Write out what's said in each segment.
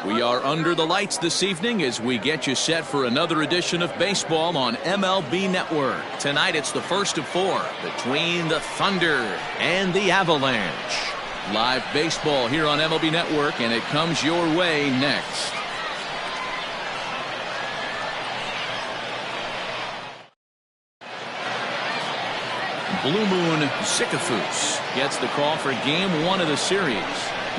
We are under the lights this evening as we get you set for another edition of baseball on MLB Network. Tonight it's the first of four between the Thunder and the Avalanche. Live baseball here on MLB Network, and it comes your way next. Blue Moon Sickafus gets the call for game one of the series.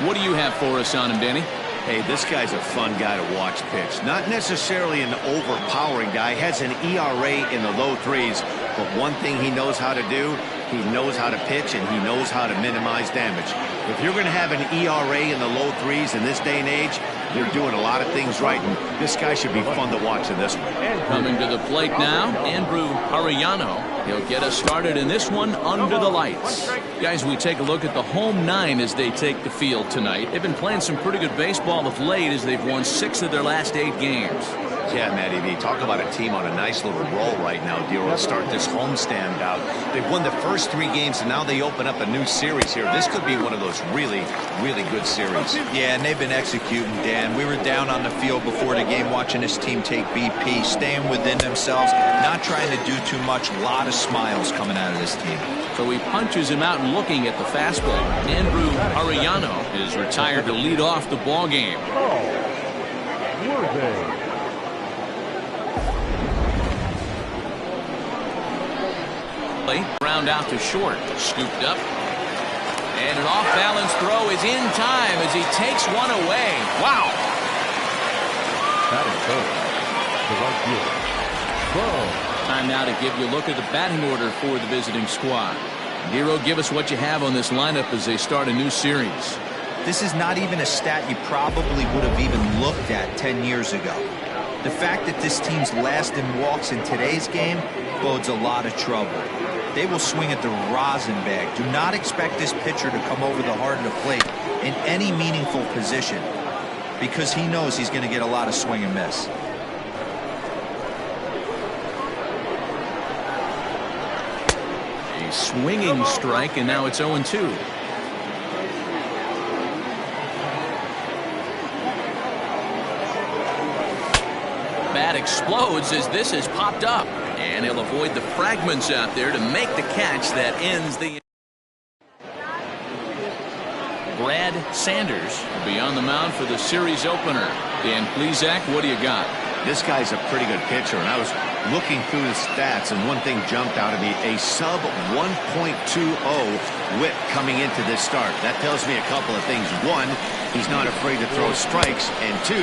What do you have for us on him, Danny? Hey, this guy's a fun guy to watch pitch. Not necessarily an overpowering guy. Has an ERA in the low threes. But one thing he knows how to do, he knows how to pitch and he knows how to minimize damage. If you're going to have an ERA in the low threes in this day and age, you're doing a lot of things right. And this guy should be fun to watch in this one. Coming to the plate now, Andrew Arellano. He'll get us started in this one under the lights. Guys, we take a look at the home nine as they take the field tonight. They've been playing some pretty good baseball of late as they've won 6 of their last 8 games. Yeah, Matty V, talk about a team on a nice little roll right now, Dero, to start this homestand out. They've won the first 3 games, and now they open up a new series here. This could be one of those really, really good series. Yeah, and they've been executing, Dan. We were down on the field before the game watching this team take BP, staying within themselves, not trying to do too much. A lot of smiles coming out of this team. So he punches him out and looking at the fastball. Andrew Arellano is retired to lead off the ball game. Ground out to short, scooped up, and an off-balance throw is in time as he takes one away. Wow! Time now to give you a look at the batting order for the visiting squad. Nero, give us what you have on this lineup as they start a new series. This is not even a stat you probably would have even looked at 10 years ago. The fact that this team's last in walks in today's game bodes a lot of trouble. They will swing at the rosin bag. Do not expect this pitcher to come over the heart of the plate in any meaningful position because he knows he's going to get a lot of swing and miss. A swinging strike, and now it's 0-2. Bat explodes as this is popped up. And he'll avoid the fragments out there to make the catch that ends the. Brad Sanders will be on the mound for the series opener. Dan Plesac, what do you got? This guy's a pretty good pitcher, and I was looking through the stats, and one thing jumped out at me: a sub 1.20 whip coming into this start. That tells me a couple of things. One, he's not afraid to throw strikes, and 2,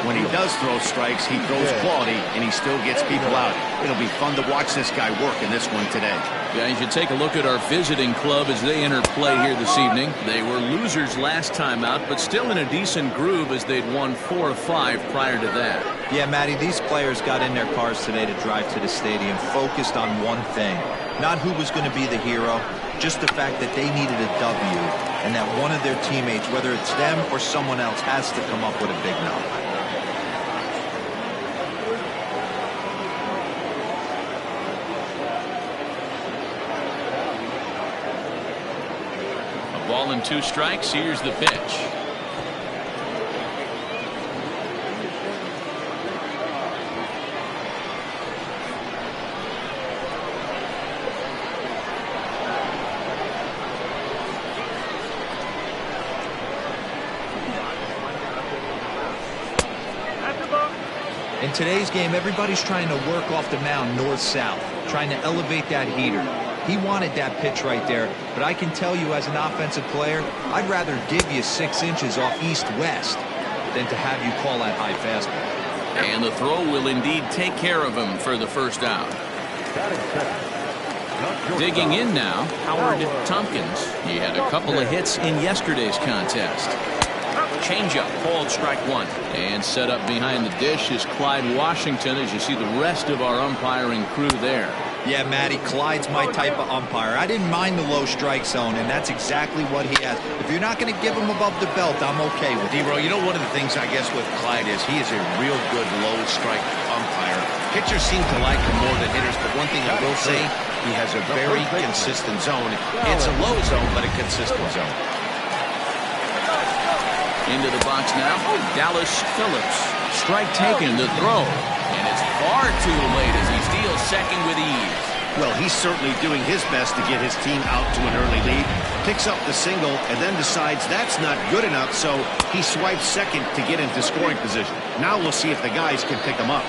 when he does throw strikes, he throws quality, and he still gets people out. It'll be fun to watch this guy work in this one today. Guys, you take a look at our visiting club as they enter play here this evening. They were losers last time out, but still in a decent groove as they'd won 4 of 5 prior to that. Yeah, Matty, these players got in their cars today to drive to the stadium focused on one thing. Not who was going to be the hero, just the fact that they needed a W and that one of their teammates, whether it's them or someone else, has to come up with a big number. A ball and 2 strikes. Here's the pitch. In today's game, everybody's trying to work off the mound north-south, trying to elevate that heater. He wanted that pitch right there, but I can tell you as an offensive player, I'd rather give you 6 inches off east-west than to have you call that high fastball. And the throw will indeed take care of him for the first out. Digging in now, Howard Tompkins. He had a couple of hits in yesterday's contest. Changeup called strike 1. And set up behind the dish is Clyde Washington as you see the rest of our umpiring crew there. Yeah, Matty, Clyde's my type of umpire. I didn't mind the low strike zone, and that's exactly what he has. If you're not going to give him above the belt, I'm okay with it. D-Row, you know, one of the things I guess with Clyde is he is a real good low strike umpire. Pitchers seem to like him more than hitters, but one thing I will say, he has a very consistent zone. It's a low zone, but a consistent zone. Into the box now, Dallas Phillips. Strike taken to throw. And it's far too late as he steals second with ease. Well, he's certainly doing his best to get his team out to an early lead. Picks up the single and then decides that's not good enough, so he swipes second to get into scoring position. Now we'll see if the guys can pick him up.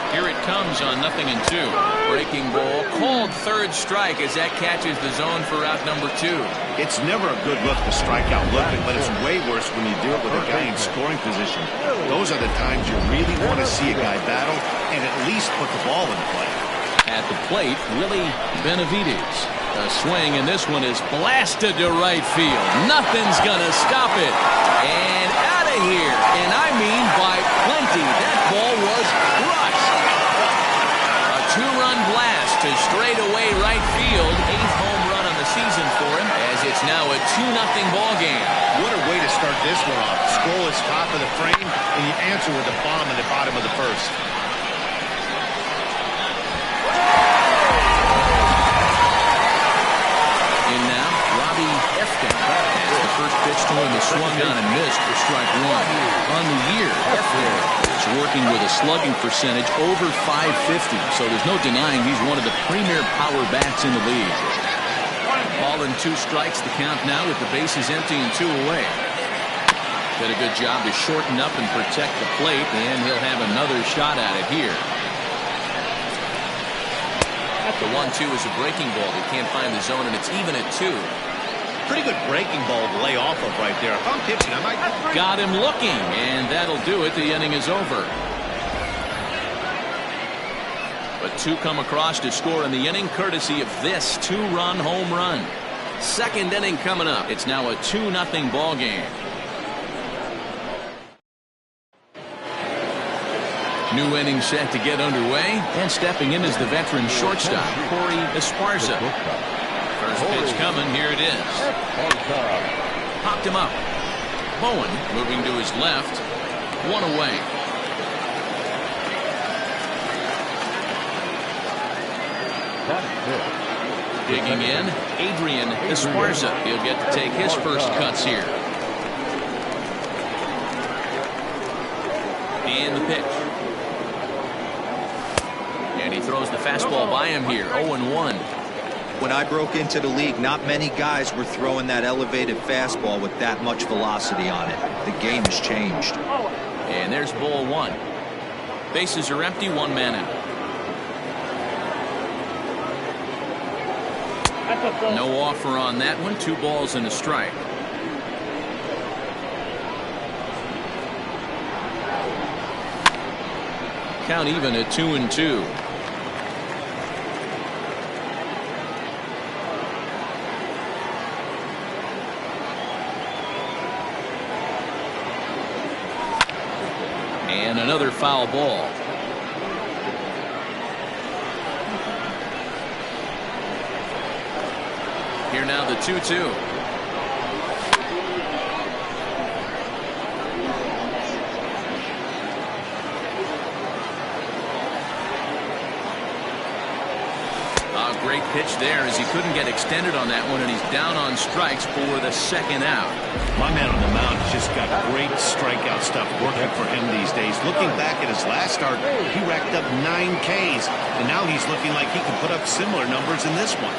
Here it comes on 0-2. Breaking ball called third strike as that catches the zone for out number 2. It's never a good look to strike out looking, but it's way worse when you do it with a guy in scoring position. Those are the times you really want to see a guy battle and at least put the ball in play. At the plate, Willie Benavides. A swing, and this one is blasted to right field. Nothing's gonna stop it. And out of here. And I mean by plenty. That ball was crushed. A 2-run blast to straightaway right field. 8th home run on the season for him, as it's now a 2-0 ball game. What a way to start this one off. Scroll is top of the frame, and you answer with a bomb in the bottom of the first. First pitch to him is swung on and missed for strike 1. On the year, Eflin is working with a slugging percentage over .550, so there's no denying he's one of the premier power bats in the league. Ball and 2 strikes, the count now with the bases empty and 2 away. Did a good job to shorten up and protect the plate, and he'll have another shot at it here. The 1-2 is a breaking ball. He can't find the zone, and it's even at 2. Pretty good breaking ball to lay off of right there. If I'm pitching, I might... Got him looking, and that'll do it. The inning is over. But 2 come across to score in the inning, courtesy of this 2-run home run. Second inning coming up. It's now a 2-0 ball game. New inning set to get underway, and stepping in is the veteran shortstop, Corey Esparza. First pitch coming, here it is. Popped him up. Bowen moving to his left. 1 away. Digging in, Adrian Esparza. He'll get to take his first cuts here. And the pitch. And he throws the fastball by him here. 0-1. When I broke into the league, not many guys were throwing that elevated fastball with that much velocity on it. The game has changed. And there's ball 1. Bases are empty, 1 man out. No offer on that one. 2 balls and a strike. Count even at 2-2. And another foul ball. Here now the 2-2. Great pitch there as he couldn't get extended on that one, and he's down on strikes for the second out. My man on the mound has just got great strikeout stuff working for him these days. Looking back at his last start, he racked up 9 Ks, and now he's looking like he can put up similar numbers in this one.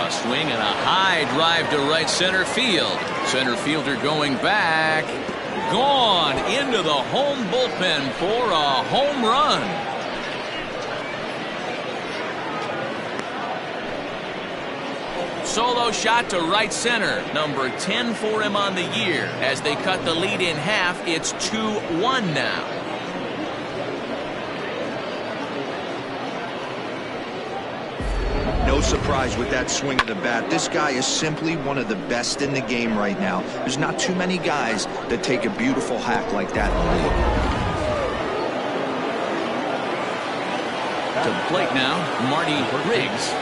A swing and a high drive to right center field. Center fielder going back. Gone into the home bullpen for a home run. Solo shot to right center. Number 10 for him on the year. As they cut the lead in half, it's 2-1 now. No surprise with that swing of the bat. This guy is simply one of the best in the game right now. There's not too many guys that take a beautiful hack like that in the league. To the plate now, Marty Riggs.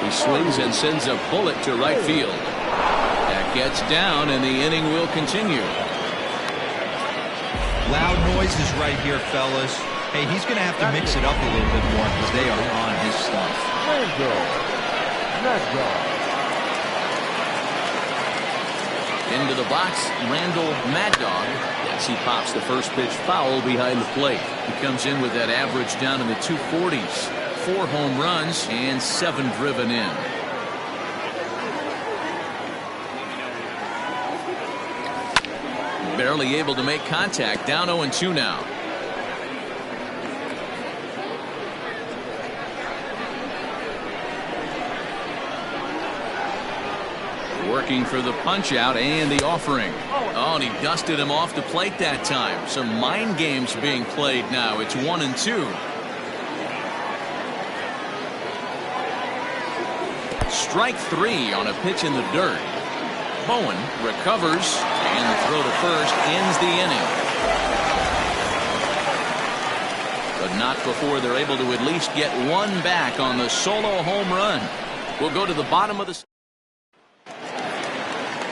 He swings and sends a bullet to right field. That gets down, and the inning will continue. Loud noises right here, fellas. Hey, he's going to have to mix it up a little bit more because they are on his stuff. Into the box, Randall Mad Dog. Yes, he pops the first pitch foul behind the plate. He comes in with that average down in the 240s. 4 home runs and 7 driven in. Barely able to make contact. Down 0-2 now. Working for the punch out and the offering. Oh, and he dusted him off the plate that time. Some mind games being played now. It's 1-2. Strike 3 on a pitch in the dirt. Bowen recovers, and the throw to first ends the inning. But not before they're able to at least get one back on the solo home run. We'll go to the bottom of the...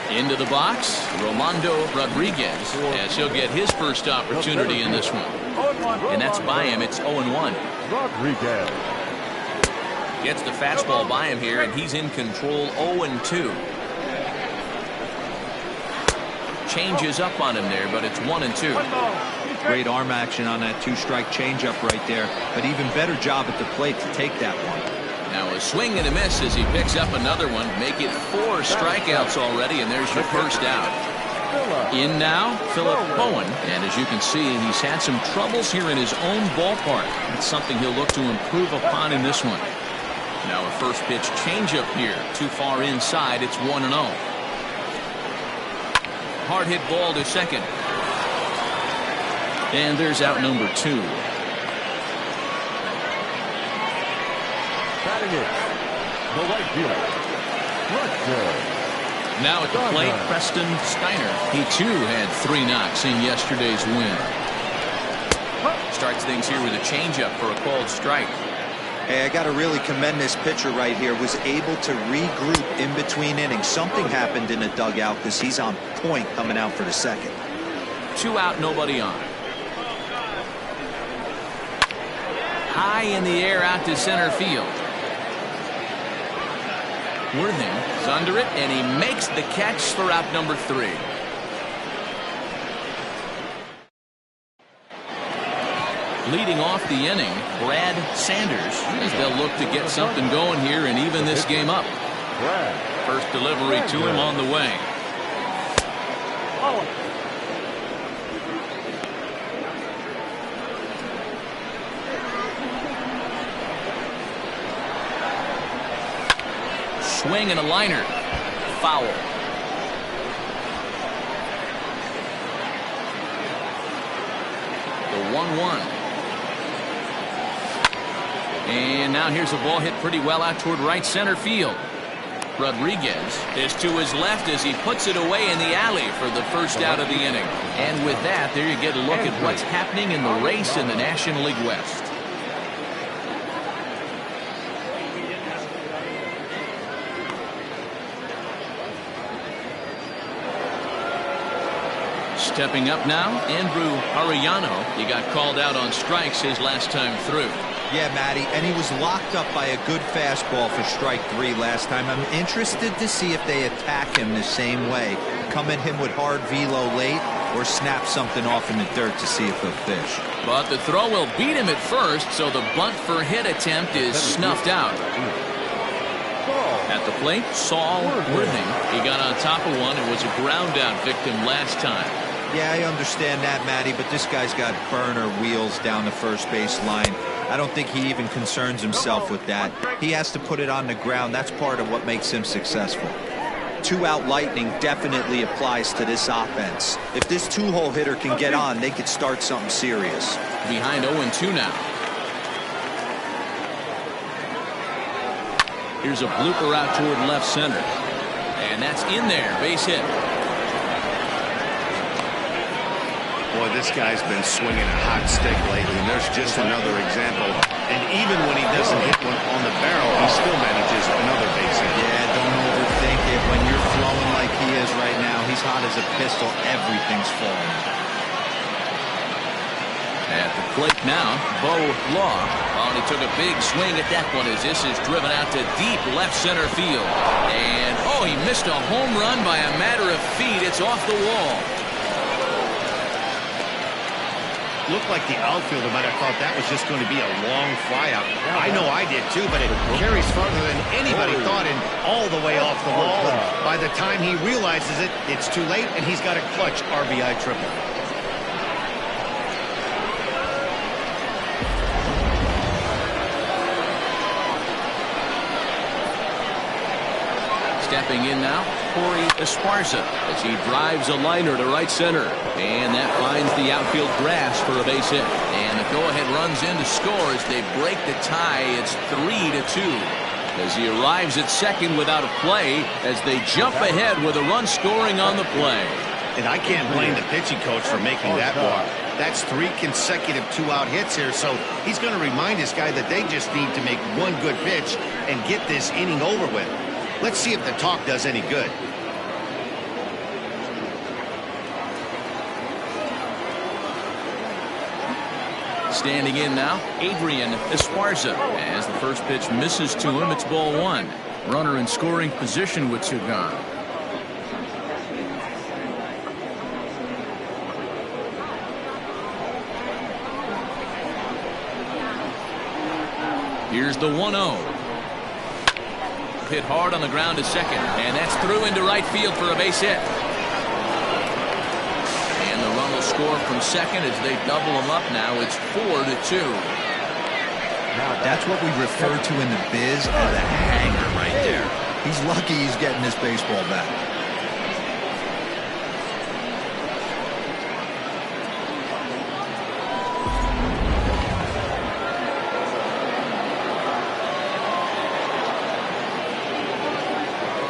Into the box, Rolando Rodriguez, as he'll get his first opportunity in this one. And that's by him. It's 0-1. Rodriguez gets the fastball by him here, and he's in control. 0-2. Changes up on him there, but it's 1-2. Great arm action on that 2-strike changeup right there, but even better job at the plate to take that one. Now a swing and a miss as he picks up another one. Make it 4 strikeouts already, and there's your first out. In now, Philip Bowen, and as you can see, he's had some troubles here in his own ballpark. It's something he'll look to improve upon in this one. Now a first pitch changeup here, too far inside. It's 1-0. Hard hit ball to second, and there's out number 2. batting it, the right fielder, Preston. Now at the plate, Preston Steiner. He too had 3 knocks in yesterday's win. Starts things here with a changeup for a called strike. Hey, I got to really commend this pitcher right here. Was able to regroup in between innings. Something happened in the dugout because he's on point coming out for the second. 2 out, nobody on. High in the air out to center field. Worthing is under it, and he makes the catch for out number 3. Leading off the inning, Brad Sanders, as they'll look to get something going here and even this game up. First delivery to him on the way. Swing and a liner. Foul. The 1-1. And now here's a ball hit pretty well out toward right center field. Rodriguez is to his left as he puts it away in the alley for the first out of the inning. And with that, there you get a look at what's happening in the race in the National League West. Stepping up now, Andrew Arellano. He got called out on strikes his last time through. Yeah, Matty, and he was locked up by a good fastball for strike 3 last time. I'm interested to see if they attack him the same way. Come at him with hard velo late or snap something off in the dirt to see if he'll fish. But the throw will beat him at first, so the bunt for hit attempt is snuffed out. At the plate, Saul Worthing. He got on top of one and was a ground out victim last time. Yeah, I understand that, Matty, but this guy's got burner wheels down the first base line. I don't think he even concerns himself with that. He has to put it on the ground. That's part of what makes him successful. 2-out lightning definitely applies to this offense. If this 2-hole hitter can get on, they could start something serious. Behind 0-2 now. Here's a blooper out toward left center. And that's in there. Base hit. Boy, this guy's been swinging a hot stick lately, and there's just another example. And even when he doesn't hit one on the barrel, he still manages another base hit. Yeah, don't overthink it. When you're flowing like he is right now, he's hot as a pistol. Everything's falling. At the plate now, Bo Law. Oh, and he took a big swing at that one as this is driven out to deep left center field. And, oh, he missed a home run by a matter of feet. It's off the wall. Looked like the outfielder might have thought that was just going to be a long flyout. I know I did too, but it carries farther than anybody thought and all the way off the wall. And by the time he realizes it, it's too late and he's got a clutch RBI triple. Stepping in now, Corey Esparza as he drives a liner to right center. And that finds the outfield grass for a base hit. And the go-ahead runs in to score as they break the tie. It's 3-2 as he arrives at second without a play as they jump ahead with a run scoring on the play. And I can't blame the pitching coach for making that walk. That's 3 consecutive 2-out hits here, so he's going to remind this guy that they just need to make one good pitch and get this inning over with. Let's see if the talk does any good. Standing in now, Adrian Esparza. As the first pitch misses to him, it's ball 1. Runner in scoring position with 2 gone. Here's the 1-0. Hit hard on the ground to second, and that's through into right field for a base hit. And the run will score from second as they double them up now. It's 4-2. Now, that's what we refer to in the biz as a hanger right there. He's lucky he's getting this baseball back.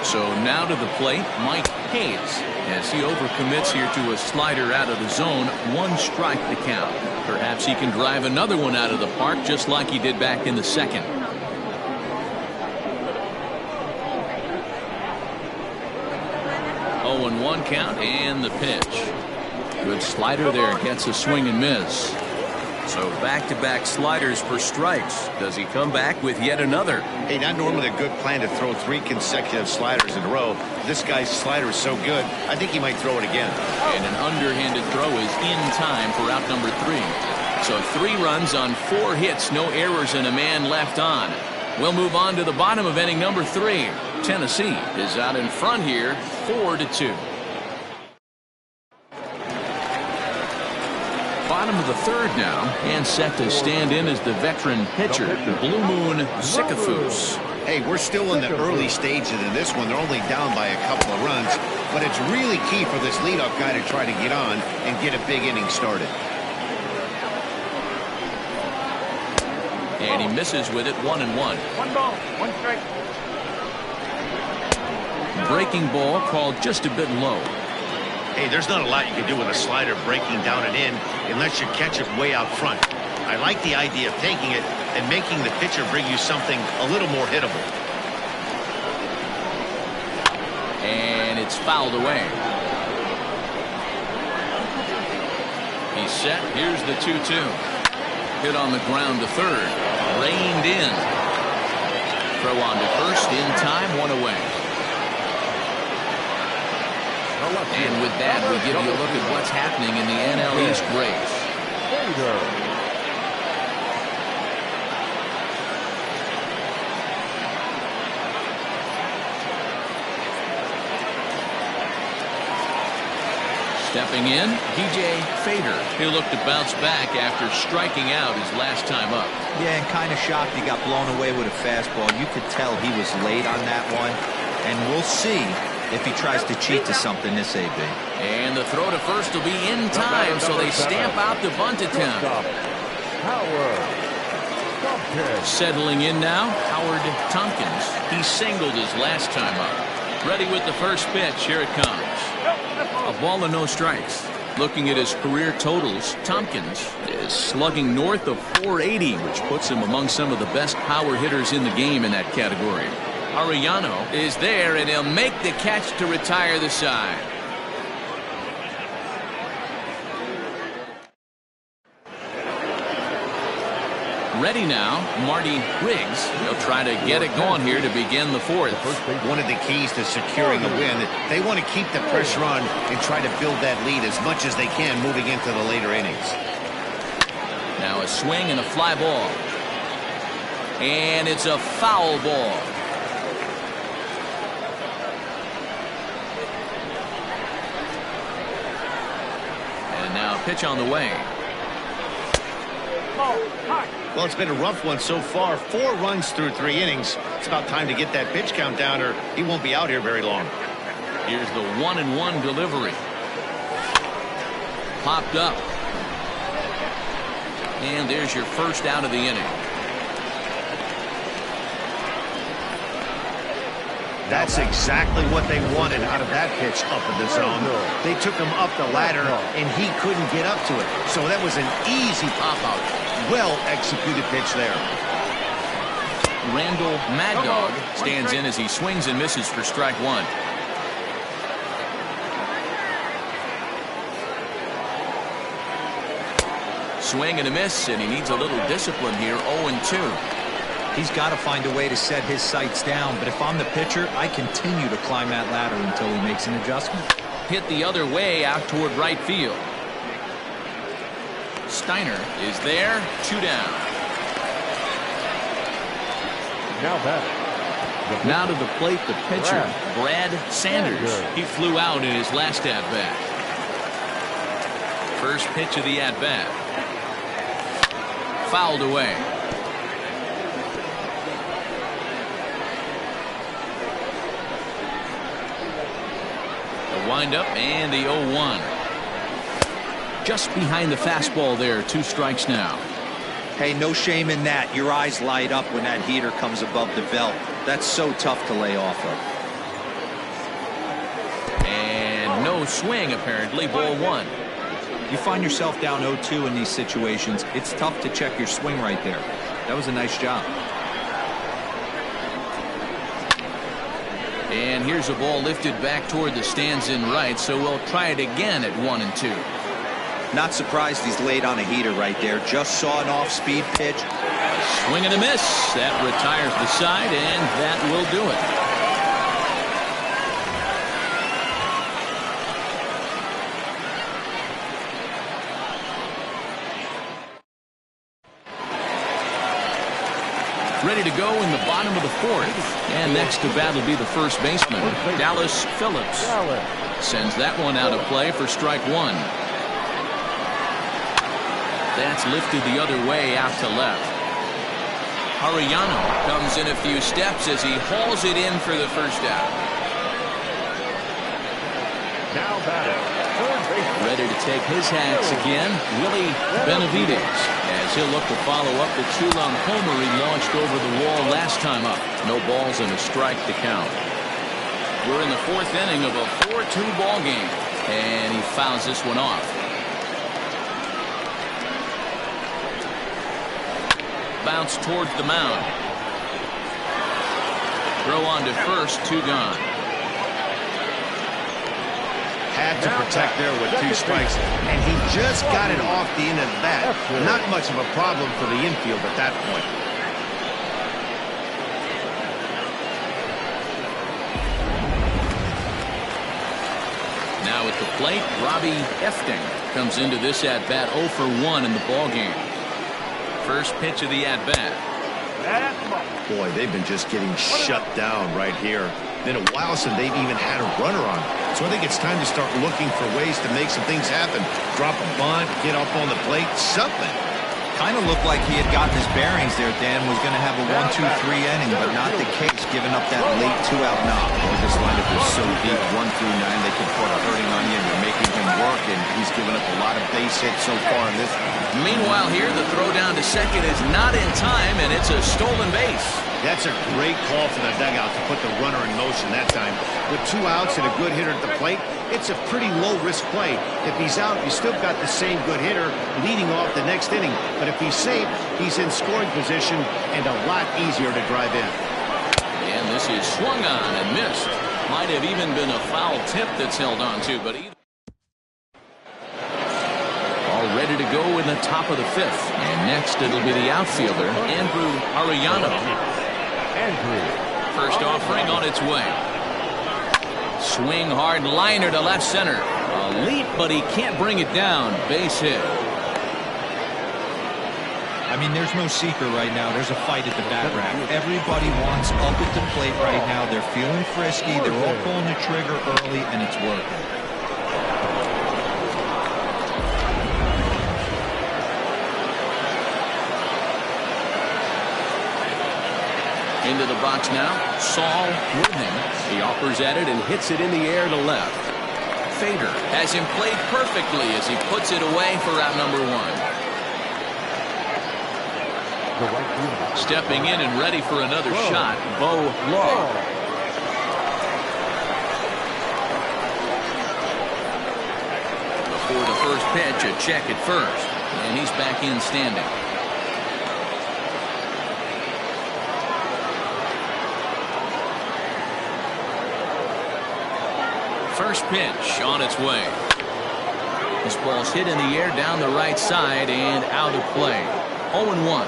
So now to the plate, Mike Hayes, as he overcommits here to a slider out of the zone. 1 strike to count. Perhaps he can drive another one out of the park just like he did back in the second. 0-1 count and the pitch. Good slider there, gets a swing and miss. So back-to-back sliders for strikes. Does he come back with yet another? Hey, not normally a good plan to throw 3 consecutive sliders in a row. This guy's slider is so good, I think he might throw it again. And an underhanded throw is in time for out number 3. So 3 runs on 4 hits, no errors, and a man left on. We'll move on to the bottom of inning number 3. Tennessee is out in front here, 4-2. Bottom of the 3rd now, and set to stand in as the veteran pitcher, Blue Moon Sikafus. Hey, we're still in the early stages of this one. They're only down by a couple of runs, but it's really key for this leadoff guy to try to get on and get a big inning started. And he misses with it, 1-1. 1 ball, 1 strike. Breaking ball called just a bit low. Hey, there's not a lot you can do with a slider breaking down and in unless you catch it way out front. I like the idea of taking it and making the pitcher bring you something a little more hittable. And it's fouled away. He's set. Here's the 2-2. Hit on the ground to third. Reined in. Throw on to first in time, 1 away. And with that, we give you a look at what's happening in the NL East race. Stepping in, DJ Fader. He'll look to bounce back after striking out his last time up. Yeah, and kind of shocked he got blown away with a fastball. You could tell he was late on that one. And we'll see if he tries to cheat to something this AB. And the throw to first will be in time, so they stamp out the bunt attempt. Settling in now, Howard Tompkins. He singled his last time up. Ready with the first pitch. Here it comes. A ball and no strikes. Looking at his career totals, Tompkins is slugging north of 480, which puts him among some of the best power hitters in the game in that category. Arellano is there, and he'll make the catch to retire the side. Ready now, Marty Riggs. He'll try to get it going here to begin the fourth. One of the keys to securing a win, they want to keep the pressure on and try to build that lead as much as they can moving into the later innings. Now a swing and a fly ball. And it's a foul ball. And now a pitch on the way. Well, it's been a rough one so far. 4 runs through 3 innings. It's about time to get that pitch count down or he won't be out here very long. Here's the 1-1 delivery. Popped up. And there's your first out of the inning. That's exactly what they wanted out of that pitch up in the zone. They took him up the ladder, and he couldn't get up to it. So that was an easy pop-out. Well-executed pitch there. Randall Mad Dog stands in as he swings and misses for strike 1. Swing and a miss, and he needs a little discipline here. 0-2. He's got to find a way to set his sights down, but if I'm the pitcher, I continue to climb that ladder until he makes an adjustment. Hit the other way out toward right field. Steiner is there. 2 down. Now to the plate, the pitcher, Brad Sanders. He flew out in his last at-bat. First pitch of the at-bat. Fouled away. Wind up and the 0-1. Just behind the fastball there. 2 strikes now. Hey, no shame in that. Your eyes light up when that heater comes above the belt. That's so tough to lay off of. And no swing apparently. Ball 1. You find yourself down 0-2 in these situations. It's tough to check your swing right there. That was a nice job. And here's a ball lifted back toward the stands in right, so we'll try it again at 1-2. Not surprised he's laid on a heater right there. Just saw an off-speed pitch. Swing and a miss. That retires the side, and that will do it. Ready to go in the bottom of the 4th. And next to bat will be the first baseman, Dallas Phillips. Sends that one out of play for strike 1. That's lifted the other way out to left. Arellano comes in a few steps as he hauls it in for the first out. Now batting, third baseman. Ready to take his hacks again, Willie Benavides, as he'll look to follow up the 2-run homer he launched over the wall last time up. No balls and a strike to count. We're in the 4th inning of a 4-2 ball game, and he fouls this one off. Bounce towards the mound. Throw on to first, 2 gone. Had to protect there with 2 strikes, and he just got it off the end of the bat. Not much of a problem for the infield at that point. Now at the plate, Robbie Efting comes into this at-bat 0 for 1 in the ballgame. First pitch of the at-bat. Boy, they've been just getting shut down right here. Been a while since they've even had a runner on. So I think it's time to start looking for ways to make some things happen. Drop a bunt, get up on the plate, something. Kind of looked like he had gotten his bearings there, Dan. Was going to have a 1-2-3 inning, but not the case, giving up that late 2-out knock. Boy, this lineup is so deep, 1 through 9, they can put a hurting on you, and you're making him work, and he's given up a lot of base hits so far in this. Meanwhile here, the throw down to second is not in time, and it's a stolen base. That's a great call for the dugout to put the runner in motion that time. With 2 outs and a good hitter at the plate, it's a pretty low-risk play. If he's out, you still got the same good hitter leading off the next inning. But if he's safe, he's in scoring position and a lot easier to drive in. And this is swung on and missed. Might have even been a foul tip that's held on to, but either. all ready to go in the top of the 5th. And next it'll be the outfielder, Andrew Arellano. First offering on its way. Swing hard liner to left center. A leap, but he can't bring it down. Base hit. I mean, there's no secret right now. There's a fight at the bat rack. Everybody wants up at the plate right now. They're feeling frisky. They're all pulling the trigger early, and it's working. Into the box now. Saul with him. He offers at it and hits it in the air to left. Fader has him played perfectly as he puts it away for out number 1. Stepping in and ready for another shot, Bo Law. Before the first pitch, a check at first, and he's back in standing. First pitch on its way. This ball's hit in the air down the right side and out of play. 0-1.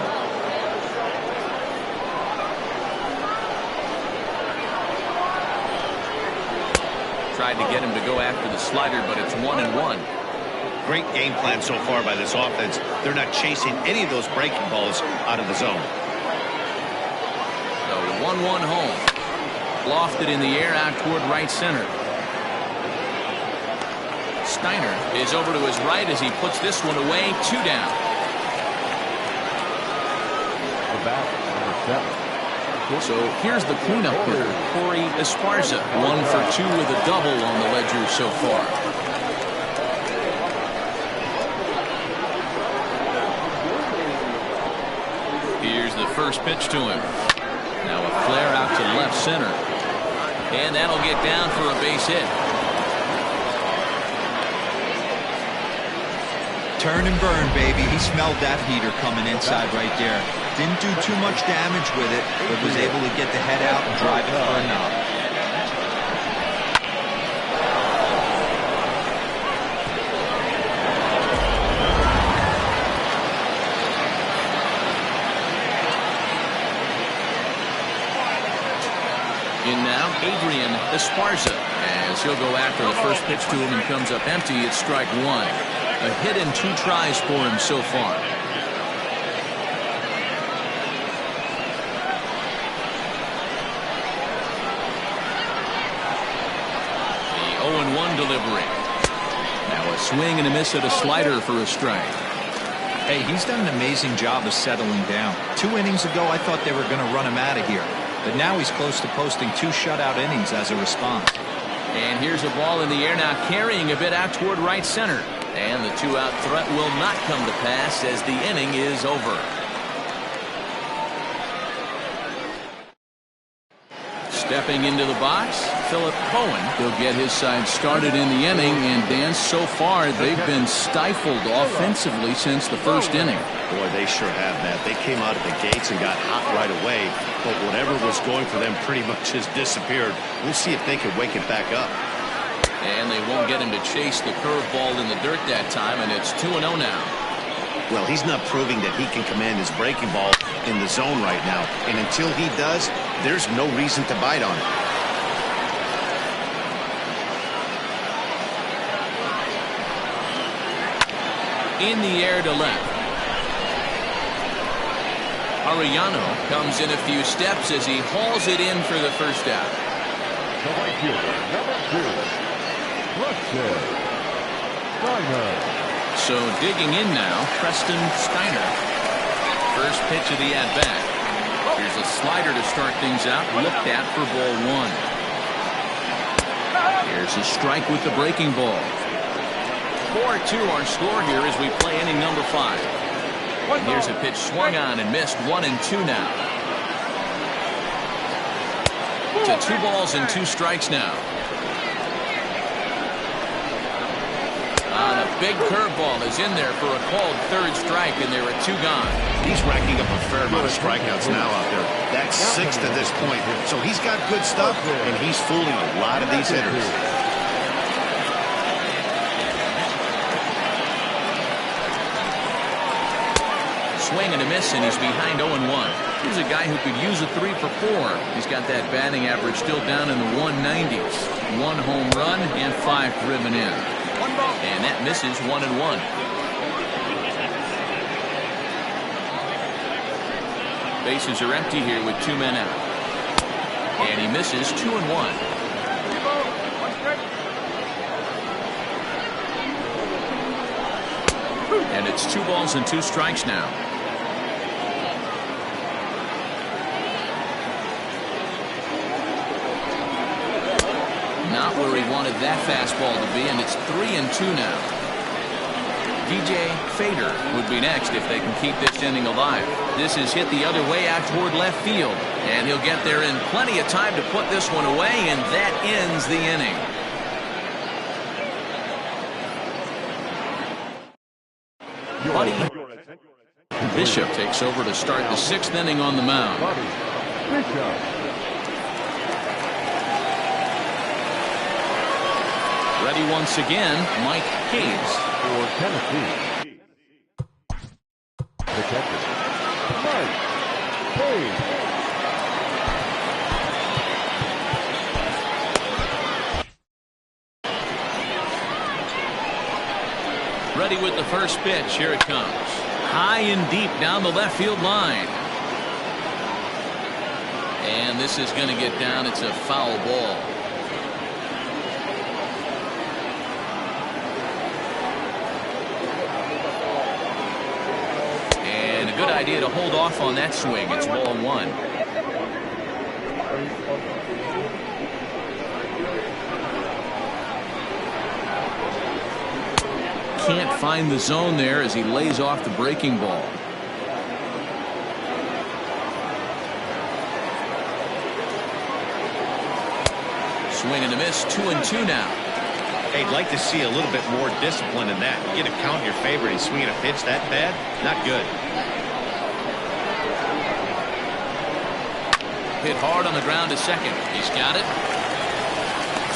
Tried to get him to go after the slider, but it's 1-1. Great game plan so far by this offense. They're not chasing any of those breaking balls out of the zone. The 1-1 home. Lofted in the air out toward right center. Steiner is over to his right as he puts this one away. 2 down. The bat, number 7. So here's the cleanup hitter, Corey Esparza. 1 for 2 with a double on the ledger so far. Here's the first pitch to him. Now a flare out to left center. And that'll get down for a base hit. Turn and burn, baby. He smelled that heater coming inside right there. Didn't do too much damage with it, but was able to get the head out and drive it for a knock. In now, Adrian Esparza, as he'll go after the first pitch to him and comes up empty. It's strike 1. A hit in 2 tries for him so far. The 0-1 delivery. Now a swing and a miss at a slider for a strike. Hey, he's done an amazing job of settling down. 2 innings ago, I thought they were going to run him out of here. But now he's close to posting 2 shutout innings as a response. And here's a ball in the air now, carrying a bit out toward right center. And the 2-out threat will not come to pass as the inning is over. Stepping into the box, Philip Cohen. He'll get his side started in the inning. And Dan, so far they've been stifled offensively since the first inning. Boy, they sure have, Matt. They came out of the gates and got hot right away. But whatever was going for them pretty much has disappeared. We'll see if they can wake it back up. And they won't get him to chase the curveball in the dirt that time, and it's 2-0 now. Well, he's not proving that he can command his breaking ball in the zone right now. And until he does, there's no reason to bite on it. In the air to left. Arellano comes in a few steps as he hauls it in for the first out. The right fielder, number 2. So digging in now, Preston Steiner. First pitch of the at-bat. Here's a slider to start things out, looked at for ball 1. Here's a strike with the breaking ball. 4-2 our score here as we play inning number 5. And here's a pitch swung on and missed. 1-2 now. To 2 balls and 2 strikes now. A big curveball is in there for a called 3rd strike, and there are 2 gone. He's racking up a fair amount of strikeouts now out there. That's 6 to this point. So he's got good stuff, and he's fooling a lot of these hitters. swing and a miss, and he's behind 0-1. Here's a guy who could use a 3 for 4. He's got that batting average still down in the 190s. 1 home run and 5 driven in. And that misses 1-1. Bases are empty here with 2 men out. And he misses 2-1. And it's 2 balls and 2 strikes now. Not where he wanted that fastball to be, and it's 3-2 now. DJ Fader would be next if they can keep this inning alive. This is hit the other way out toward left field, and he'll get there in plenty of time to put this one away, and that ends the inning. Buddy Bishop takes over to start the 6th inning on the mound. Ready once again, Mike Hayes. For Tennessee, the catcher, Mike Hayes. Ready with the first pitch. Here it comes. High and deep down the left field line. And this is going to get down. It's a foul ball. And a good idea to hold off on that swing. It's ball 1. Can't find the zone there as he lays off the breaking ball. Swing and a miss. 2-2 now. Hey, I'd like to see a little bit more discipline in that. You get a count in your favor and swinging a pitch that bad? Not good. Hit hard on the ground to second. He's got it.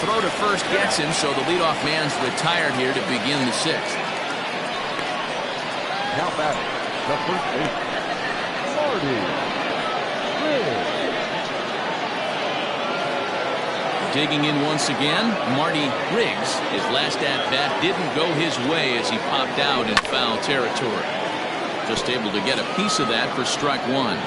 Throw to first gets him, so the leadoff man's retired here to begin the 6th. Now batting, the first baseman, Marty Riggs. Digging in once again, Marty Riggs. His last at-bat didn't go his way as he popped out in foul territory. Just able to get a piece of that for strike 1.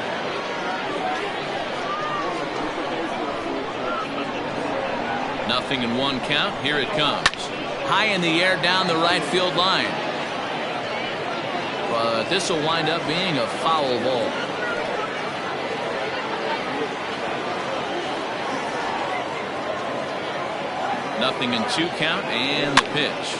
Nothing in 1 count. Here it comes. High in the air down the right field line. But this will wind up being a foul ball. Nothing in 2 count, and the pitch.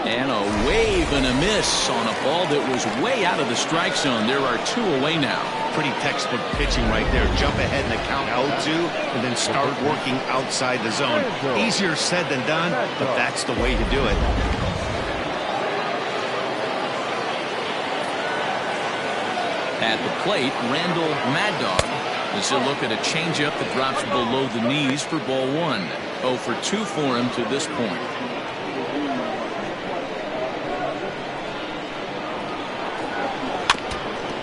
And a wave and a miss on a ball that was way out of the strike zone. There are 2 away now. Pretty textbook pitching right there. Jump ahead in the count 0-2 and then start working outside the zone. Easier said than done, but that's the way to do it. At the plate, Randall Mad Dog as he'll look at a changeup that drops below the knees for ball 1. 0 for 2 for him to this point.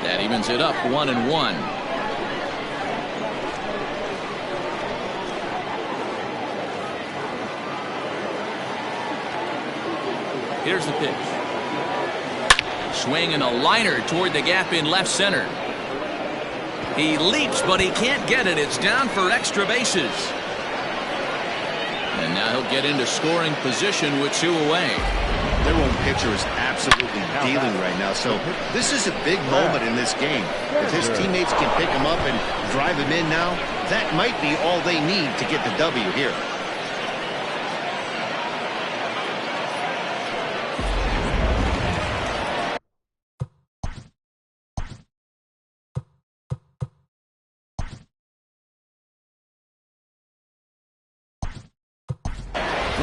That evens it up 1-1. Here's the pitch. Swing and a liner toward the gap in left center. He leaps, but he can't get it. It's down for extra bases. And now he'll get into scoring position with 2 away. Their own pitcher is absolutely dealing right now, so this is a big moment in this game. If his teammates can pick him up and drive him in now, that might be all they need to get the W here.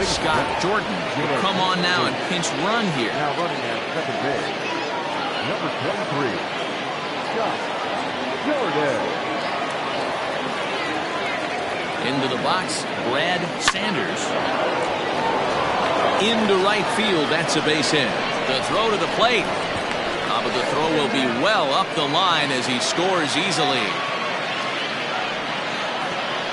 Scott Jordan will come on now and pinch run here. Now running at second base, number 23, Scott Jordan. Into the box, Brad Sanders. Into right field, that's a base hit. The throw to the plate. But the throw will be well up the line as he scores easily.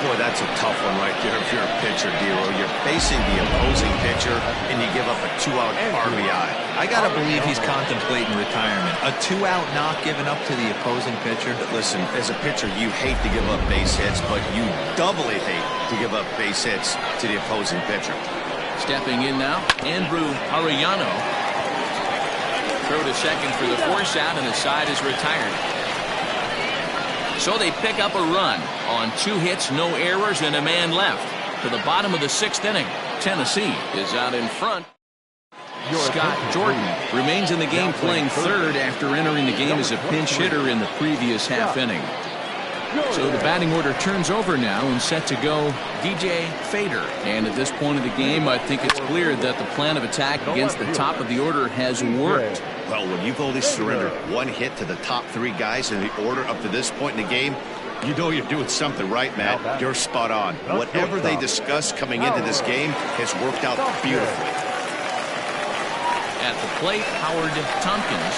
Boy, that's a tough one right there if you're a pitcher, Dero. You're facing the opposing pitcher, and you give up a 2-out RBI. I got to believe he's contemplating retirement. A 2-out knock given up to the opposing pitcher. Listen, as a pitcher, you hate to give up base hits, but you doubly hate to give up base hits to the opposing pitcher. Stepping in now, Andrew Arellano. Throw to second for the force out, and the side is retired. So they pick up a run on 2 hits, no errors, and a man left. To the bottom of the 6th inning, Tennessee is out in front. Scott Jordan remains in the game playing third after entering the game as a pinch hitter in the previous half inning. So the batting order turns over now and set to go DJ Fader. And at this point of the game, I think it's clear that the plan of attack against the top of the order has worked. Well, when you've only surrendered 1 hit to the top 3 guys in the order up to this point in the game, you know you're doing something right, Matt. You're spot on. Whatever they discussed coming into this game has worked out beautifully. At the plate, Howard Tompkins.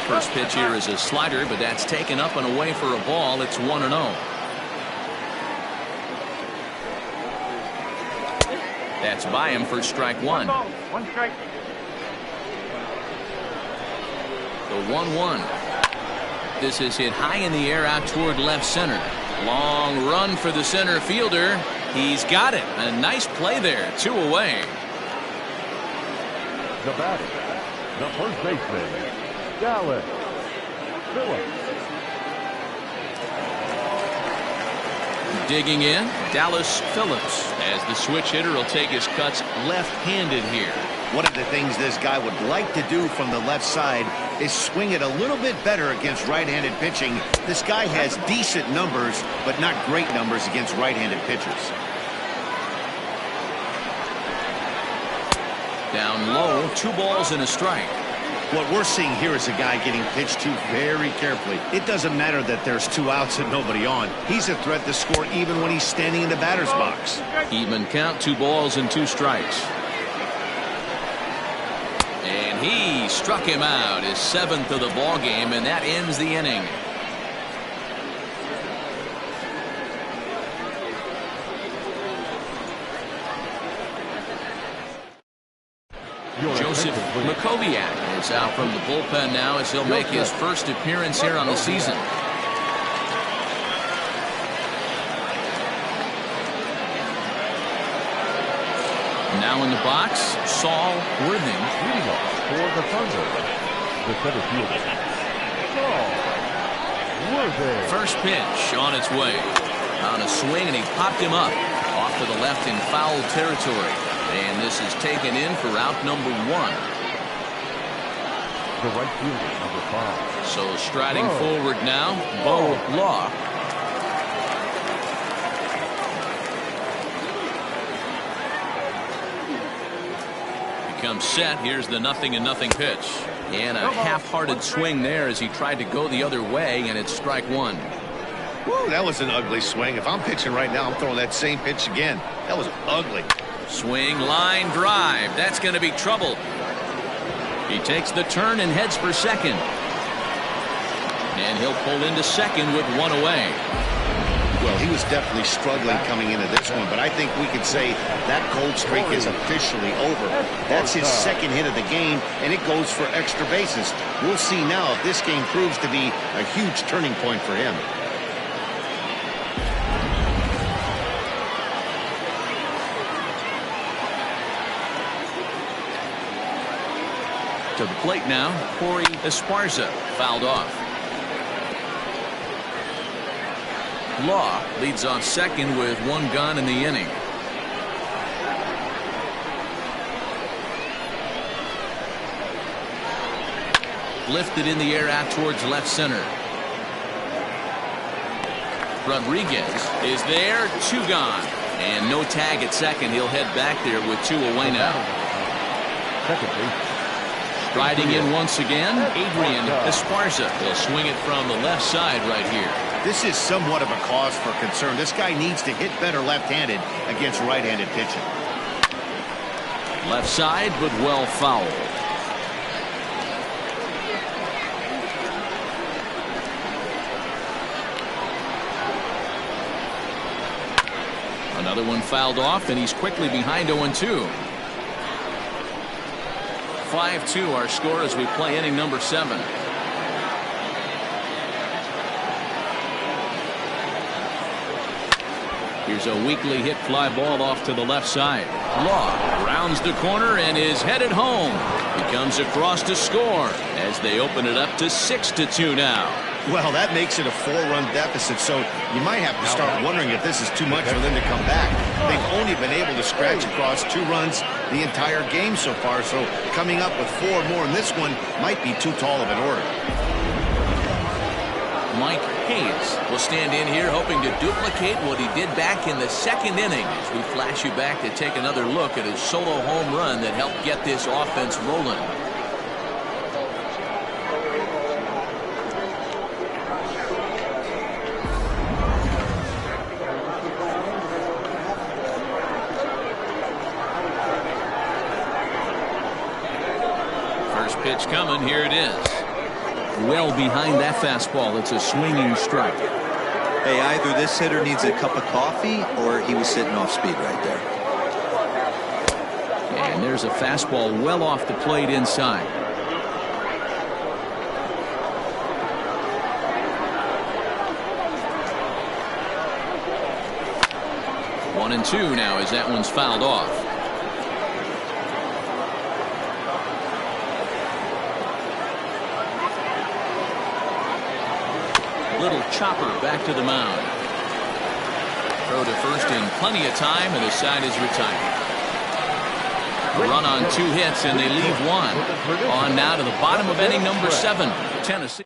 First pitch here is a slider, but that's taken up and away for a ball. It's 1-0. That's by him for strike 1. One strike. The 1-1. This is hit high in the air out toward left center. Long run for the center fielder. He's got it. A nice play there. 2 away. The batter, the first baseman, Dallas Phillips. Digging in, Dallas Phillips, as the switch hitter will take his cuts left-handed here. One of the things this guy would like to do from the left side is swing it a little bit better against right-handed pitching. This guy has decent numbers, but not great numbers against right-handed pitchers. Down low, 2 balls and a strike. What we're seeing here is a guy getting pitched to very carefully. It doesn't matter that there's 2 outs and nobody on. He's a threat to score even when he's standing in the batter's box. Even count, 2 balls and 2 strikes. And he struck him out, his 7th of the ball game, and that ends the inning. Joseph Makoviak is out from the bullpen now as he'll make his first appearance here on the season. Now in the box, Saul Worthing. Leading off for the Thunder, the center fielder, Saul Worthing. First pitch on its way. On a swing, and he popped him up off to the left in foul territory. And this is taken in for out number 1. The right fielder, number 5. So striding forward now, Bo Law. Becomes set. Here's the 0-0 pitch. And a half-hearted swing there as he tried to go the other way, and it's strike 1. Woo, that was an ugly swing. If I'm pitching right now, I'm throwing that same pitch again. That was ugly. Swing, line, drive. That's going to be trouble. He takes the turn and heads for second. And he'll pull into second with 1 away. Well, he was definitely struggling coming into this one, but I think we could say that cold streak is officially over. That's his 2nd hit of the game, and it goes for extra bases. We'll see now if this game proves to be a huge turning point for him. To the plate now, Corey Esparza fouled off. Law leads off second with 1 gun in the inning. Lifted in the air out towards left center. Rodriguez is there, 2 gone. And no tag at second. He'll head back there with 2 away now. Second base, Striding in once again, Adrian Esparza will swing it from the left side right here. This is somewhat of a cause for concern. This guy needs to hit better left-handed against right-handed pitching. Left side, but well fouled. Another one fouled off, and he's quickly behind 0-2. 5-2 our score as we play inning number 7. Here's a weakly hit fly ball off to the left side. Law rounds the corner and is headed home. He comes across to score as they open it up to 6-2 now. Well, that makes it a 4-run deficit, so you might have to start wondering if this is too much for them to come back. They've only been able to scratch across 2 runs the entire game so far, so coming up with 4 more in this one might be too tall of an order. Mike Hayes will stand in here hoping to duplicate what he did back in the second inning as we flash you back to take another look at his solo home run that helped get this offense rolling. First pitch coming, here it is. Well behind that fastball. It's a swinging strike. Hey, either this hitter needs a cup of coffee or he was sitting off speed right there. And there's a fastball well off the plate inside. One and two now as that one's fouled off. Little chopper back to the mound. Throw to first in plenty of time, and the side is retired. A run on 2 hits, and they leave 1. On now to the bottom of inning number 7. Tennessee.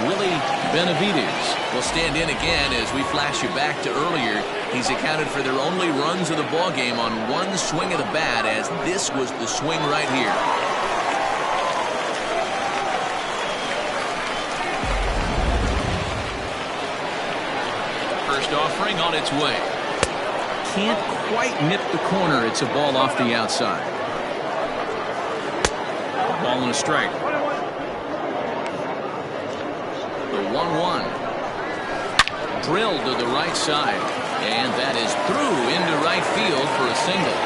Willie Benavides will stand in again as we flash you back to earlier. He's accounted for their only runs of the ball game on 1 swing of the bat, as this was the swing right here. First offering on its way. Can't quite nip the corner. It's a ball off the outside. Ball and a strike. The 1-1. Drilled to the right side. And that is through into right field for a single.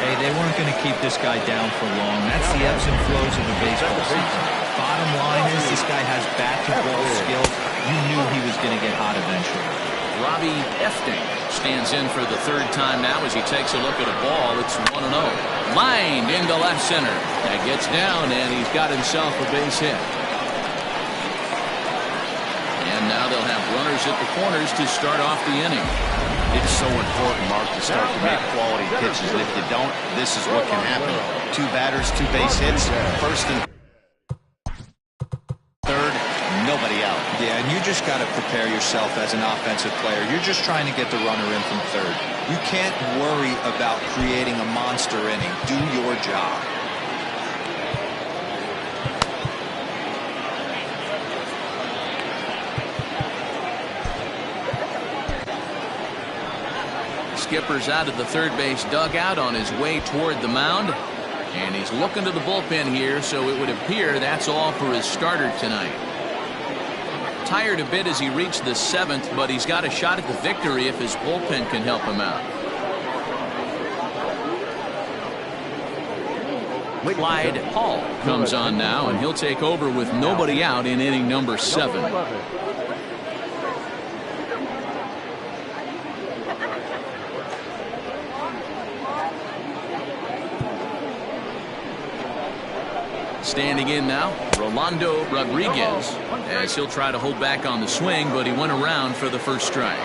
Hey, they weren't going to keep this guy down for long. That's the ebbs and flows of the baseball season. Bottom line is this guy has bat-to-ball skills. You knew he was going to get hot eventually. Robbie Efting stands in for the 3rd time now as he takes a look at a ball. It's 1-0. Lined into left center. That gets down, and he's got himself a base hit. And now they'll have runners at the corners to start off the inning. It's so important, Mark, to start to make quality pitches, and if you don't, this is what can happen. 2 batters, 2 base hits, first and third, nobody out. Yeah, and you just got to prepare yourself as an offensive player. You're just trying to get the runner in from third. You can't worry about creating a monster inning. Do your job. Skipper's out of the third base dugout on his way toward the mound. And he's looking to the bullpen here, so it would appear that's all for his starter tonight. Tired a bit as he reached the 7th, but he's got a shot at the victory if his bullpen can help him out. Clyde Hall comes on now, and he'll take over with nobody out in inning number 7. Standing in now, Rolando Rodriguez, as he'll try to hold back on the swing, but he went around for the first strike.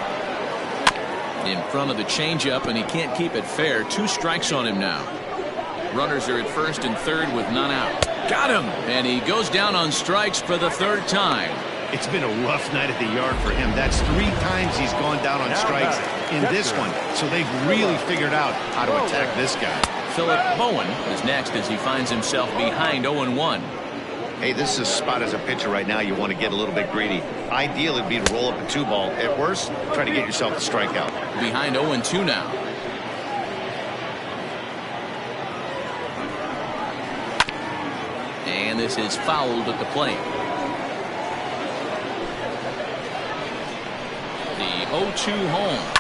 In front of the changeup, and he can't keep it fair. 2 strikes on him now. Runners are at first and third with none out. Got him! And he goes down on strikes for the 3rd time. It's been a rough night at the yard for him. That's 3 times he's gone down on strikes in this one. So they've really figured out how to attack this guy. Philip Bowen is next as he finds himself behind 0-1. Hey, this is a spot as a pitcher right now you want to get a little bit greedy. Ideal would be to roll up a 2-ball. At worst, try to get yourself a strikeout. Behind 0-2 now. And this is fouled at the plate. The 0-2 home.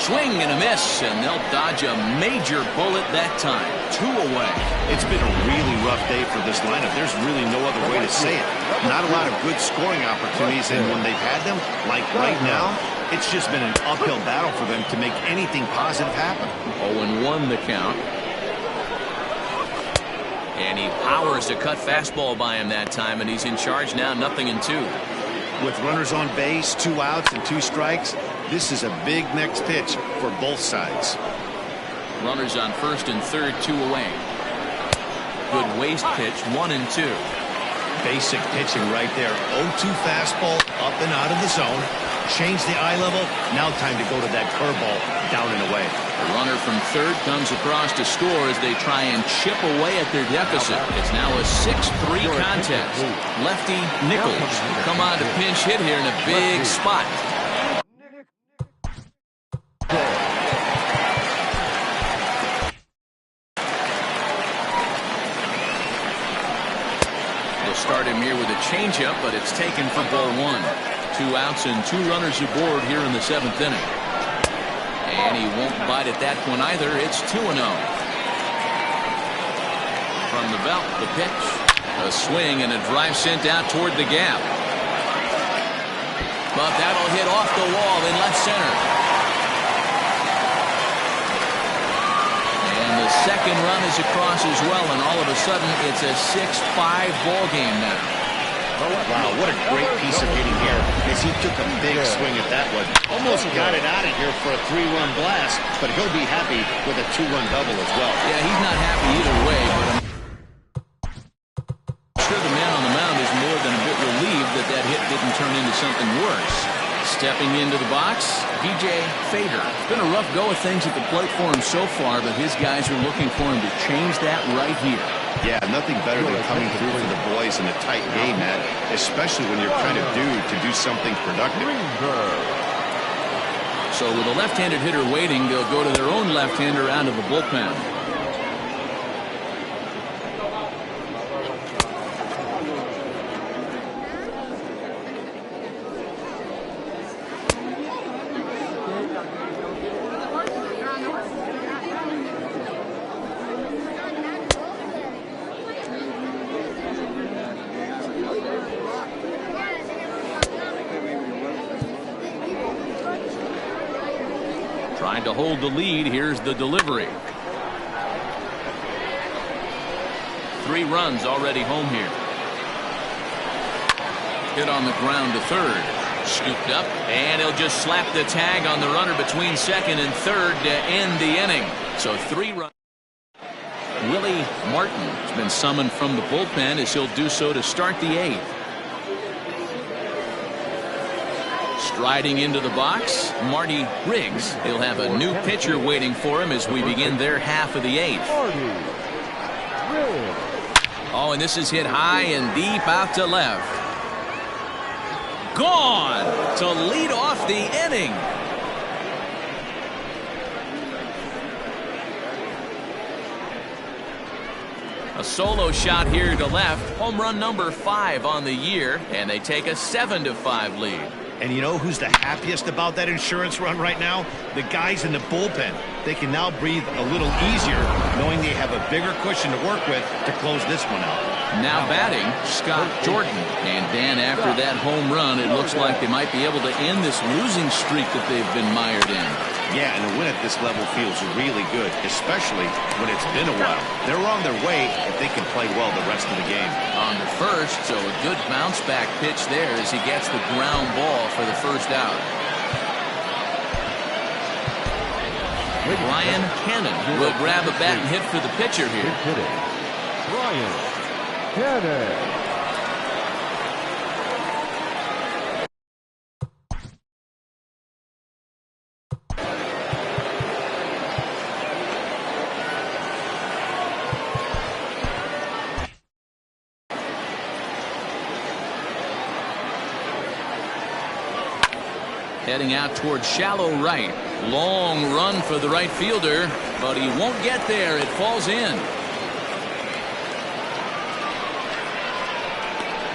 Swing and a miss, and they'll dodge a major bullet that time. 2 away. It's been a really rough day for this lineup. There's really no other way to say it. Not a lot of good scoring opportunities, and when they've had them, like right now, it's just been an uphill battle for them to make anything positive happen. 0-1 the count. And he powers a cut fastball by him that time, and he's in charge now, 0-2. With runners on base, 2 outs, and 2 strikes, this is a big next pitch for both sides. Runners on first and third, 2 away. Good waste pitch, 1-2. Basic pitching right there. 0-2 fastball up and out of the zone. Change the eye level. Now time to go to that curveball down and away. The runner from third comes across to score as they try and chip away at their deficit. It's now a 6-3 contest. Lefty Nichols will come on to pinch hit here in a big spot. Start him here with a changeup, but it's taken for ball 1. 2 outs and 2 runners aboard here in the 7th inning. And he won't bite at that one either. It's 2-0. From the belt, the pitch. A swing and a drive sent out toward the gap. But that'll hit off the wall in left center. And the second run is across as well, and all of a sudden it's a 6-5 ball game now. Wow, what a great piece of hitting here as he took a big swing at that one. Almost got it out of here for a 3-run blast, but he'll be happy with a 2-run double as well. Yeah, he's not happy either way, but I'm sure the man on the mound is more than a bit relieved that that hit didn't turn into something worse. Stepping into the box, DJ Fader. It's been a rough go of things at the plate for him so far, but his guys are looking for him to change that right here. Yeah, nothing better than coming through for the boys in a tight game, Matt, especially when you're kind of due to do something productive. So with a left-handed hitter waiting, they'll go to their own left-hander out of the bullpen. Trying to hold the lead. Here's the delivery. 3 runs already home here. Hit on the ground to third. Scooped up, and he'll just slap the tag on the runner between second and third to end the inning. So 3 runs. Willie Martin has been summoned from the bullpen as he'll do so to start the 8th. Striding into the box, Marty Riggs. He'll have a new pitcher waiting for him as we begin their half of the 8th. Oh, and this is hit high and deep out to left. Gone to lead off the inning. A solo shot here to left. Home run number 5 on the year, and they take a 7-5 lead. And you know who's the happiest about that insurance run right now? The guys in the bullpen. They can now breathe a little easier knowing they have a bigger cushion to work with to close this one out. Now batting, Scott Jordan. And Dan, after that home run, it looks like they might be able to end this losing streak that they've been mired in. Yeah, and a win at this level feels really good, especially when it's been a while. They're on their way if they can play well the rest of the game. On the first, so a good bounce back pitch there as he gets the ground ball for the first out. Brian Cannon will grab a bat and hit for the pitcher here. Brian Cannon. Heading out towards shallow right. Long run for the right fielder, but he won't get there. It falls in.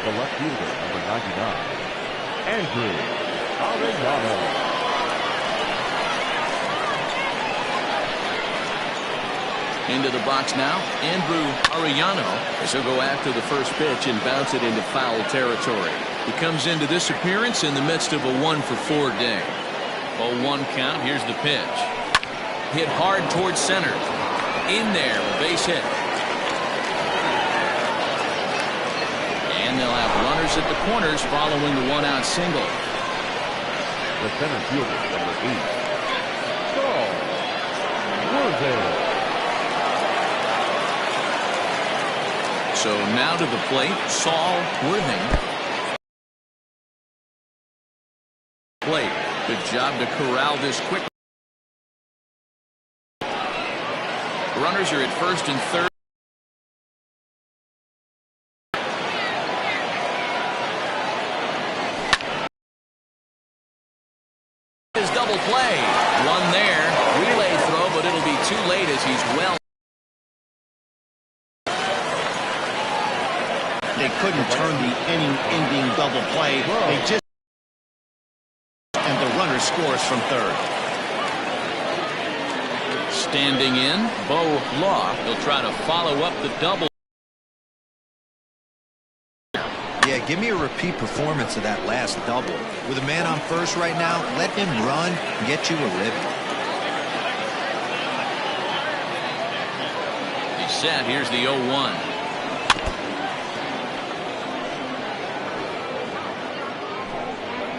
The left fielder, number 99, Andrew Arellano. Into the box now, Andrew Arellano, as he'll go after the first pitch and bounce it into foul territory. He comes into this appearance in the midst of a 1-for-4 day. 0-1 count. Here's the pitch. Hit hard towards center. In there, a base hit. And they'll have runners at the corners following the one-out single. The center fielder, number 8, Saul Worthing. So now to the plate, Saul Worthing. Plate. Good job to corral this quick. Runners are at first and third. His double play. One there. Relay throw, but it'll be too late as he's well. They couldn't turn the inning-ending double play. They just and the runner scores from third. Standing in, Bo Law. He'll try to follow up the double. Yeah, give me a repeat performance of that last double. With a man on first right now, let him run and get you a living. He's set. Here's the 0-1.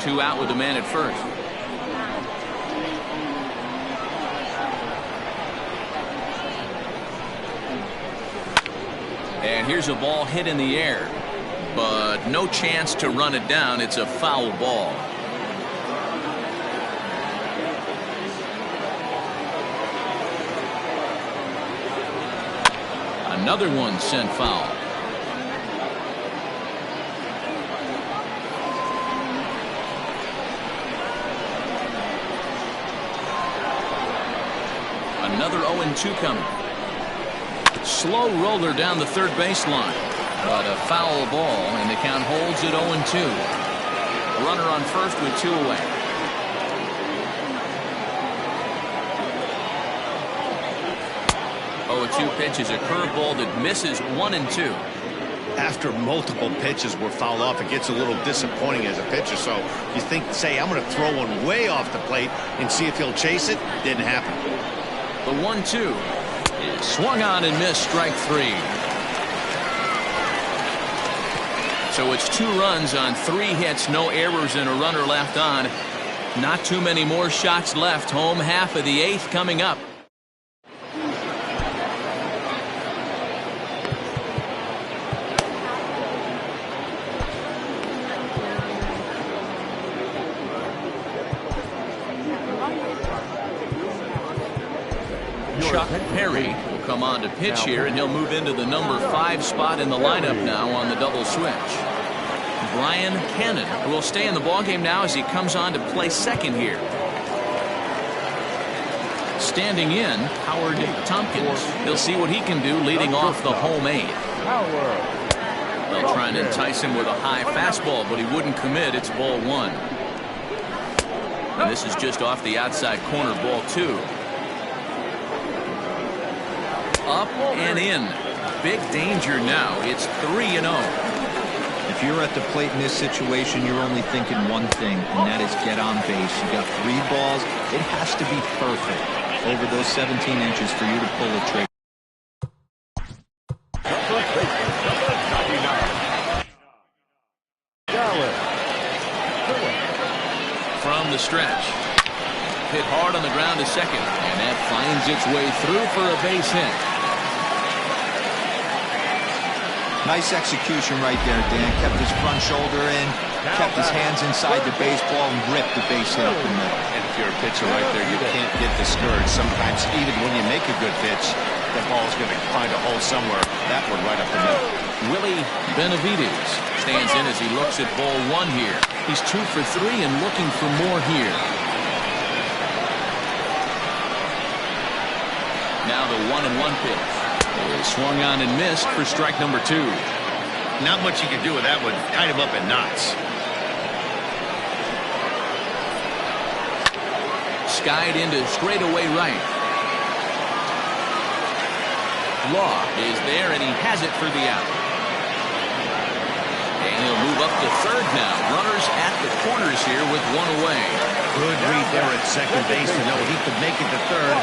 Two out with the man at first. And here's a ball hit in the air, but no chance to run it down. It's a foul ball. Another one sent foul. Another 0-2 coming. Slow roller down the third baseline, but a foul ball, and the count holds at 0-2. Runner on first with two away. 0-2 pitch is a curveball that misses 1-2. After multiple pitches were fouled off, it gets a little disappointing as a pitcher. So you think, say, I'm going to throw one way off the plate and see if he'll chase it. Didn't happen. The 1-2 is swung on and missed, strike three. So it's 2 runs on 3 hits, no errors, and a runner left on. Not too many more shots left. Home half of the 8th coming up. Chuck Perry will come on to pitch here, and he'll move into the number 5 spot in the lineup now on the double switch. Brian Cannon will stay in the ballgame now as he comes on to play second here. Standing in, Howard Tompkins. He'll see what he can do leading off the home 8th. They'll try and entice him with a high fastball, but he wouldn't commit. It's ball 1. And this is just off the outside corner, ball 2. Up and in. Big danger now. It's 3-0. If you're at the plate in this situation, you're only thinking one thing, and that is get on base. You got 3 balls. It has to be perfect over those 17 inches for you to pull a trigger. From the stretch. hit hard on the ground to second, and that finds its way through for a base hit. Nice execution right there, Dan. Kept his front shoulder in, kept his hands inside the baseball, and ripped the base hit up the middle. And if you're a pitcher right there, you can't get discouraged. Sometimes, even when you make a good pitch, the ball's going to find a hole somewhere. That one right up the middle. Willie Benavides stands in as he looks at ball one here. He's 2 for 3 and looking for more here. Now the 1-1 pitch is swung on and missed for strike number 2. Not much you can do with that one. Tied him up in knots. Skied into straightaway right. Law is there and he has it for the out. And he'll move up to third now. Runners at the corners here with one away. Good read there at second base to know he could make it to third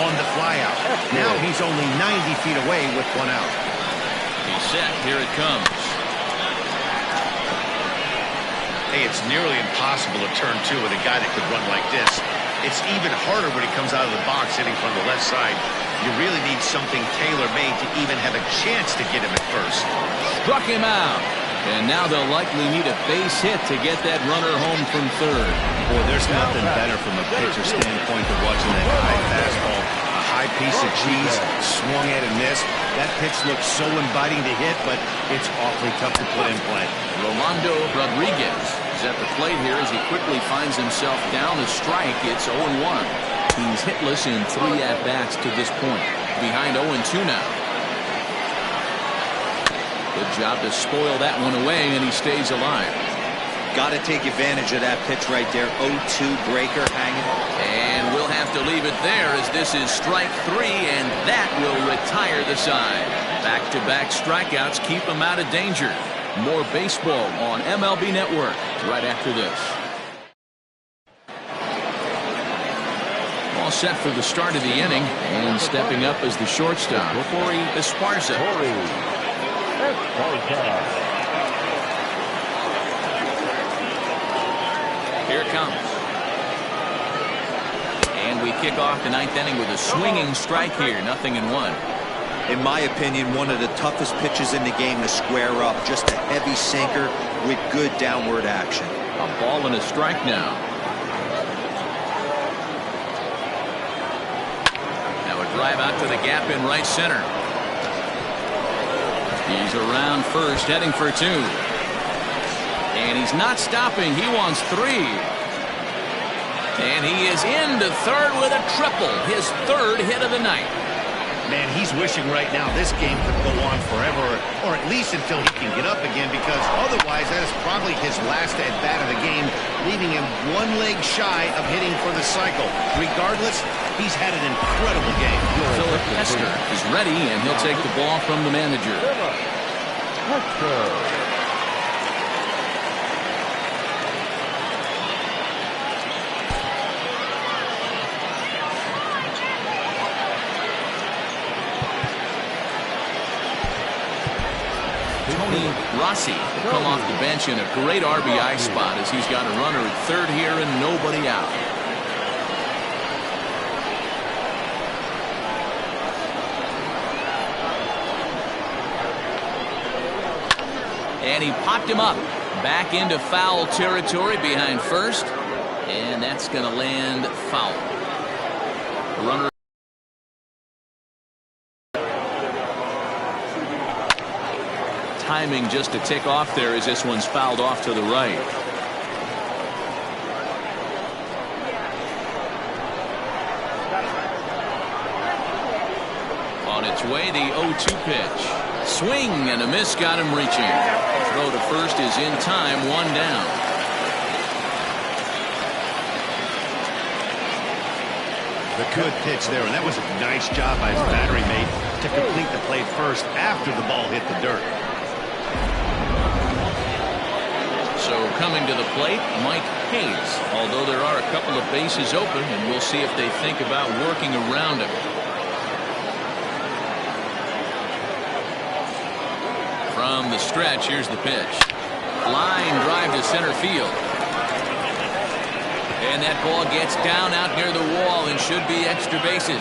on the flyout. Now he's only 90 feet away with one out. He's set. Here it comes. Hey, it's nearly impossible to turn two with a guy that could run like this. It's even harder when he comes out of the box hitting from the left side. You really need something tailor-made to even have a chance to get him at first. Struck him out. And now they'll likely need a base hit to get that runner home from third. Boy, there's nothing better from a pitcher standpoint than watching that high fastball. A high piece of cheese, swung at and missed. That pitch looks so inviting to hit, but it's awfully tough to put in play. Rolando Rodriguez is at the plate here as he quickly finds himself down a strike. It's 0-1. He's hitless in 3 at-bats to this point. Behind 0-2 now. Good job to spoil that one away, and he stays alive. Got to take advantage of that pitch right there. 0-2 breaker hanging. And we'll have to leave it there as this is strike 3, and that will retire the side. Back-to-back strikeouts keep him out of danger. More baseball on MLB Network right after this. All set for the start of the inning, and stepping up as the shortstop, Corey Esparza. Here it comes. And we kick off the 9th inning with a swinging strike here. 0-1. In my opinion, one of the toughest pitches in the game to square up. Just a heavy sinker with good downward action. A ball and a strike now. Now a drive out to the gap in right center. He's around first, heading for 2. And he's not stopping. He wants 3. And he is into third with a triple. His 3rd hit of the night. Man, he's wishing right now this game could go on forever, or at least until he can get up again, because otherwise that is probably his last at-bat of the game, leaving him 1 leg shy of hitting for the cycle. Regardless, he's had an incredible game. Philip Hester is ready, and he'll take the ball from the manager. Tony Rossi will come off the bench in a great RBI spot as he's got a runner at third here and nobody out. And he popped him up back into foul territory behind first, and that's going to land foul. The runner timing just to tick off there as this one's fouled off to the right. On its way, the 0-2 pitch. Swing and a miss got him reaching. Throw to first is in time, 1 down. The good pitch there, and that was a nice job by his battery mate to complete the play first after the ball hit the dirt. So coming to the plate, Mike Hayes. Although there are a couple of bases open, and we'll see if they think about working around him. From the stretch, here's the pitch. Line drive to center field. And that ball gets down out near the wall and should be extra bases.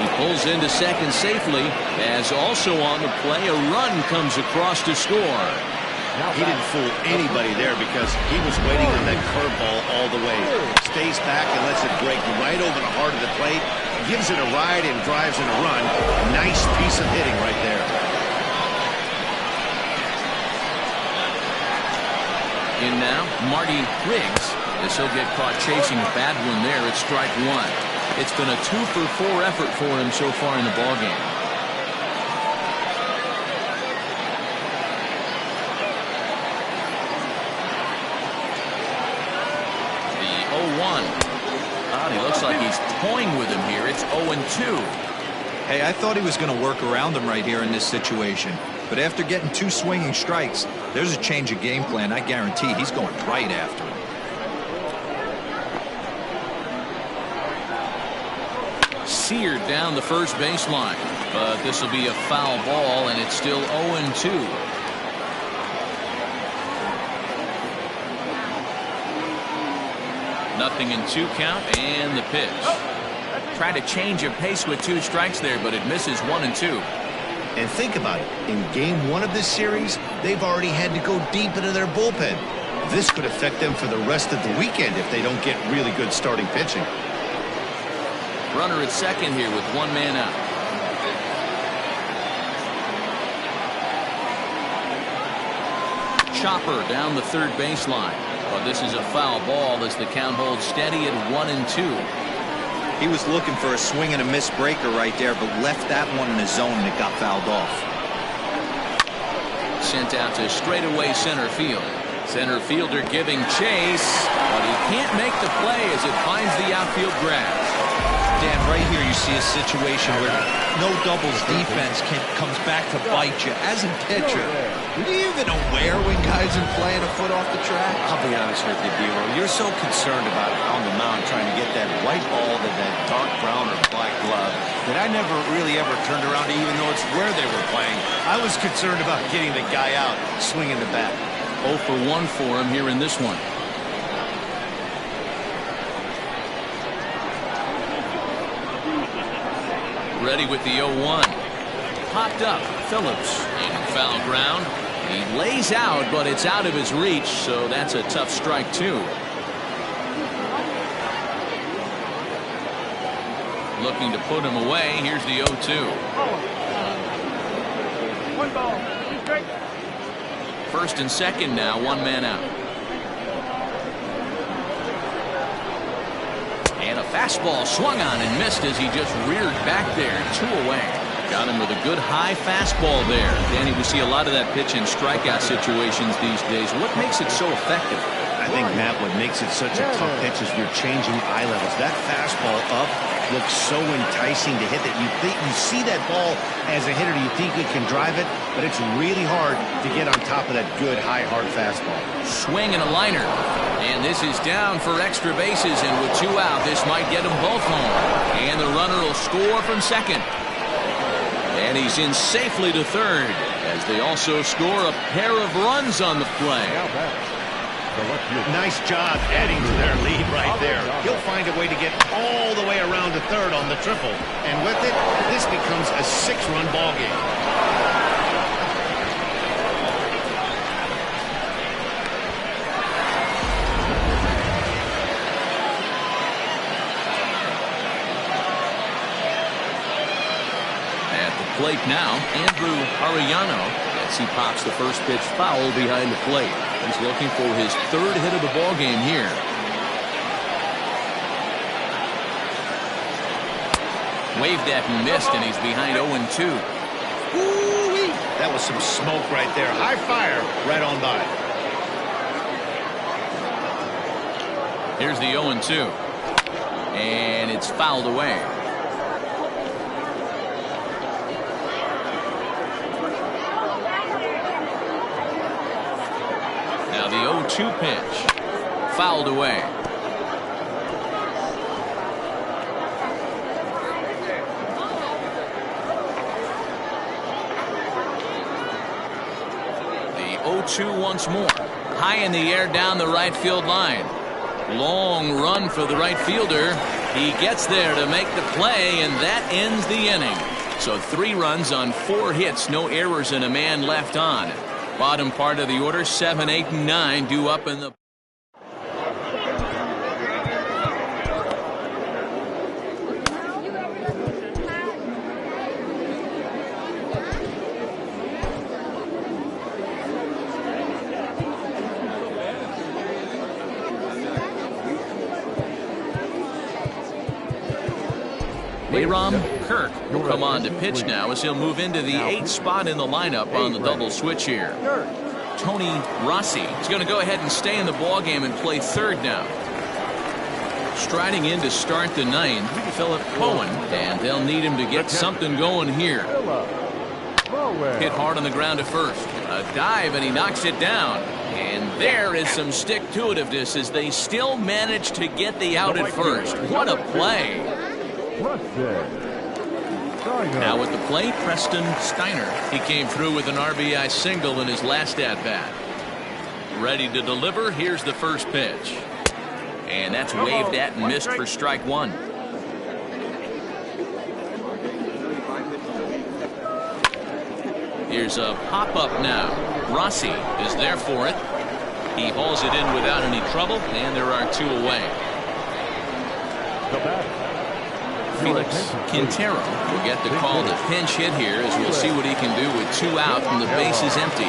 He pulls into second safely, as also on the play a run comes across to score. He didn't fool anybody there because he was waiting on that curveball all the way. Stays back and lets it break right over the heart of the plate. Gives it a ride and drives in a run. Nice piece of hitting right there. In now, Marty Riggs, as he'll get caught chasing a bad one there at strike one. It's been a 2-for-4 effort for him so far in the ballgame. The 0-1. He looks like he's toying with him here. It's 0-2. Hey, I thought he was going to work around him right here in this situation. But after getting 2 swinging strikes, there's a change of game plan. I guarantee he's going right after him. Seared down the first baseline, but this will be a foul ball, and it's still 0-2. Nothing in 2 count, and the pitch. Tried to change of pace with 2 strikes there, but it misses 1-2. And think about it. In game 1 of this series, they've already had to go deep into their bullpen. This could affect them for the rest of the weekend if they don't get really good starting pitching. Runner at second here with 1 man out. Chopper down the third baseline. Well, this is a foul ball as the count holds steady at 1-2. He was looking for a swing and a miss breaker right there, but left that one in the zone and it got fouled off. Sent out to straightaway center field. Center fielder giving chase, but he can't make the play as it finds the outfield grass. Dan, right here you see a situation where no doubles defense comes back to bite you. As a pitcher, are you even aware when guys are playing a foot off the track? I'll be honest with you, D-Roll. You're so concerned about on the mound trying to get that right ball to that dark brown or black glove that I never really ever turned around to even know it's where they were playing. I was concerned about getting the guy out, swinging the bat. 0 for 1 for him here in this one. Ready with the 0-1. Popped up. Phillips in foul ground. He lays out, but it's out of his reach, so that's a tough strike, too. Looking to put him away. Here's the 0-2. 1 ball. First and second now, 1 man out. And a fastball swung on and missed as he just reared back there. 2 away. Got him with a good high fastball there. Danny, we see a lot of that pitch in strikeout situations these days. What makes it so effective? I think, Matt, what makes it such a tough pitch is you're changing eye levels. That fastball up looks so enticing to hit that you see that ball as a hitter, you think you can drive it, but it's really hard to get on top of that good high hard fastball. Swing and a liner, and this is down for extra bases, and with 2 out, this might get them both home, and the runner will score from second, and he's in safely to third as they also score a pair of runs on the play. Nice job adding to their lead right there. He'll find a way to get all the way around to third on the triple. And with it, this becomes a 6-run ball game. At the plate now, Andrew Arellano, as he pops the first pitch foul behind the plate. He's looking for his 3rd hit of the ball game here. Waved at and missed, and he's behind 0-2. Ooh-wee. That was some smoke right there. High fire right on by. Here's the 0-2. And it's fouled away. Now the 0-2 pitch. Fouled away. The 0-2 once more. High in the air down the right field line. Long run for the right fielder. He gets there to make the play, and that ends the inning. So 3 runs on 4 hits, no errors, and a man left on. Bottom part of the order, 7, 8, and 9 due up in the... Aaron Kirk will come on to pitch now as he'll move into the 8th spot in the lineup on the double switch here. Tony Rossi is going to go ahead and stay in the ballgame and play third now. Striding in to start the 9th, Philip Cohen, and they'll need him to get something going here. Hit hard on the ground to first. A dive, and he knocks it down. And there is some stick-to-itiveness as they still manage to get the out at first. What a play. Now at the plate, Preston Steiner. He came through with an RBI single in his last at-bat. Ready to deliver. Here's the first pitch. And that's waved at and missed for strike 1. Here's a pop-up now. Rossi is there for it. He hauls it in without any trouble, and there are 2 away. Felix Quintero will get the call to pinch hit here, as we'll see what he can do with 2 out and the base is empty.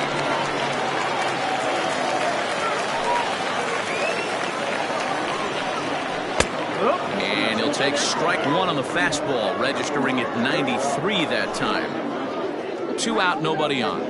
And he'll take strike 1 on the fastball, registering at 93 that time. 2 out, nobody on.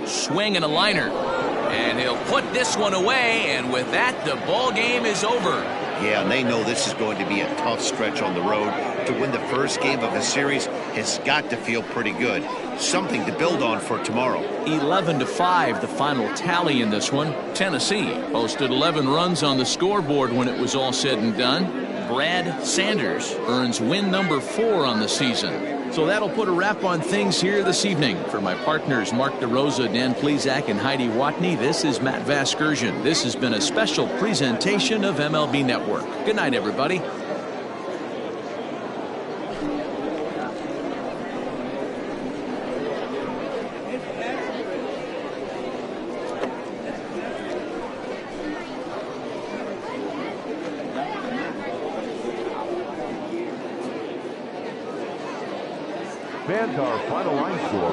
Swing and a liner. And he'll put this one away, and with that, the ball game is over. Yeah, and they know this is going to be a tough stretch on the road. To win the first game of a series has got to feel pretty good. Something to build on for tomorrow. 11-5, the final tally in this one. Tennessee posted 11 runs on the scoreboard when it was all said and done. Brad Sanders earns win number 4 on the season. So that'll put a wrap on things here this evening. For my partners Mark DeRosa, Dan Plezak, and Heidi Watney, this is Matt Vasgersian. This has been a special presentation of MLB Network. Good night, everybody. Fans, our final line score.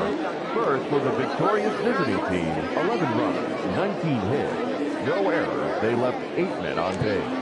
First for the victorious visiting team, 11 runs, 19 hits, no errors. They left 8 men on base.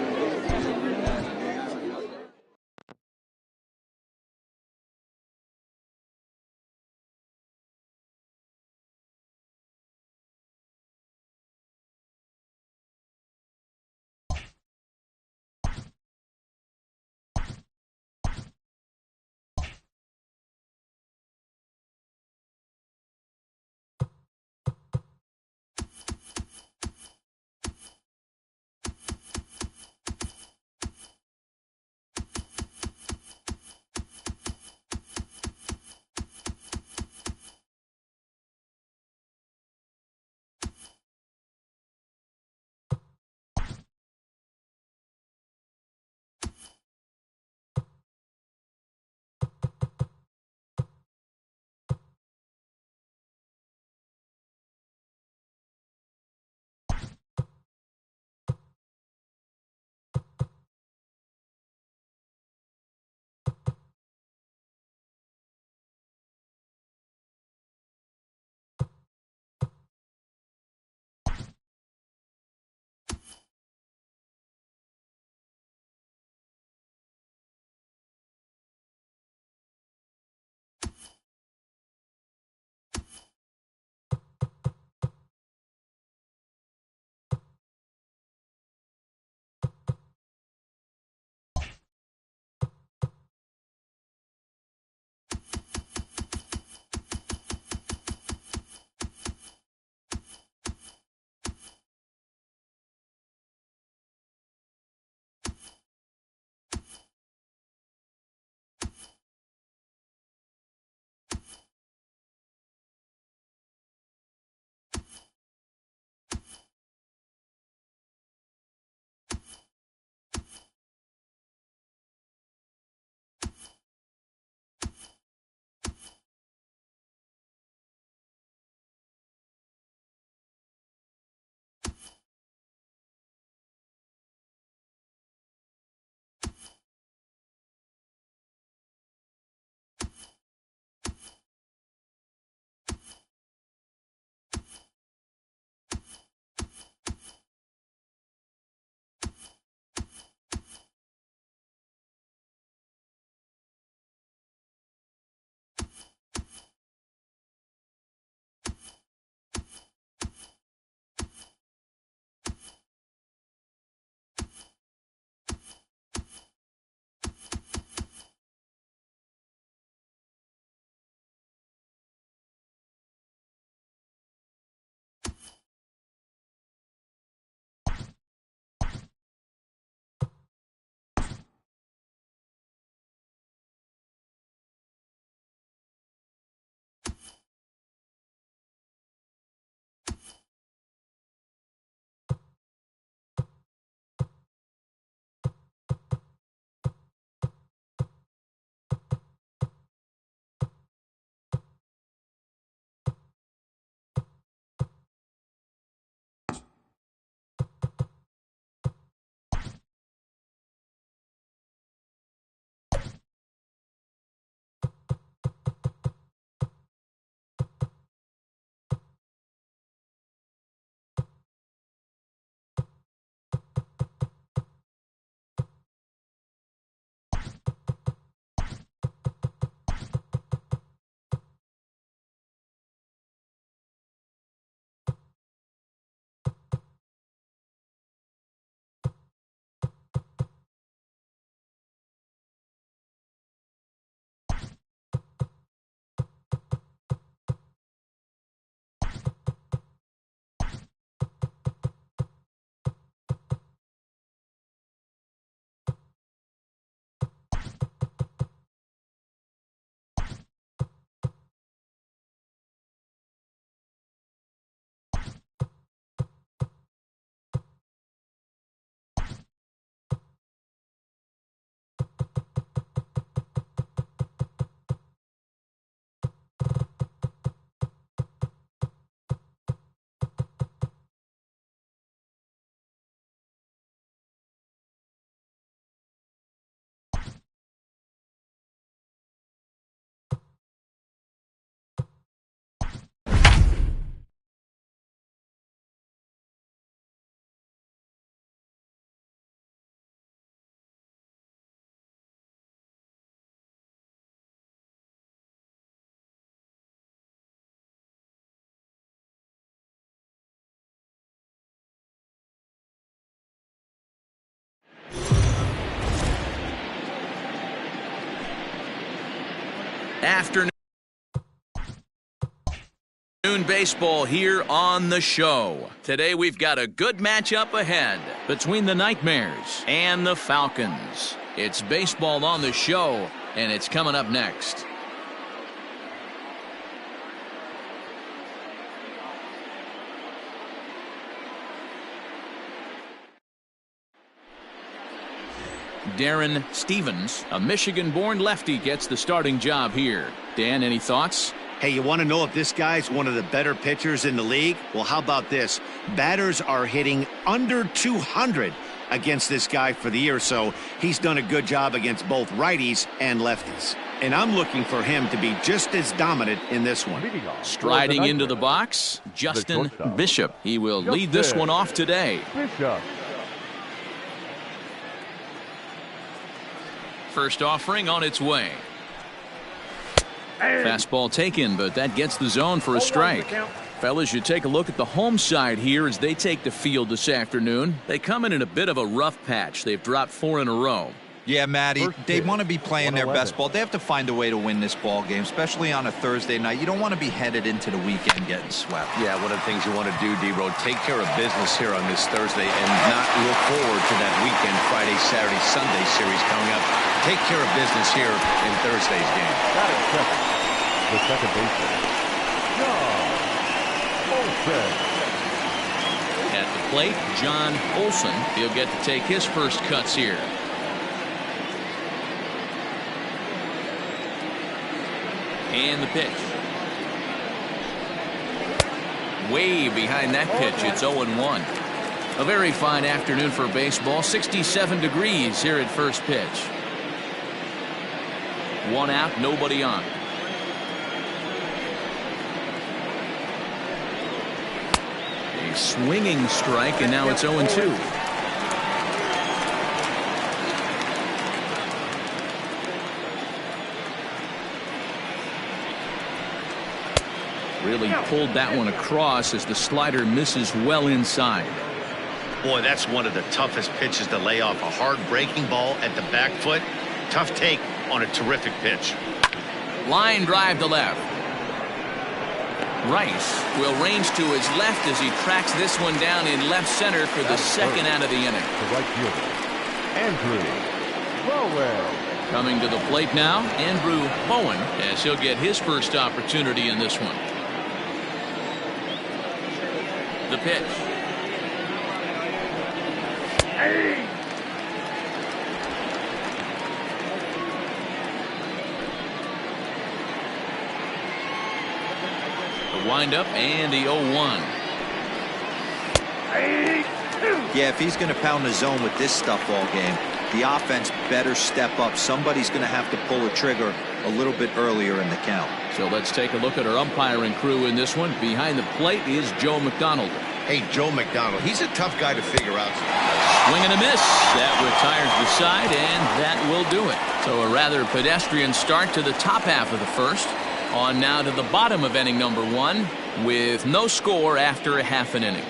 Afternoon baseball here on the show. Today we've got a good matchup ahead between the Nightmares and the Falcons. It's baseball on the show, and it's coming up next. Darren Stevens, a Michigan-born lefty, gets the starting job here. Dan, any thoughts? Hey, you want to know if this guy's one of the better pitchers in the league? Well, how about this? Batters are hitting under 200 against this guy for the year, so he's done a good job against both righties and lefties. And I'm looking for him to be just as dominant in this one. Striding into the box, Justin Bishop. He will lead this one off today. First offering on its way. Fastball taken, but that gets the zone for a strike. Fellas, you take a look at the home side here as they take the field this afternoon. They come in a bit of a rough patch. They've dropped 4 in a row. Yeah, Matty, they want to be playing their best ball. They have to find a way to win this ball game, especially on a Thursday night. You don't want to be headed into the weekend getting swept. Yeah, one of the things you want to do, D-Road, take care of business here on this Thursday and not look forward to that weekend, Friday, Saturday, Sunday series coming up. Take care of business here in Thursday's game. Got it, second. The second baseman, John Olsen. At the plate, John Olsen. He'll get to take his first cuts here. And the pitch. Way behind that pitch. It's 0-1. A very fine afternoon for baseball. 67 degrees here at first pitch. 1 out, nobody on. A swinging strike, and now it's 0-2. Really pulled that one across as the slider misses well inside. Boy, that's one of the toughest pitches to lay off. A hard breaking ball at the back foot. Tough take on a terrific pitch. Line drive to left. Rice will range to his left as he tracks this one down in left center for the second out of the inning. The right fielder, Andrew Bowen. Coming to the plate now, Andrew Bowen, as he'll get his first opportunity in this one. The pitch. The windup and the 0-1. Yeah, if he's going to pound the zone with this stuff all game, the offense better step up. Somebody's going to have to pull a trigger a little bit earlier in the count. So let's take a look at our umpiring crew in this one. Behind the plate is Joe McDonald. Hey, Joe McDonald, he's a tough guy to figure out. Swing and a miss. That retires the side, and that will do it. So a rather pedestrian start to the top half of the first. On now to the bottom of inning number 1 with no score after a half an inning.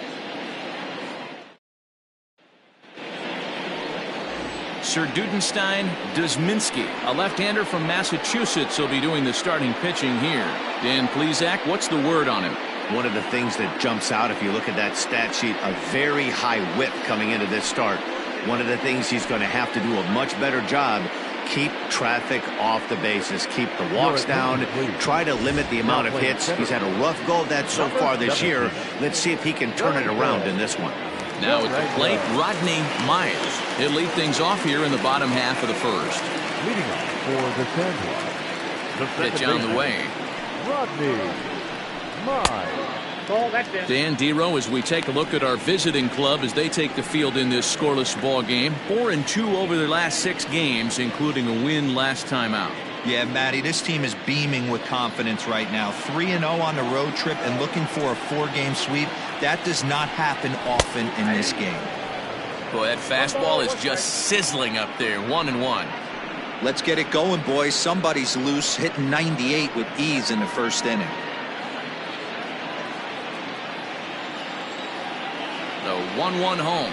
Sir Dudenstein Dusminski, a left-hander from Massachusetts, will be doing the starting pitching here. Dan Plesac, what's the word on him? One of the things that jumps out if you look at that stat sheet, a very high whip coming into this start. One of the things he's going to have to do a much better job, keep traffic off the bases, keep the walks down, try to limit the amount of hits. He's had a rough go of that so far this year. Let's see if he can turn it around in this one. Now at the plate, Rodney Myers. He'll lead things off here in the bottom half of the first. Leading off for the Sandwich. Pitch on the way. Rodney Myers. Dan Dero, as we take a look at our visiting club as they take the field in this scoreless ball game. 4-2 over their last 6 games, including a win last time out. Yeah, Matty, this team is beaming with confidence right now. 3-0 on the road trip and looking for a 4-game sweep. That does not happen often in this game. Boy, that fastball is just sizzling up there. 1-1. Let's get it going, boys. Somebody's loose, hitting 98 with ease in the first inning. The 1-1 home.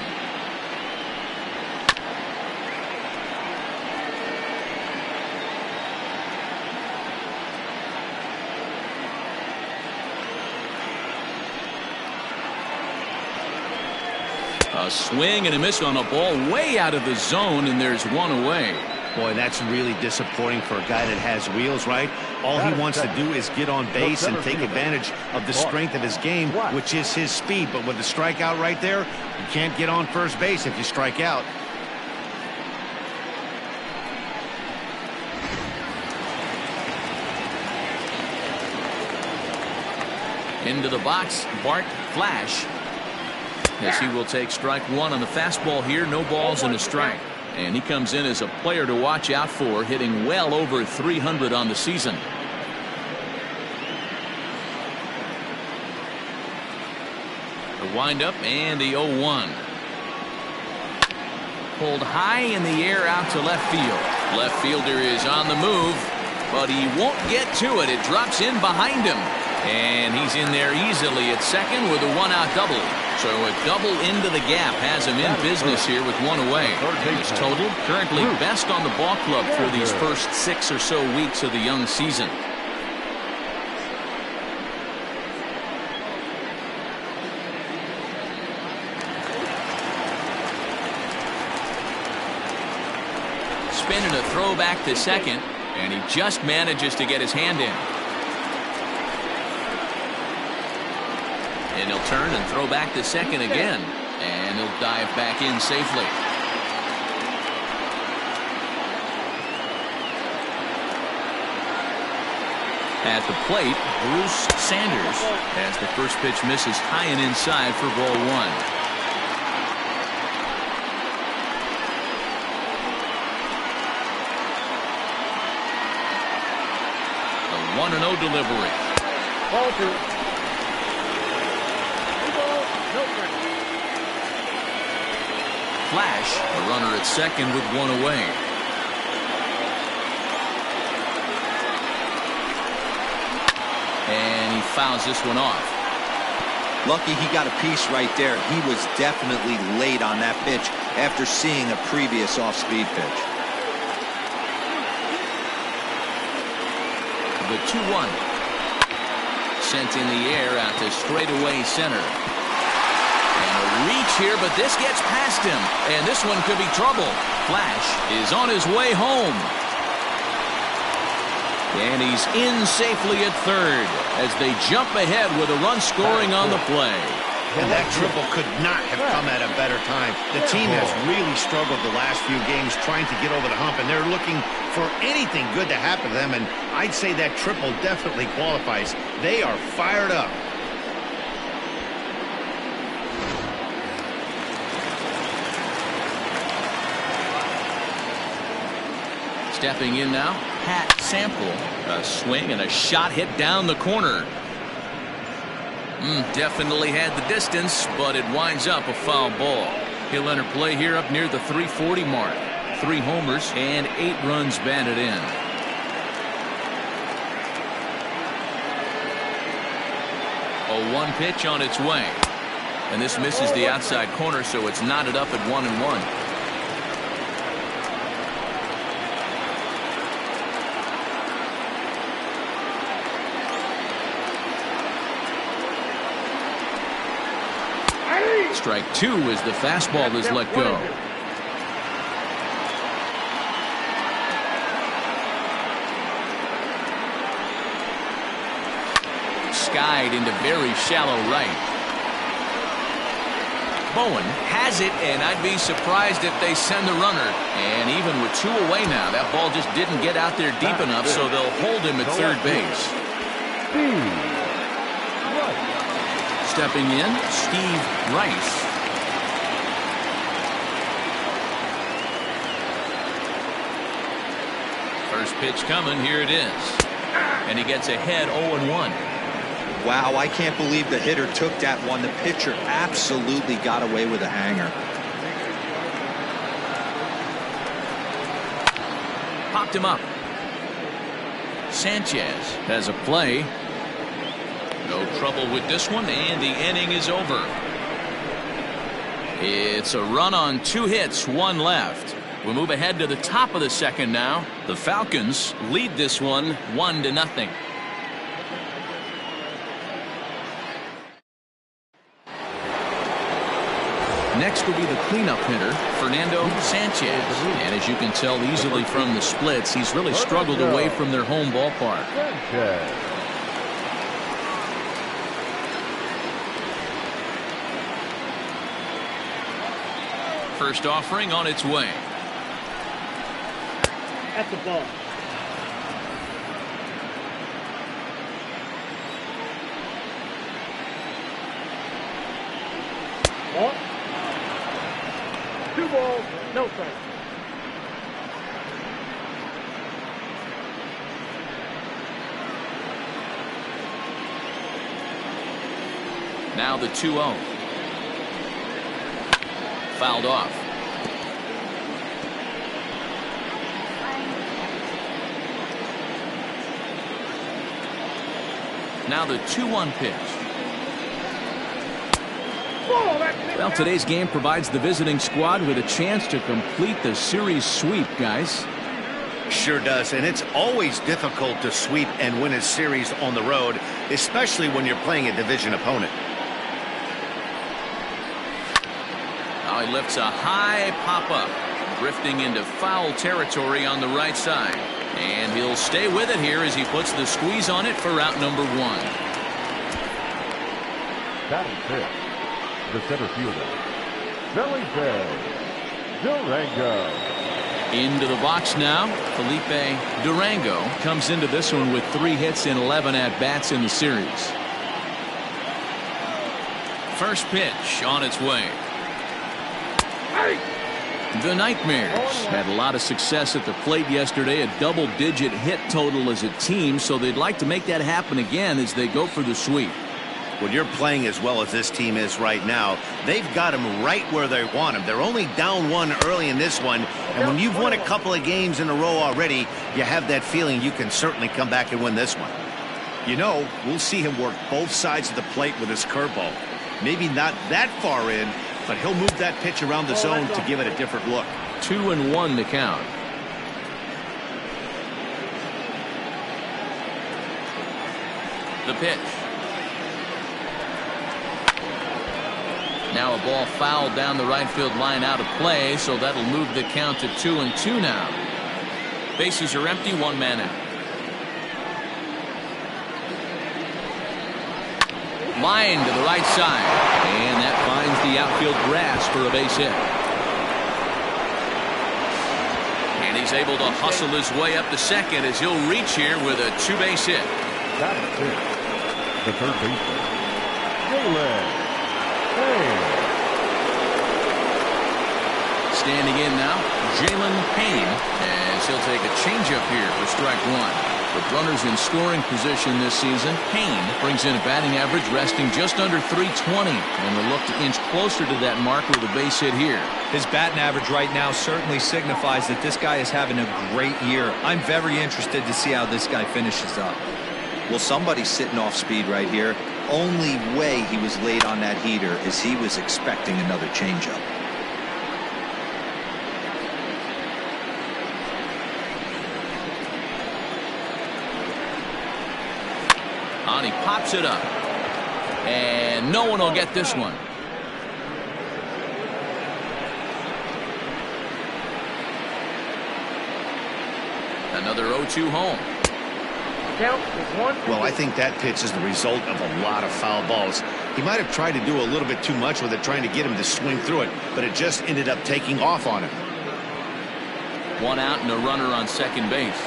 A swing and a miss on a ball way out of the zone, and there's one away. Boy, that's really disappointing for a guy that has wheels, right? All he wants to do is get on base and take advantage of the strength of his game, which is his speed. But with the strikeout right there, you can't get on first base if you strike out. Into the box, Bart Flash. As he will take strike one on the fastball here. No balls and a strike. And he comes in as a player to watch out for, hitting well over 300 on the season. The windup and the 0-1. Pulled high in the air out to left field. Left fielder is on the move, but he won't get to it. It drops in behind him. And he's in there easily at second with a one-out double. So a double into the gap has him in business here with one away. His total currently best on the ball club through these first 6 or so weeks of the young season. Spinning a throw back to second, and he just manages to get his hand in. And he'll turn and throw back to second again. And he'll dive back in safely. At the plate, Bruce Sanders, as the first pitch misses high and inside for ball one. A 1-0 delivery. Ball two. Flash, a runner at second with one away. And he fouls this one off. Lucky he got a piece right there. He was definitely late on that pitch after seeing a previous off-speed pitch. The 2-1. Sent in the air out to straightaway center. Reach here, but this gets past him, and this one could be trouble. Flash is on his way home, and he's in safely at third as they jump ahead with a run scoring on the play. And that triple could not have come at a better time. The team has really struggled the last few games trying to get over the hump, and they're looking for anything good to happen to them, and I'd say that triple definitely qualifies. They are fired up. Stepping in now, Pat Sample. A swing and a shot hit down the corner. Definitely had the distance, but it winds up a foul ball. He'll enter play here up near the 340 mark. 3 homers and 8 runs batted in. A 1 pitch on its way. And this misses the outside corner, so it's knotted up at 1-1. Strike 2 as the fastball is let go. Skied into very shallow right. Bowen has it, and I'd be surprised if they send the runner. And even with 2 away now, that ball just didn't get out there deep enough, so they'll hold him at third base. Stepping in, Steve Rice. First pitch coming, here it is. And he gets ahead 0-1. Wow, I can't believe the hitter took that one. The pitcher absolutely got away with a hanger. Popped him up. Sanchez has a play. No trouble with this one, and the inning is over. It's a run on 2 hits, 1 left. We'll move ahead to the top of the second now. The Falcons lead this one 1-0. Next will be the cleanup hitter, Fernando Sanchez. And as you can tell easily from the splits, he's really struggled away from their home ballpark. First offering on its way. That's the ball. Ball. 2 balls, no strikes. Now the 2-0. Fouled off. Now the 2-1 pitch. Well, today's game provides the visiting squad with a chance to complete the series sweep, guys. Sure does, and it's always difficult to sweep and win a series on the road, especially when you're playing a division opponent. Now he lifts a high pop-up, drifting into foul territory on the right side. And he'll stay with it here as he puts the squeeze on it for out number 1. Batting fifth, the center fielder, Durango. Into the box now, Felipe Durango comes into this one with 3 hits and 11 at-bats in the series. First pitch on its way. The Nightmares had a lot of success at the plate yesterday, a double-digit hit total as a team, so they'd like to make that happen again as they go for the sweep. When you're playing as well as this team is right now, they've got them right where they want them. They're only down 1 early in this one, and when you've won a couple of games in a row already, you have that feeling you can certainly come back and win this one. You know, we'll see him work both sides of the plate with his curveball. Maybe not that far in, but he'll move that pitch around the zone to give it a different look. 2-1 to count. The pitch. Now a ball fouled down the right field line out of play, so that'll move the count to 2-2 now. Bases are empty, 1 man out. Line to the right side, and that finds the outfield grass for a base hit. And he's able to hustle his way up to second as he'll reach here with a 2-base hit. That's it. The third baseman, Standing in now, Jalen Payne, as he'll take a changeup here for strike 1. With runners in scoring position this season, Payne brings in a batting average resting just under 320, and will look to inch closer to that mark with a base hit here. His batting average right now certainly signifies that this guy is having a great year. I'm very interested to see how this guy finishes up. Well, somebody's sitting off speed right here. Only way he was late on that heater is he was expecting another changeup. And he pops it up. And no one will get this one. Another 0-2 home. Well, I think that pitch is the result of a lot of foul balls. He might have tried to do a little bit too much with it, trying to get him to swing through it, but it just ended up taking off on him. 1 out and a runner on second base.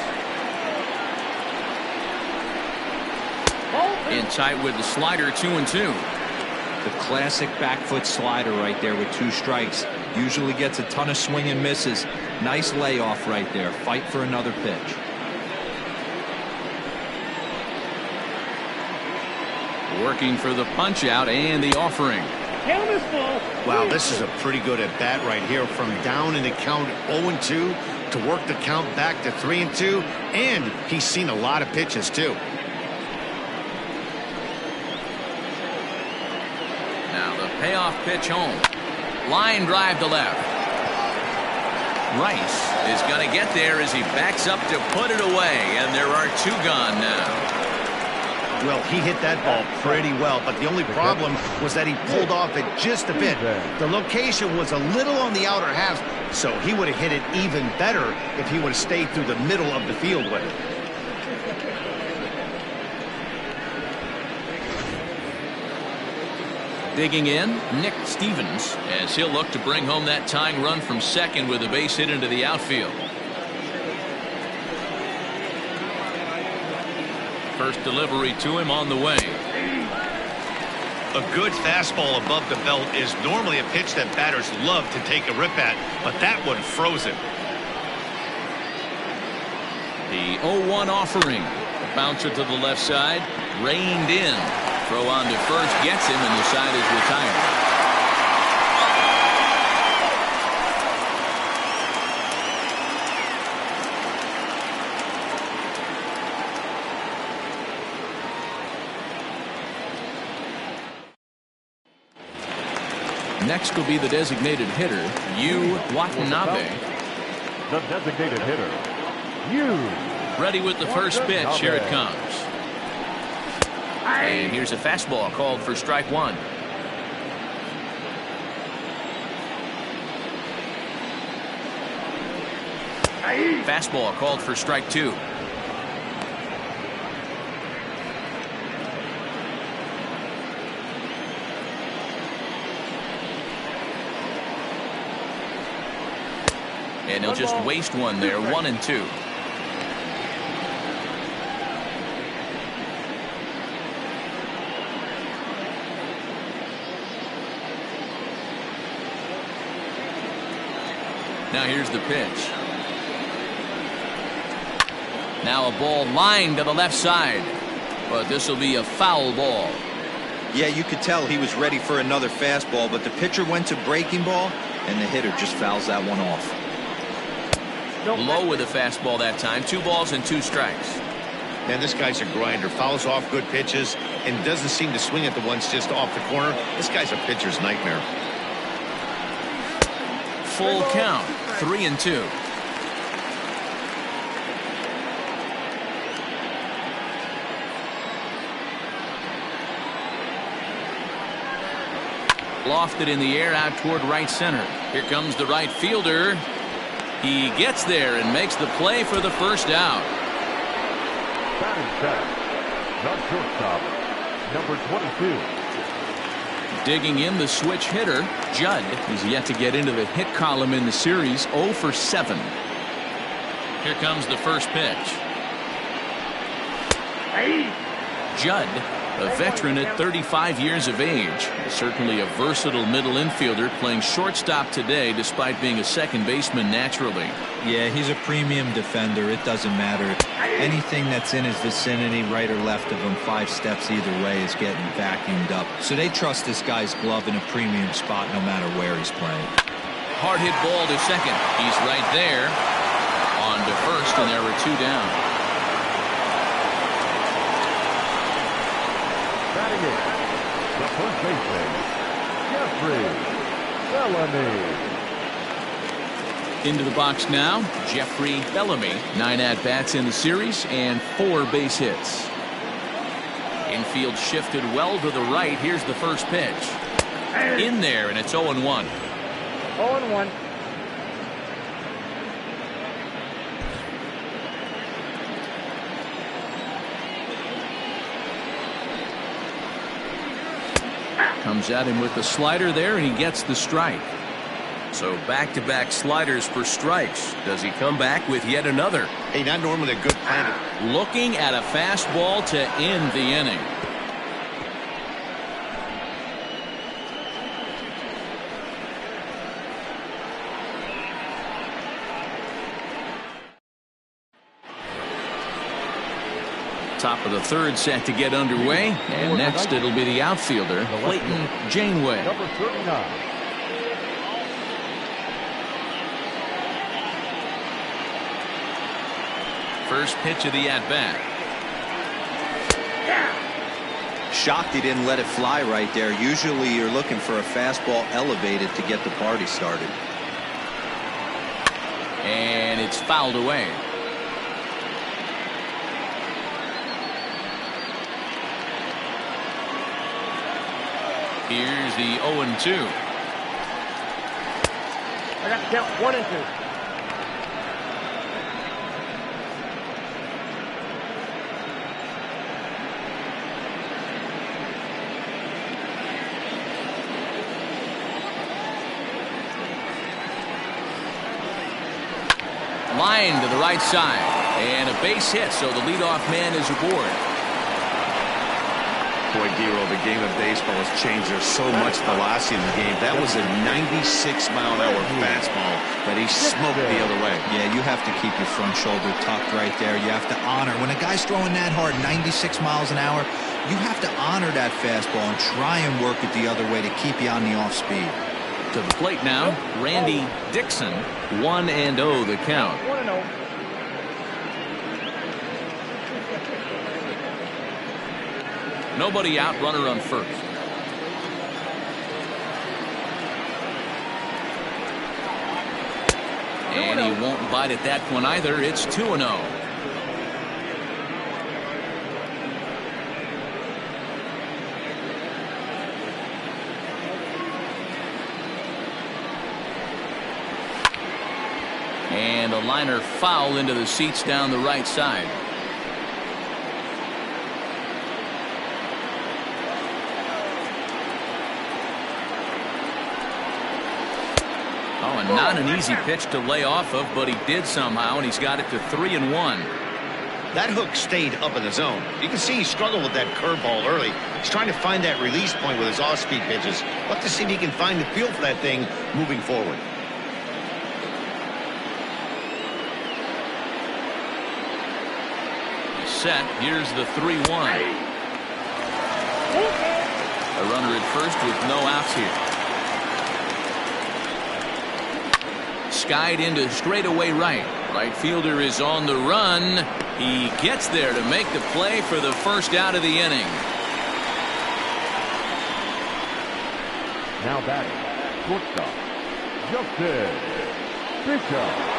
In tight with the slider, 2-2. The classic back foot slider right there with 2 strikes. Usually gets a ton of swing and misses. Nice layoff right there. Fight for another pitch. Working for the punch out and the offering. Wow, this is a pretty good at bat right here. From down in the count 0-2 to work the count back to 3-2, and he's seen a lot of pitches too. Now the payoff pitch home. Line drive to left. Rice is going to get there as he backs up to put it away, and there are 2 gone now. Well, he hit that ball pretty well, but the only problem was that he pulled off it just a bit. The location was a little on the outer half, so he would have hit it even better if he would have stayed through the middle of the field with it. Digging in, Nick Stevens, as he'll look to bring home that tying run from second with a base hit into the outfield. First delivery to him on the way. A good fastball above the belt is normally a pitch that batters love to take a rip at, but that one froze him. The 0-1 offering. Bouncer to the left side, reined in. Throw on to first, gets him, and the side is retired. Next will be the designated hitter, Yu Watanabe. The designated hitter, Yu. Ready with the first pitch. Here it comes. And here's a fastball called for strike one. Fastball called for strike two. And he'll just waste one there, 1-2. Now here's the pitch. Now a ball lined to the left side, but this will be a foul ball. Yeah, you could tell he was ready for another fastball, but the pitcher went to breaking ball, and the hitter just fouls that one off. Low with a fastball that time. 2 balls and 2 strikes. Man, this guy's a grinder. Fouls off good pitches and doesn't seem to swing at the ones just off the corner. This guy's a pitcher's nightmare. Full count, 3-2. Lofted in the air out toward right center. Here comes the right fielder. He gets there and makes the play for the first out. Batting center, the shortstop, number 22. Digging in, the switch hitter, Judd, is yet to get into the hit column in the series, 0 for 7. Here comes the first pitch. Judd, a veteran at 35 years of age, certainly a versatile middle infielder, playing shortstop today despite being a second baseman naturally. Yeah, he's a premium defender. It doesn't matter. Anything that's in his vicinity, right or left of him, 5 steps either way, is getting vacuumed up. So they trust this guy's glove in a premium spot no matter where he's playing. Hard hit ball to second. He's right there. On to first, and there are 2 down. Batting in, the first baseman, Jeffrey Bellamy. Into the box now, Jeffrey Bellamy. 9 at-bats in the series and 4 base hits. Infield shifted well to the right. Here's the first pitch. In there, and it's 0-1. 0-1. Comes at him with the slider there, and he gets the strike. So back-to-back sliders for strikes. Does he come back with yet another? Hey, not normally a good plan. Looking at a fastball to end the inning. Top of the third set to get underway, and next it'll be the outfielder, Clayton Janeway. Number 39. First pitch of the at-bat. Shocked he didn't let it fly right there. Usually you're looking for a fastball elevated to get the party started. And it's fouled away. Here's the 0-2. I got the count 1-2. Line to the right side. And a base hit, so the leadoff man is aboard. Boy, Giro, the game of baseball has changed. There's so much velocity in the game. That was a 96-mile-an-hour fastball that he smoked the other way. Yeah, you have to keep your front shoulder tucked right there. You have to honor. When a guy's throwing that hard, 96 miles an hour, you have to honor that fastball and try and work it the other way to keep you on the off speed. To the plate now, Randy Dixon. 1-0 the count. 1-0. Nobody out, runner on first. And he won't bite at that one either. It's 2-0. And a liner foul into the seats down the right side. Oh, and not an easy pitch to lay off of, but he did somehow, and he's got it to 3-1. That hook stayed up in the zone. You can see he struggled with that curveball early. He's trying to find that release point with his off-speed pitches. We'll have to see if he can find the feel for that thing moving forward. Set. Here's the 3-1. A runner at first with no outs here. Skied into straightaway right. Right fielder is on the run. He gets there to make the play for the first out of the inning. Now batting, shortstop, Justin Bishop.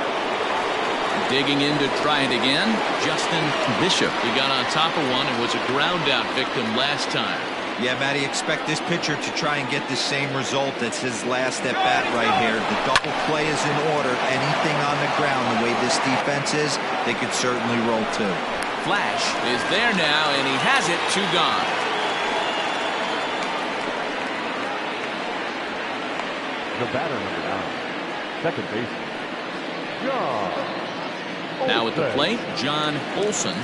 Digging in to try it again, Justin Bishop. He got on top of one and was a ground out victim last time. Yeah, Matty, expect this pitcher to try and get the same result. That's his last at bat right here. The double play is in order. Anything on the ground, the way this defense is, they could certainly roll too. Flash is there now, and he has it. 2 gone. The batter, number 9, second baseman, John. Now at the plate, John Olson.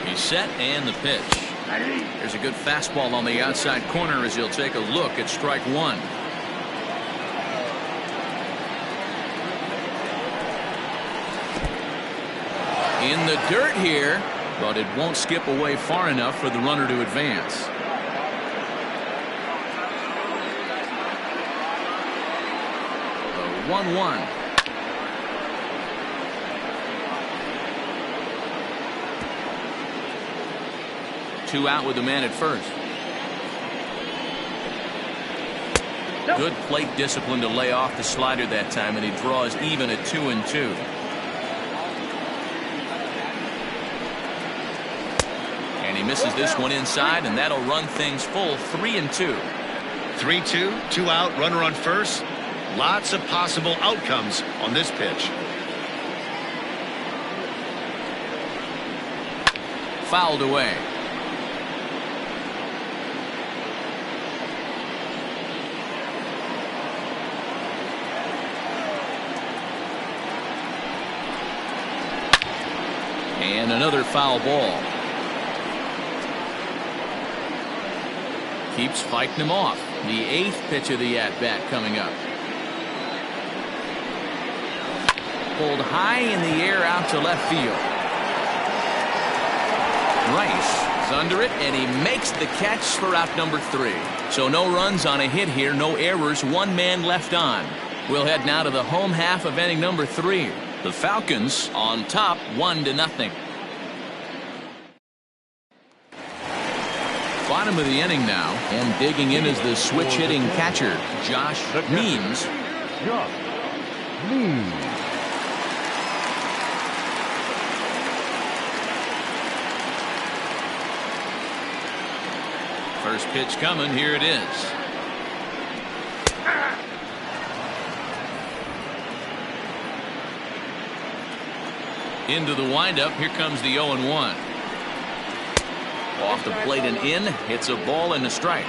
He's set, and the pitch. There's a good fastball on the outside corner as he'll take a look at strike 1. In the dirt here, but it won't skip away far enough for the runner to advance. The 1-1. Two out with the man at first. Good plate discipline to lay off the slider that time, and he draws even at 2-2. And he misses this one inside, and that'll run things full. 3-2. 3-2, 2 out, runner on first. Lots of possible outcomes on this pitch. Fouled away. And another foul ball. Keeps fighting him off. The 8th pitch of the at-bat coming up. Pulled high in the air out to left field. Rice is under it, and he makes the catch for out number 3. So no runs on a hit here, no errors, 1 man left on. We'll head now to the home half of inning number 3. The Falcons on top 1-0. Bottom of the inning now, and digging in is the switch hitting catcher, Josh Means. First pitch coming. Here it is. Into the windup. Here comes the 0-1. Off the plate and in. It's a ball and a strike.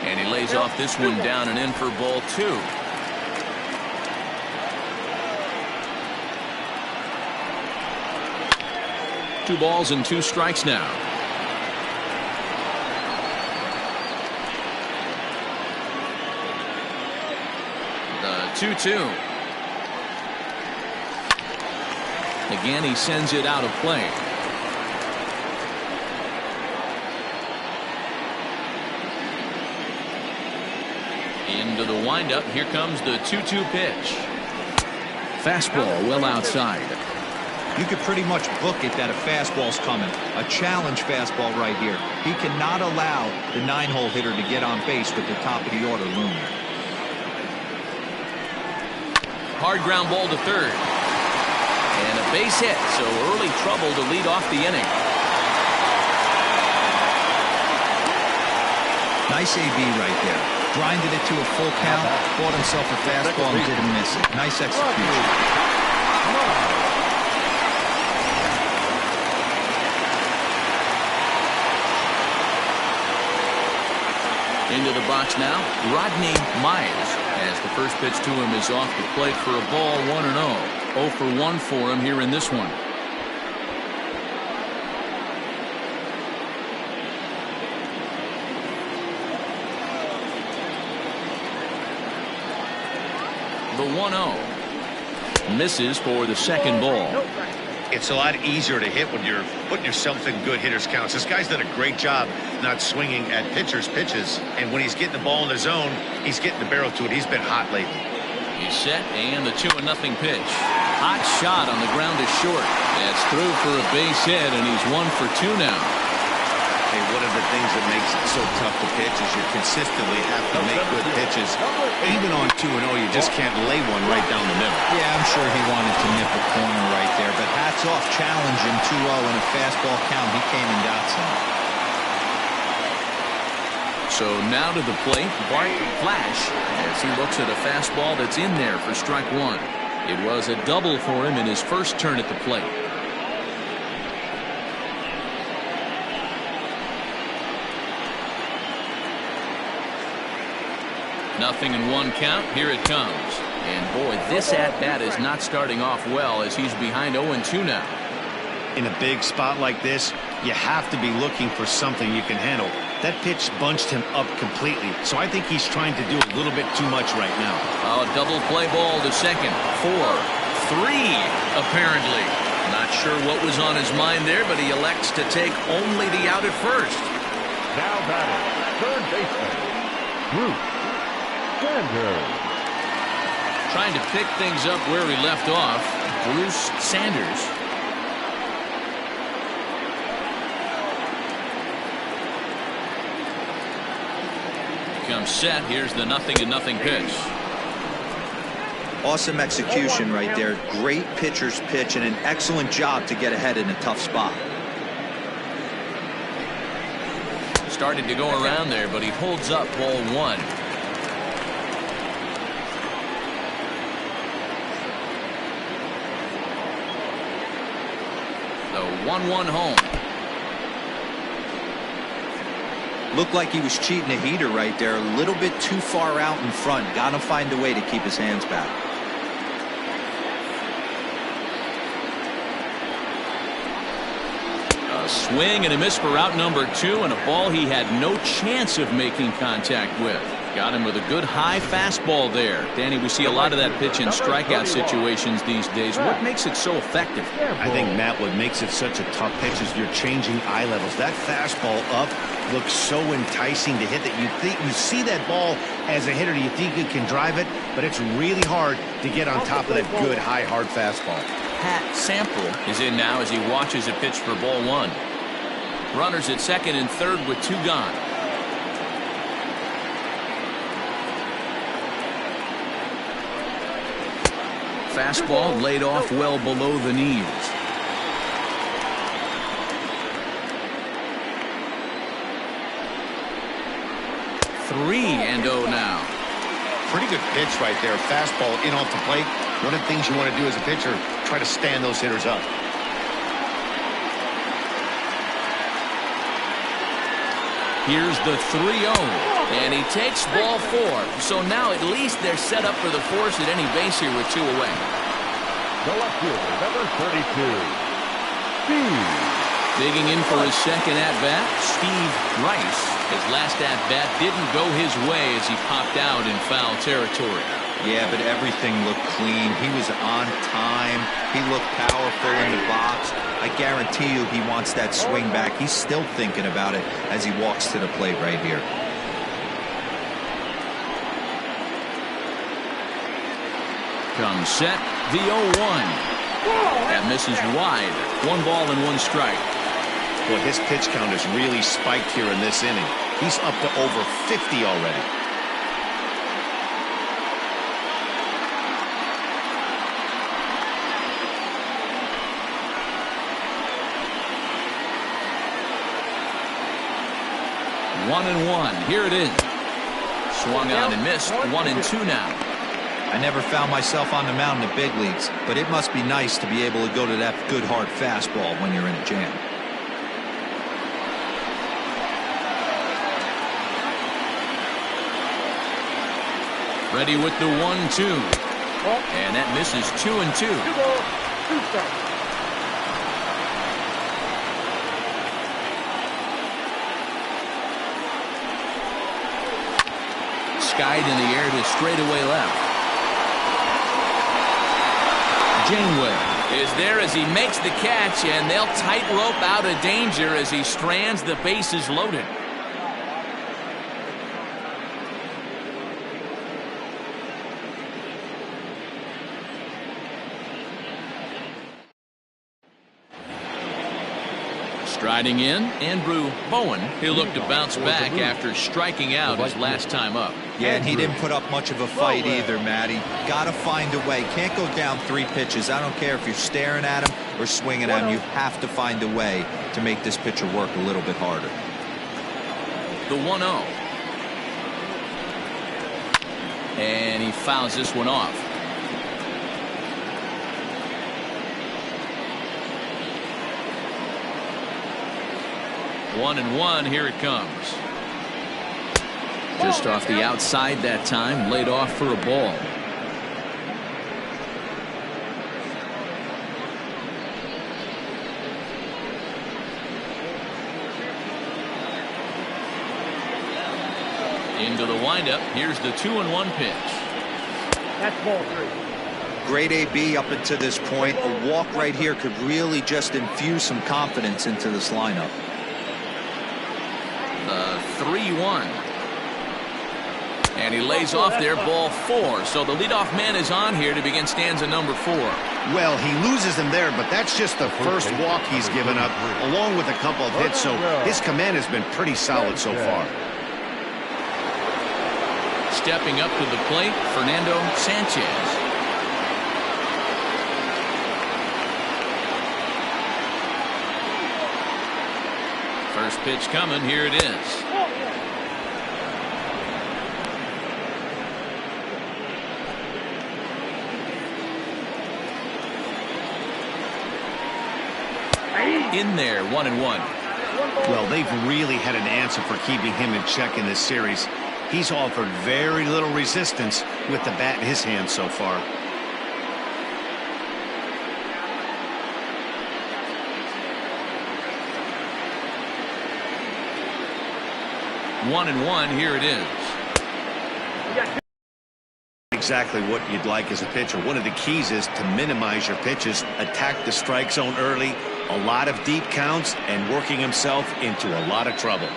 And he lays off this one down and in for ball 2. Two balls and 2 strikes now. The 2-2. Again, he sends it out of play. Into the windup. Here comes the 2-2 pitch. Fastball well outside. You could pretty much book it that a fastball's coming. A challenge fastball right here. He cannot allow the 9-hole hitter to get on base with the top of the order looming. Hard ground ball to third. And a base hit, so early trouble to lead off the inning. Nice AB right there. Grinded it to a full count, bought himself a fastball and didn't miss it. Nice execution. Into the box now, Rodney Myers, as the first pitch to him is off the plate for a ball. 1-0. 0 for 1 for him here in this one. The 1-0 misses for the second ball. It's a lot easier to hit when you're putting yourself in good hitters counts. This guy's done a great job not swinging at pitchers' pitches, and when he's getting the ball in the zone, he's getting the barrel to it. He's been hot lately. He's set, and the 2-0 pitch. Hot shot on the ground is short. That's through for a base hit, and he's 1 for 2 now. Hey, one of the things that makes it so tough to pitch is you consistently have to make good pitches. Even on 2-0, you just can't lay one right down the middle. Yeah, I'm sure he wanted to nip a corner right there, but hats off, challenging 2-0 in a fastball count. He came and got some. So now to the plate, Bart Flash, as he looks at a fastball that's in there for strike 1. It was a double for him in his first turn at the plate. Nothing in 1 count. Here it comes. And boy, this at-bat is not starting off well as he's behind 0-2 now. In a big spot like this, you have to be looking for something you can handle. That pitch bunched him up completely, so I think he's trying to do a little bit too much right now. A double play ball to second. 4, 3, apparently. Not sure what was on his mind there, but he elects to take only the out at first. Now batting, third baseman, Bruce Sanders. Trying to pick things up where he left off, Bruce Sanders. Becomes set. Here's the 0-0 pitch. Awesome execution right there. Great pitcher's pitch and an excellent job to get ahead in a tough spot. Started to go around there, but he holds up ball 1. The 1-1 home. Looked like he was cheating a heater right there. A little bit too far out in front. Got to find a way to keep his hands back. A swing and a miss for out number 2, and a ball he had no chance of making contact with. Got him with a good high fastball there. Danny, we see a lot of that pitch in strikeout situations these days. What makes it so effective? I think, Matt, what makes it such a tough pitch is you're changing eye levels. That fastball up looks so enticing to hit that you see that ball as a hitter, you think you can drive it, but it's really hard to get on top of that good high hard fastball. Pat Sample is in now as he watches it pitch for ball 1. Runners at second and third with 2 gone. Fastball laid off well below the knees. 3-0 now. Pretty good pitch right there. Fastball in off the plate. One of the things you want to do as a pitcher, try to stand those hitters up. Here's the 3-0, and he takes ball 4. So now at least they're set up for the force at any base here with 2 away. The left fielder, number 32, Steve. Digging in for his second at-bat, Steve Rice. His last at-bat didn't go his way as he popped out in foul territory. Yeah, but everything looked clean. He was on time. He looked powerful in the box. I guarantee you he wants that swing back. He's still thinking about it as he walks to the plate right here. Comes set, the 0-1. That misses wide. 1 ball and 1 strike. Well, his pitch count has really spiked here in this inning. He's up to over 50 already. One and 1. Here it is. Swung on and missed. 1-2 now. I never found myself on the mound in the big leagues, but it must be nice to be able to go to that good hard fastball when you're in a jam. Ready with the 1-2. And that misses 2-2. Skied in the air to straightaway left. Janeway is there as he makes the catch, and they'll tightrope out of danger as he strands the bases loaded. Striding in, Andrew Bowen. He'll look to bounce back after striking out his last time up. Yeah, and he didn't put up much of a fight either, Matty. Got to find a way. Can't go down 3 pitches. I don't care if you're staring at him or swinging at him. You have to find a way to make this pitcher work a little bit harder. The 1-0. And he fouls this one off. 1-1, here it comes. Just off the outside that time, laid off for a ball. Into the windup, here's the 2-1 pitch. That's ball 3. Great AB up until this point. A walk right here could really just infuse some confidence into this lineup. The 3-1. And he lays off there, ball 4. So the leadoff man is on here to begin stanza number 4. Well, he loses him there, but that's just the first walk he's given up, along with a couple of hits, so his command has been pretty solid so far. Stepping up to the plate, Fernando Sanchez. First pitch coming, here it is. In there, 1-1. Well, they've really had an answer for keeping him in check in this series. He's offered very little resistance with the bat in his hand so far. One and one, here it is. Exactly what you'd like as a pitcher. One of the keys is to minimize your pitches, attack the strike zone early, a lot of deep counts, and working himself into a lot of trouble.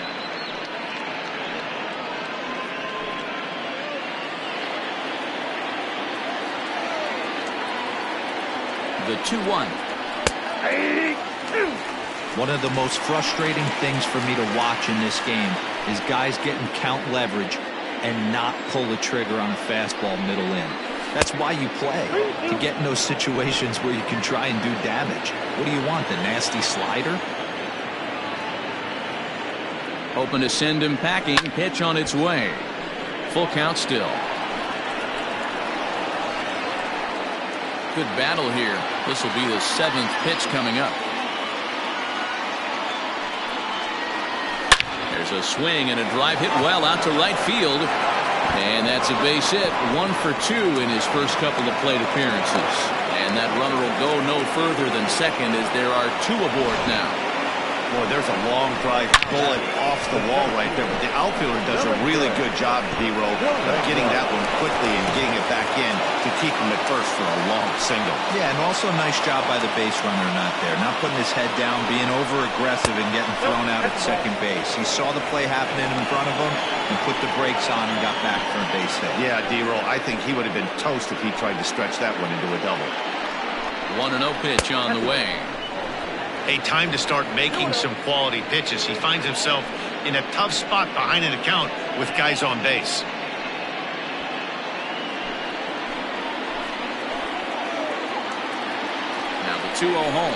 The 2-1. One of the most frustrating things for me to watch in this game is guys getting count leverage and not pull the trigger on a fastball middle in. That's why you play, to get in those situations where you can try and do damage. What do you want, the nasty slider? Open to send him packing. Pitch on its way. Full count still. Good battle here. This will be the 7th pitch coming up. There's a swing and a drive hit well out to right field. And that's a base hit. 1 for 2 in his first couple of plate appearances. And that runner will go no further than second as there are 2 aboard now. Boy, there's a long drive bullet off the wall right there. But the outfielder does a really good job, D-Row, of getting that one quickly and getting it back in to keep him at first for a long single. Yeah, and also a nice job by the base runner not there. Not putting his head down, being over-aggressive and getting thrown out at second base. He saw the play happening in front of him and put the brakes on and got back for a base hit. Yeah, D-Row, I think he would have been toast if he tried to stretch that one into a double. 1-0 pitch on the way. A time to start making some quality pitches. He finds himself in a tough spot behind an account with guys on base. Now the 2-0 home.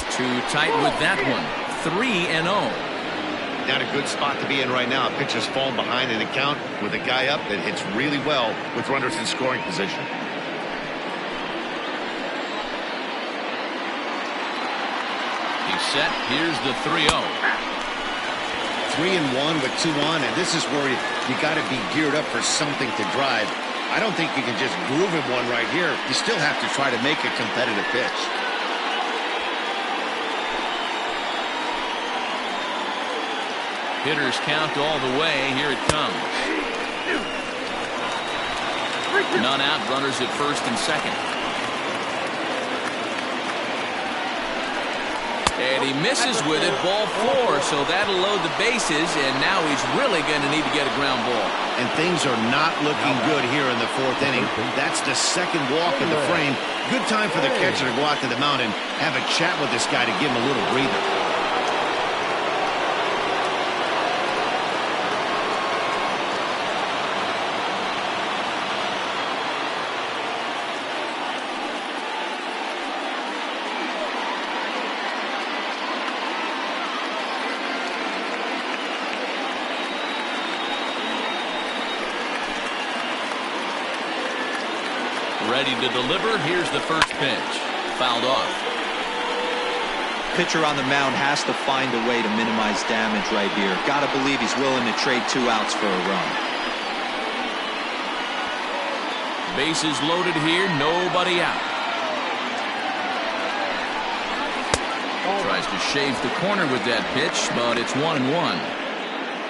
Too tight with that one. 3-0. Not a good spot to be in right now. A pitcher's fallen behind an account with a guy up that hits really well with runners in scoring position. Set. Here's the 3-0. 3-1 with 2 on, and this is where you got to be geared up for something to drive. I don't think you can just groove him one right here. You still have to try to make a competitive pitch. Hitters count all the way. Here it comes. None out. Runners at first and second. And he misses with it, ball 4, so that'll load the bases, and now he's really going to need to get a ground ball. And things are not looking good here in the 4th inning. That's the second walk of the frame. Good time for the catcher to go out to the mound and have a chat with this guy to give him a little breather. Ready to deliver. Here's the first pitch. Fouled off. Pitcher on the mound has to find a way to minimize damage right here. Got to believe he's willing to trade 2 outs for a run. Bases loaded here. Nobody out. Tries to shave the corner with that pitch, but it's 1-1.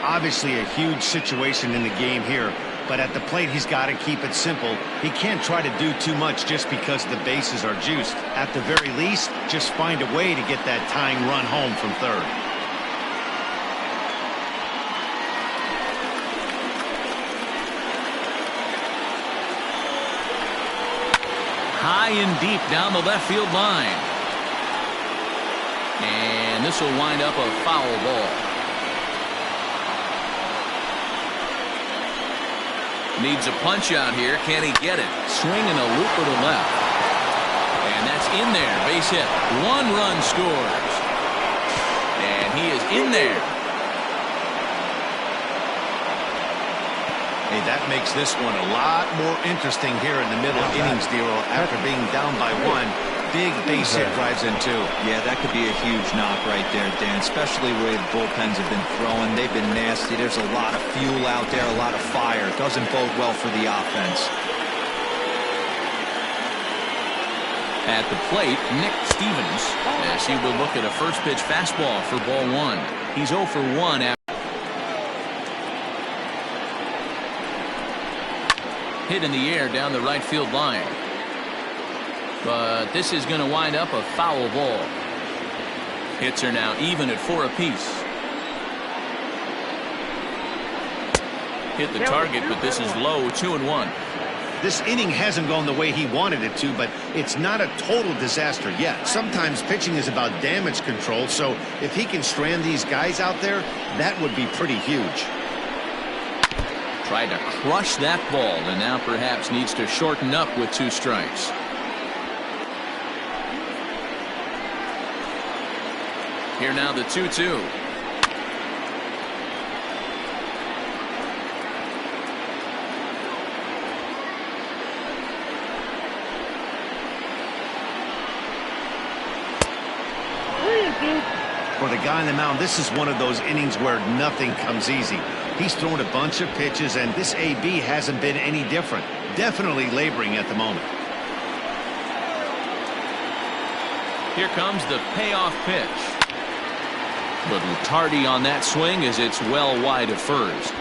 Obviously a huge situation in the game here. But at the plate, he's got to keep it simple. He can't try to do too much just because the bases are juiced. At the very least, just find a way to get that tying run home from third. High and deep down the left field line. And this will wind up a foul ball. Needs a punch out here. Can he get it? Swinging a looper to left. And that's in there. Base hit. 1 run scores. And he is in there. Hey, that makes this one a lot more interesting here in the middle innings, Dero. After being down by 1, big base hit drives in 2. Yeah, that could be a huge knock right there, Dan, especially where the bullpens have been throwing. They've been nasty. There's a lot of fuel out there, a lot of fire. It doesn't bode well for the offense. At the plate, Nick Stevens, as he will look at a first pitch fastball for ball 1. He's 0 for 1 after. Hit in the air down the right field line. But this is going to wind up a foul ball. Hits are now even at 4 apiece. Hit the target, but this is low. 2-1. This inning hasn't gone the way he wanted it to, but it's not a total disaster yet. Sometimes pitching is about damage control, so if he can strand these guys out there, that would be pretty huge. Tried to crush that ball, and now perhaps needs to shorten up with 2 strikes. Here now the 2-2. For the guy on the mound, this is one of those innings where nothing comes easy. He's thrown a bunch of pitches, and this AB hasn't been any different. Definitely laboring at the moment. Here comes the payoff pitch. Little tardy on that swing as it's well wide of first.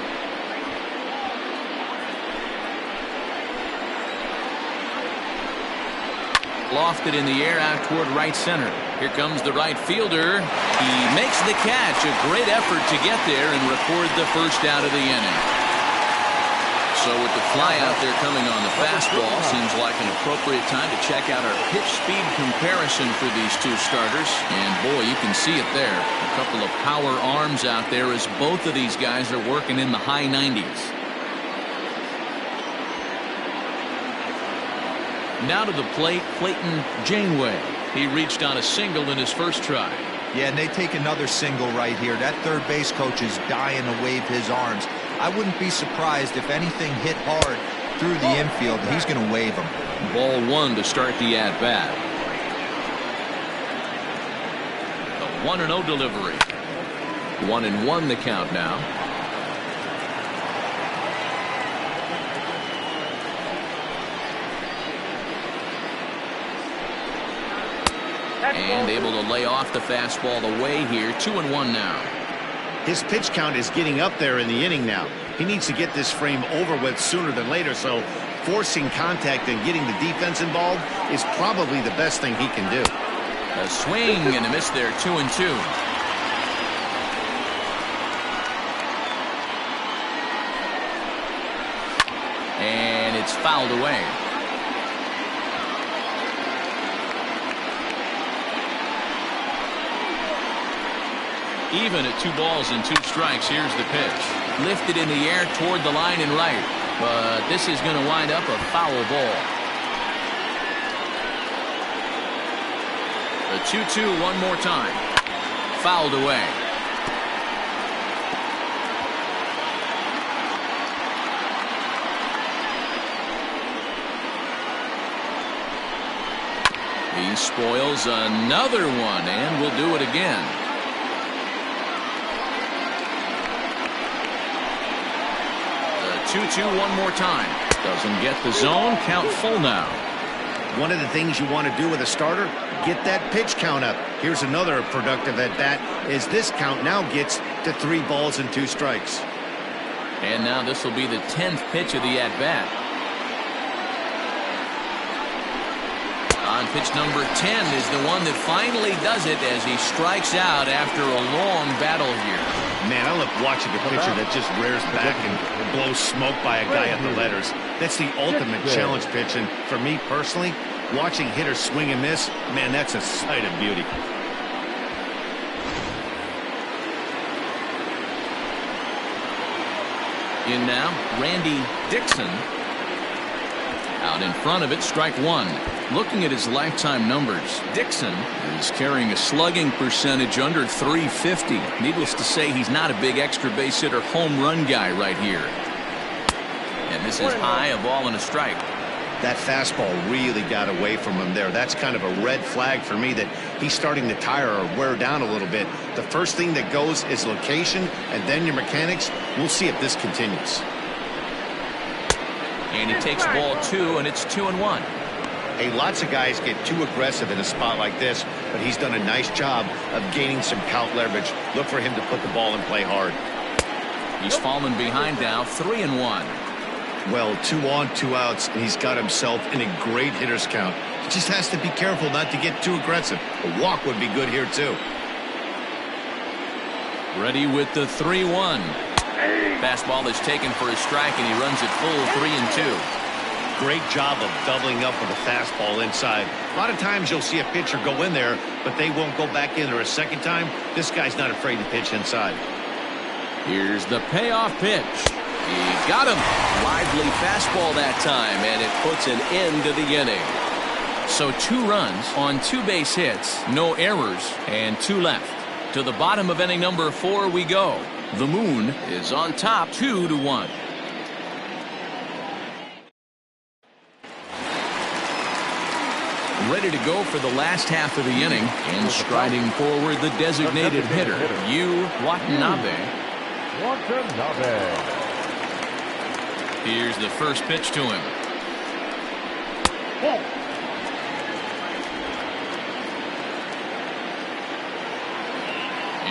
Lofted in the air out toward right center. Here comes the right fielder. He makes the catch. A great effort to get there and record the first out of the inning. So with the fly out there coming on the fastball, seems like an appropriate time to check out our pitch speed comparison for these 2 starters. And boy, you can see it there. A couple of power arms out there as both of these guys are working in the high 90s. Now to the plate, Clayton Janeway. He reached on a single in his first try. Yeah, and they take another single right here. That third base coach is dying to wave his arms. I wouldn't be surprised if anything hit hard through the infield. He's going to wave them. Ball 1 to start the at-bat. The 1-0 delivery. 1-1 the count now. And able to lay off the fastball away here. 2-1 now. His pitch count is getting up there in the inning now. He needs to get this frame over with sooner than later, so forcing contact and getting the defense involved is probably the best thing he can do. A swing and a miss there. 2-2. And it's fouled away. Even at 2 balls and 2 strikes. Here's the pitch. Lifted in the air toward the line and right. But this is going to wind up a foul ball. The 2-2 one more time. Fouled away. He spoils another one and will do it again. The 2-2 one more time. Doesn't get the zone. Count full now. One of the things you want to do with a starter, get that pitch count up. Here's another productive at bat as this count now gets to 3 balls and 2 strikes. And now this will be the 10th pitch of the at bat. On pitch number 10 is the one that finally does it as he strikes out after a long battle here. Man, I love watching a pitcher that just rears back and blows smoke by a guy at the letters. That's the ultimate challenge pitch, and for me personally, watching hitters swing and miss, man, that's a sight of beauty. In now, Randy Dixon. Out in front of it, strike 1. Looking at his lifetime numbers, Dixon is carrying a slugging percentage under 350. Needless to say, he's not a big extra base hitter home run guy right here. And this is high, a ball and a strike. That fastball really got away from him there. That's kind of a red flag for me that he's starting to tire or wear down a little bit. The first thing that goes is location and then your mechanics. We'll see if this continues. And he takes ball 2, and it's 2-1. Hey, lots of guys get too aggressive in a spot like this, but he's done a nice job of gaining some count leverage. Look for him to put the ball and play hard. He's fallen behind now, 3-1. Well, 2 on, 2 outs, and he's got himself in a great hitter's count. He just has to be careful not to get too aggressive. A walk would be good here, too. Ready with the 3-1. Fastball is taken for a strike, and he runs it full 3-2. great job of doubling up with a fastball inside. A lot of times you'll see a pitcher go in there, but they won't go back in there a second time. This guy's not afraid to pitch inside. Here's the payoff pitch. He got him. Lively fastball that time, and it puts an end to the inning. So 2 runs on 2 base hits, no errors, and 2 left. To the bottom of inning number 4 we go. The Moon is on top 2-1. Ready to go for the last half of the inning, and striding forward the designated hitter, Yu Watanabe. Here's the first pitch to him.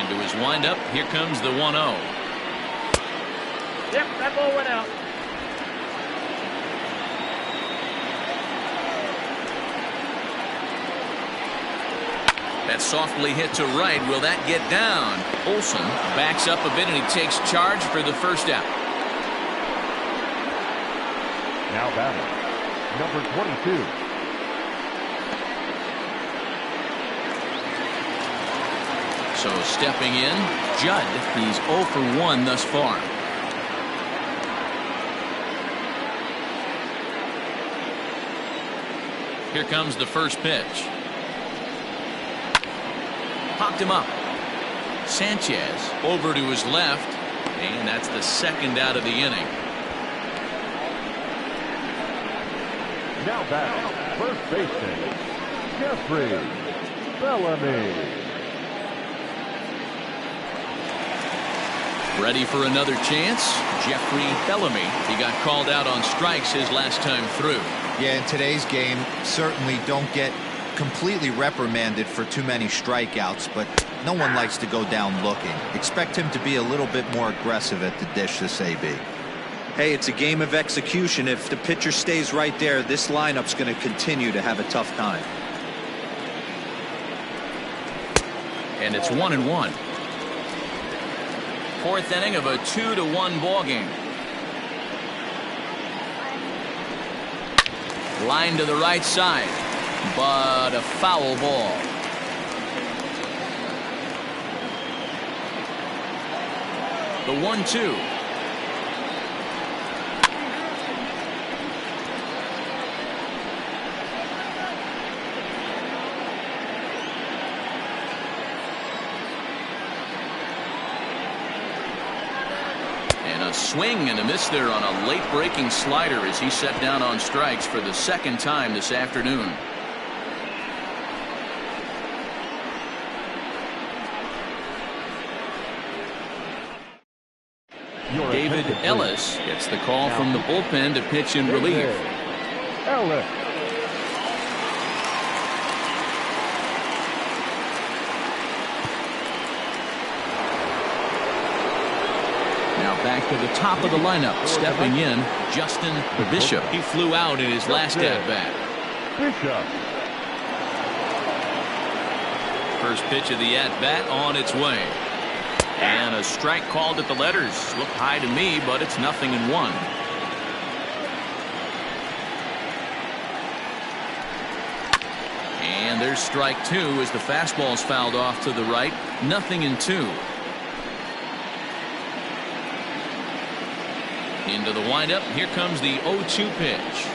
Into his windup, here comes the 1-0. Yep, that ball went out. That softly hit to right. Will that get down? Olsen backs up a bit and he takes charge for the first out. Now batting, number 22. So stepping in, Judd. He's 0 for 1 thus far. Here comes the first pitch. Popped him up. Sanchez over to his left, and that's the second out of the inning. Now back, first baseman, Jeffrey Bellamy. Ready for another chance? Jeffrey Bellamy. He got called out on strikes his last time through. Yeah, in today's game, certainly don't get completely reprimanded for too many strikeouts, but no one likes to go down looking. Expect him to be a little bit more aggressive at the dish this AB. Hey, it's a game of execution. If the pitcher stays right there, this lineup's going to continue to have a tough time. And it's 1-1. 4th inning of a 2-1 ball game. Line to the right side, but a foul ball. The 1-2. Swing and a miss there on a late breaking slider as he set down on strikes for the second time this afternoon. David Ellis gets the call from the bullpen to pitch in relief. Ellis. Back to the top of the lineup, stepping in, Justin Bishop. He flew out in his last at-bat. Bishop. First pitch of the at-bat on its way. And a strike called at the letters. Looked high to me, but it's 0-1. And there's strike 2 as the fastball's fouled off to the right. 0-2. Into the windup. Here comes the 0-2 pitch.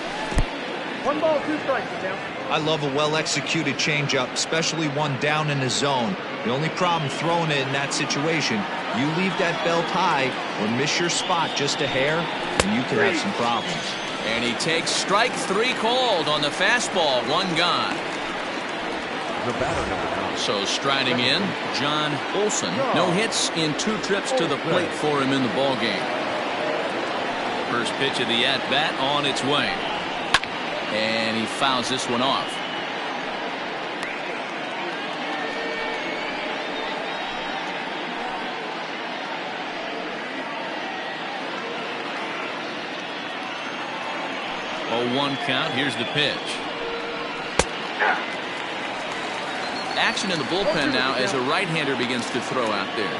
1 ball, 2 strikes now. I love a well-executed changeup, especially one down in the zone. The only problem throwing it in that situation, you leave that belt high or miss your spot just a hair, and you can have some problems. And he takes strike 3 called on the fastball. 1 gone. The batter number 9. So striding in, John Olsen. No hits in 2 trips to the plate for him in the ball game. First pitch of the at-bat on its way. And he fouls this one off. Oh, 1 count. Here's the pitch. Action in the bullpen now as a right-hander begins to throw out there.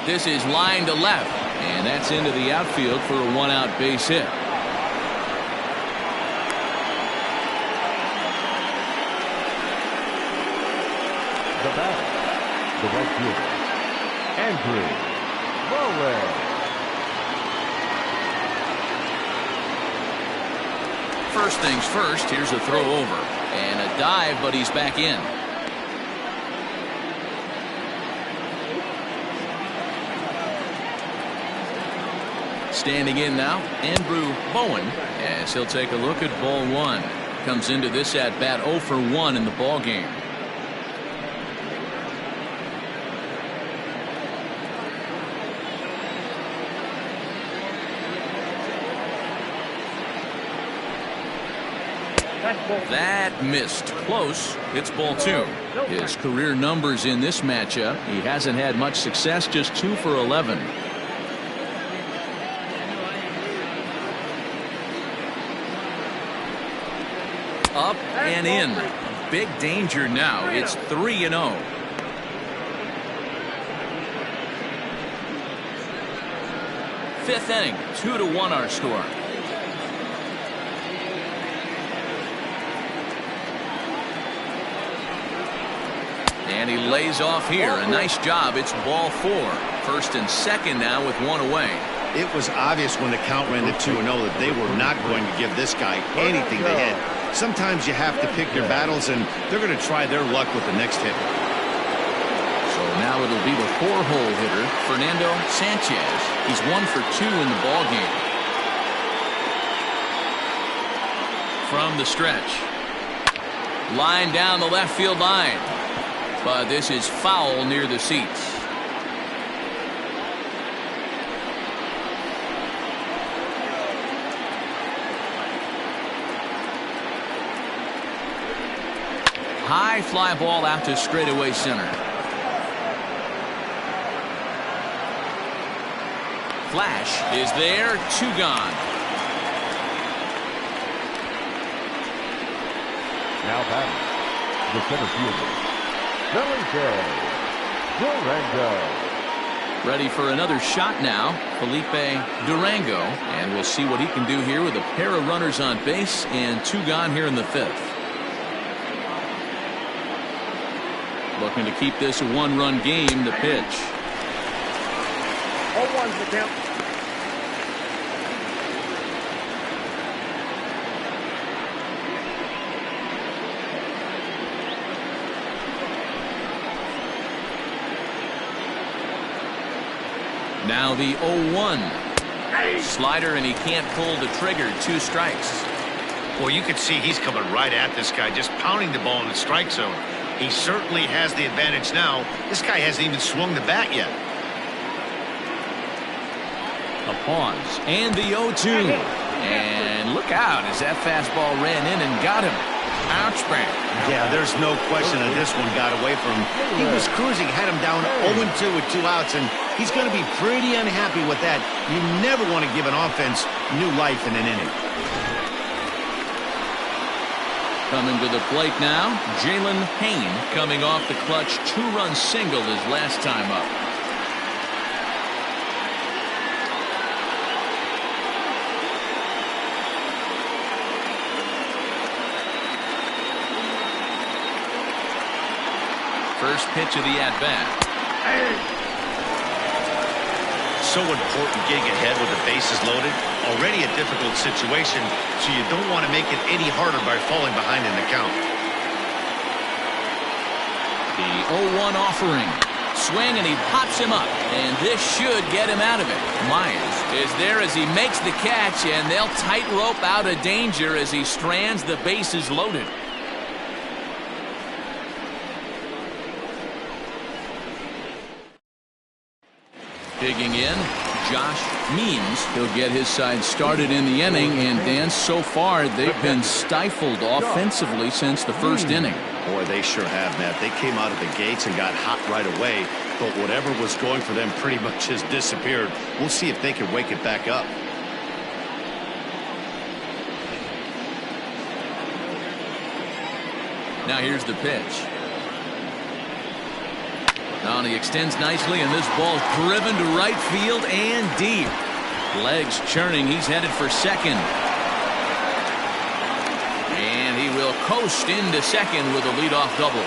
This is line to left, and that's into the outfield for a one-out base hit. The batter, the right fielder, Andrew Morris. First things first, here's a throw over. And a dive, but he's back in. Standing in now, Andrew Bowen, as he'll take a look at ball one. Comes into this at bat 0 for 1 in the ball game. That missed close. It's ball 2. His career numbers in this matchup, he hasn't had much success, just 2 for 11. Up and in. Big danger now. It's 3-0. Fifth inning, 2-1 our score. And he lays off here. A nice job. It's ball 4. First and second now with 1 away. It was obvious when the count ran to 2-0 that they were not going to give this guy anything to hit. Sometimes you have to pick your battles, and they're going to try their luck with the next hit. So now it'll be the 4-hole hitter, Fernando Sanchez. He's 1 for 2 in the ball game. From the stretch. Line down the left field line. But this is foul near the seats. High fly ball out to straightaway center. Flash is there, 2 gone. Now batting, the center fielder, Durango. Ready for another shot now, Felipe Durango, and we'll see what he can do here with a pair of runners on base and 2 gone here in the 5th. Looking to keep this a 1-run game. The pitch. 0-1's the count. Now the 0-1. Slider, and he can't pull the trigger. 2 strikes. Well, you can see he's coming right at this guy, just pounding the ball in the strike zone. He certainly has the advantage now. This guy hasn't even swung the bat yet. A pause. And the 0-2. And look out as that fastball ran in and got him. Ouch, man. Yeah, there's no question that this one got away from him. He was cruising, had him down 0-2 with 2 outs, and he's going to be pretty unhappy with that. You never want to give an offense new life in an inning. Coming to the plate now, Jalen Payne, coming off the clutch 2-run single his last time up. First pitch of the at-bat. So important getting ahead with the bases loaded. Already a difficult situation, so you don't want to make it any harder by falling behind in the count. The 0-1 offering. Swing, and he pops him up, and this should get him out of it. Myers is there as he makes the catch, and they'll tightrope out of danger as he strands the bases loaded. Digging in, Josh Means. He'll get his side started in the inning, and Dan, so far they've been stifled offensively since the first inning. Boy, they sure have, Matt. They came out of the gates and got hot right away, but whatever was going for them pretty much has disappeared. We'll see if they can wake it back up. Now here's the pitch. Now he extends nicely, and this ball's driven to right field and deep. Legs churning. He's headed for second. And he will coast into second with a leadoff double.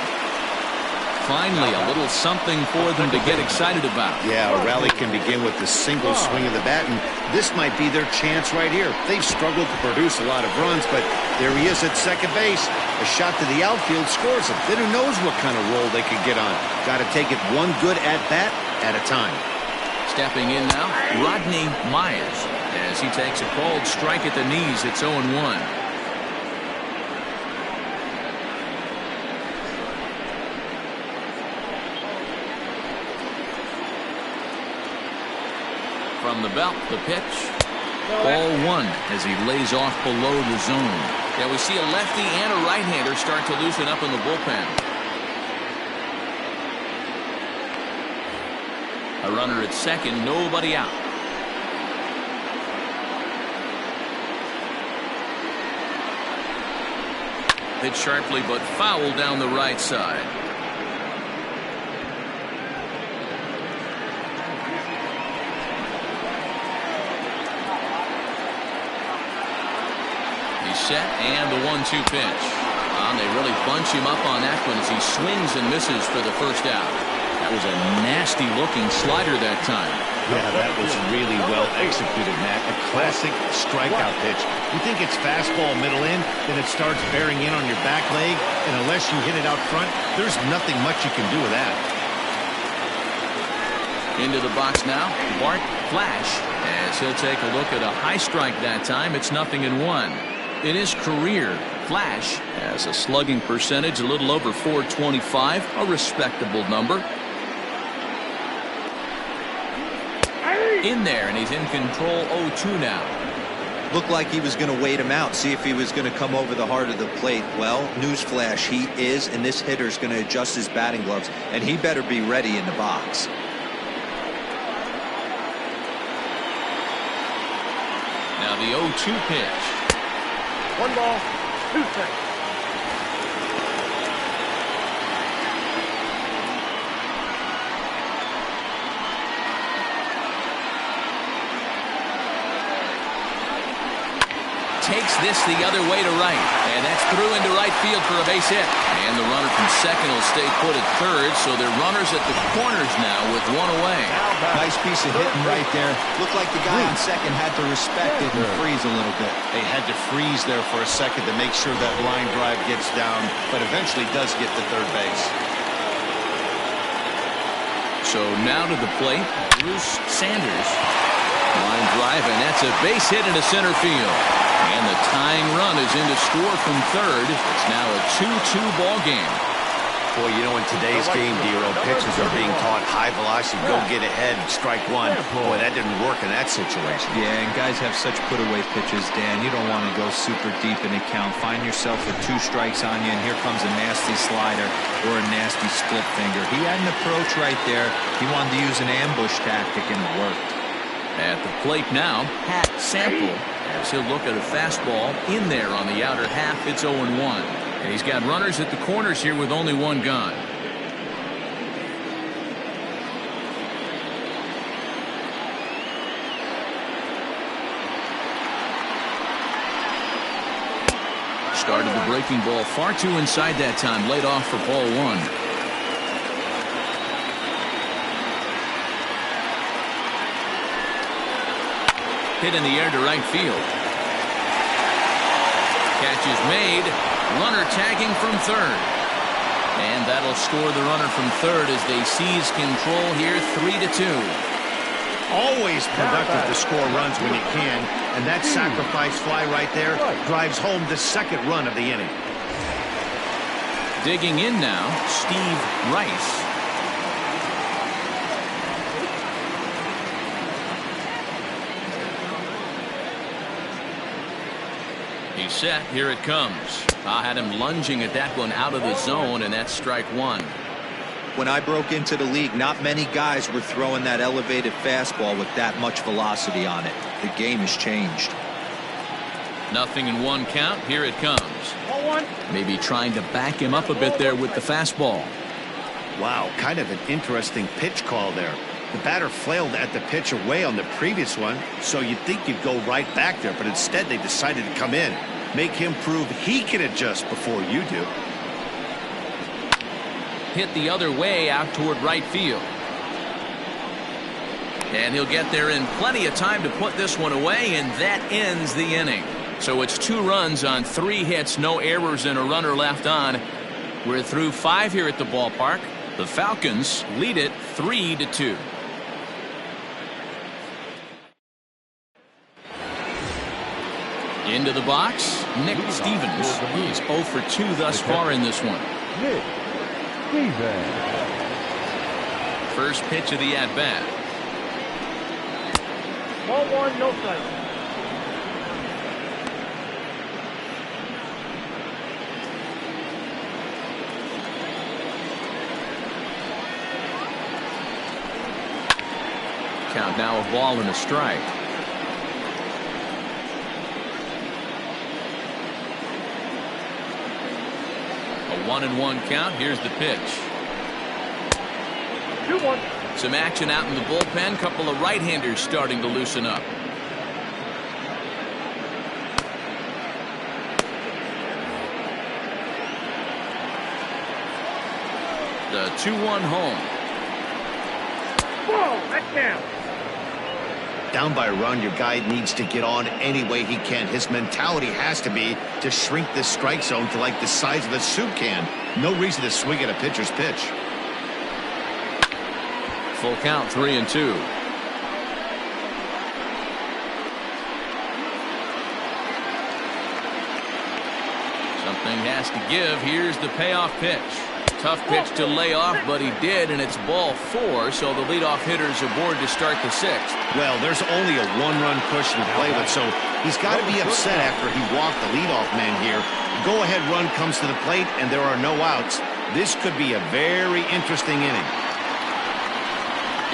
Finally, a little something for them to get excited about. Yeah, a rally can begin with the single swing of the bat, and this might be their chance right here. They've struggled to produce a lot of runs, but there he is at second base. A shot to the outfield scores him. Then who knows what kind of roll they could get on. Got to take it one good at-bat at a time. Stepping in now, Rodney Myers. As he takes a cold strike at the knees, it's 0-1. From the belt, the pitch. Ball one as he lays off below the zone. Yeah, we see a lefty and a right-hander start to loosen up in the bullpen. A runner at second, nobody out. Hit sharply but foul down the right side. Set and the 1-2 pitch. They really bunch him up on that one as he swings and misses for the first out. That was a nasty looking slider that time. Yeah, that was really well executed, Matt. A classic strikeout pitch. You think it's fastball middle in, then it starts bearing in on your back leg, and unless you hit it out front, there's nothing much you can do with that. Into the box now, Bart Flash, as he'll take a look at a high strike that time. It's 0-1. In his career, Flash has a slugging percentage a little over .425, a respectable number. In there, and he's in control 0-2 now. Looked like he was going to wait him out, see if he was going to come over the heart of the plate. Well, newsflash, he is, and this hitter's going to adjust his batting gloves, and he better be ready in the box. Now the 0-2 pitch. 1 ball, 2 strikes. Takes this the other way to right, and that's through into right field for a base hit. And the runner from second will stay put at third, so they're runners at the corners now with one away. Nice piece of hitting right there. Looked like the guy on second had to respect it and freeze a little bit. They had to freeze there for a second to make sure that line drive gets down, but eventually does get to third base. So now to the plate, Bruce Sanders. Line drive, and that's a base hit into center field. And the tying run is in to score from third. It's now a 2-2 ball game. Boy, you know, in today's game, Dero, pitchers are being taught high velocity, go get ahead, strike one. Boy, that didn't work in that situation. Yeah, and guys have such put-away pitches, Dan. You don't want to go super deep in a count. Find yourself with 2 strikes on you, and here comes a nasty slider or a nasty split finger. He had an approach right there. He wanted to use an ambush tactic, and it worked. At the plate now, Pat Sample, as he'll look at a fastball in there on the outer half. It's 0-1. And he's got runners at the corners here with only one gone. Started the breaking ball far too inside that time. Laid off for ball one. Hit in the air to right field. Catch is made. Runner tagging from third. And that'll score the runner from third as they seize control here 3-2. Always productive to score runs when you can, and that sacrifice fly right there drives home the second run of the inning. Digging in now, Steve Rice. He's set. Here it comes. I had him lunging at that one out of the zone, and that's strike one. When I broke into the league, not many guys were throwing that elevated fastball with that much velocity on it. The game has changed. 0-1 count. Here it comes. Ball 1. Maybe trying to back him up a bit there with the fastball. Wow, kind of an interesting pitch call there. The batter flailed at the pitch away on the previous one, so you'd think you'd go right back there, but instead they decided to come in. Make him prove he can adjust before you do. Hit the other way out toward right field. And he'll get there in plenty of time to put this one away, and that ends the inning. So it's 2 runs on 3 hits, no errors, and a runner left on. We're through 5 here at the ballpark. The Falcons lead it 3-2. Into the box, Nick Stevens. He's 0 for 2 thus far in this one. Nick Stevens. First pitch of the at-bat. Ball 1, no strike. Count now, a ball and a strike. A 1-1 count. Here's the pitch. 2-1. Some action out in the bullpen. Couple of right-handers starting to loosen up. The 2-1 home. Whoa, that's down. Down by a run, your guy needs to get on any way he can. His mentality has to be to shrink this strike zone to like the size of a soup can. No reason to swing at a pitcher's pitch. Full count, 3-2. Something has to give. Here's the payoff pitch. Tough pitch to lay off, but he did, and it's ball 4, so the leadoff hitter's aboard to start the 6th. Well, there's only a 1-run cushion to play with, so he's got to be upset after he walked the leadoff man here. Go-ahead run comes to the plate, and there are no outs. This could be a very interesting inning.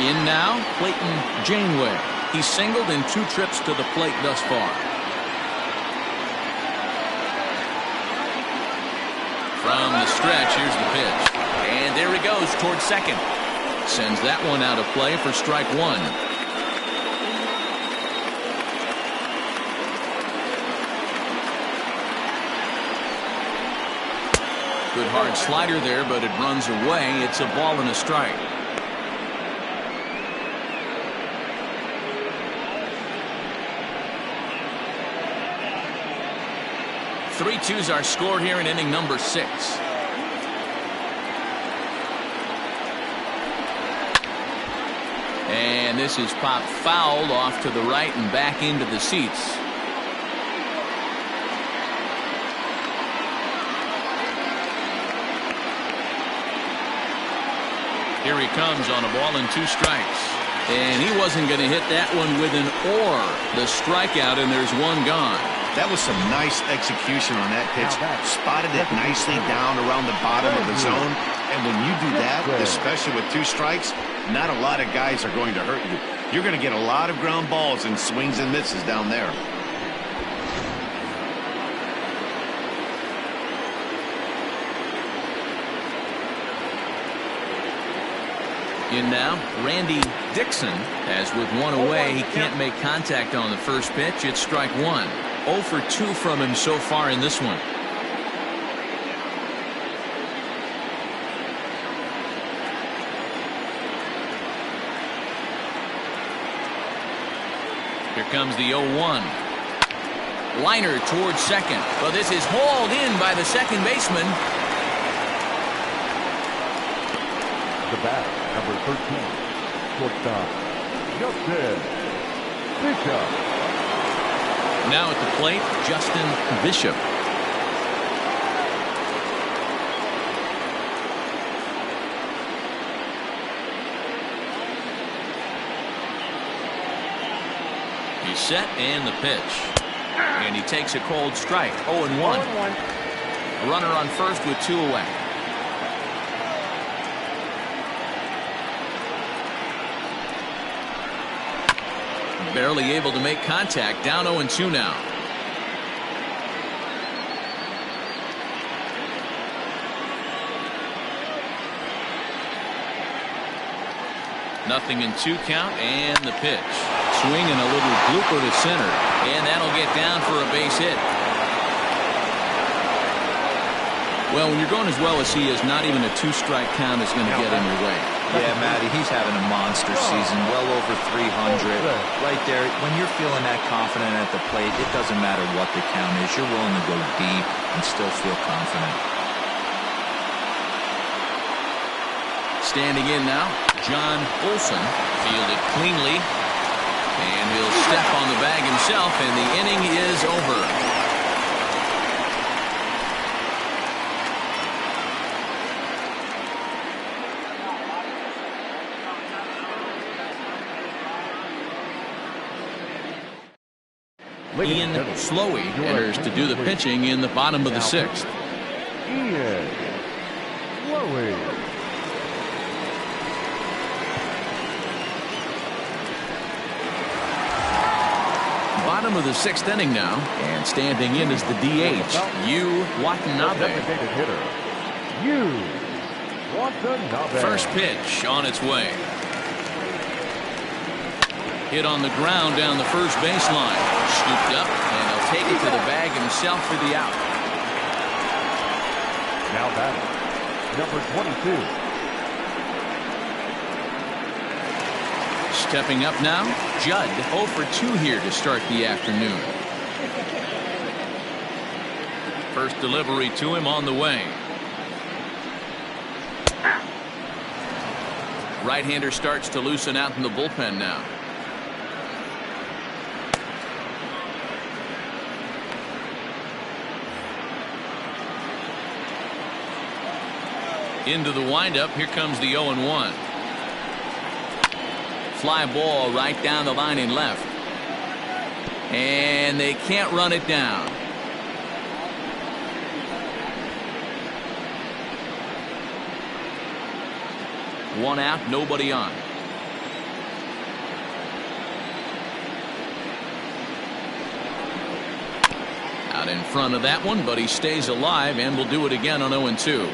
In now, Clayton Janeway. He's singled in 2 trips to the plate thus far. From the stretch, here's the pitch. And there he goes towards second. Sends that one out of play for strike 1. Good hard slider there, but it runs away. It's a ball and a strike. Three twos are scored here in inning number 6. And this is popped fouled off to the right and back into the seats. Here he comes on a ball and 2 strikes. And he wasn't going to hit that one with an or. The strikeout, and there's 1 gone. That was some nice execution on that pitch. Spotted it nicely down around the bottom of the zone. And when you do that, especially with 2 strikes, not a lot of guys are going to hurt you. You're going to get a lot of ground balls and swings and misses down there. In now, Randy Dixon, as with 1 away, he can't make contact on the first pitch. It's strike 1. 0 for 2 from him so far in this one. Here comes the 0-1. Liner towards second. Well, this is hauled in by the second baseman. The bat, number 13, shortstop, Justin Bishop. Now at the plate, Justin Bishop. He's set and the pitch. And he takes a cold strike. 0-1. Runner on first with 2 away. Barely able to make contact. Down 0-2 now. 0-2 count, and the pitch. Swinging a little blooper to center, and that'll get down for a base hit. Well, when you're going as well as he is, not even a 2-strike count is going to get in your way. Yeah, Matty, he's having a monster season, well over 300. Right there, when you're feeling that confident at the plate, it doesn't matter what the count is. You're willing to go deep and still feel confident. Standing in now, John Olson, fielded cleanly, and he'll step on the bag himself, and the inning is over. Ian Slowey enters to do the pitching in the bottom of the 6th. Ian Slowey. Bottom of the 6th inning now, and standing in is the DH, Yu Watanabe. First pitch on its way. Hit on the ground down the first baseline. Scooped up, and he'll take it to the bag himself for the out. Now batting, number 22. Stepping up now, Judd 0 for 2 here to start the afternoon. First delivery to him on the way. Right-hander starts to loosen out in the bullpen now. Into the windup, here comes the 0-1. Fly ball right down the line and left. And they can't run it down. One out, nobody on. Out in front of that one, but he stays alive and will do it again on 0-2.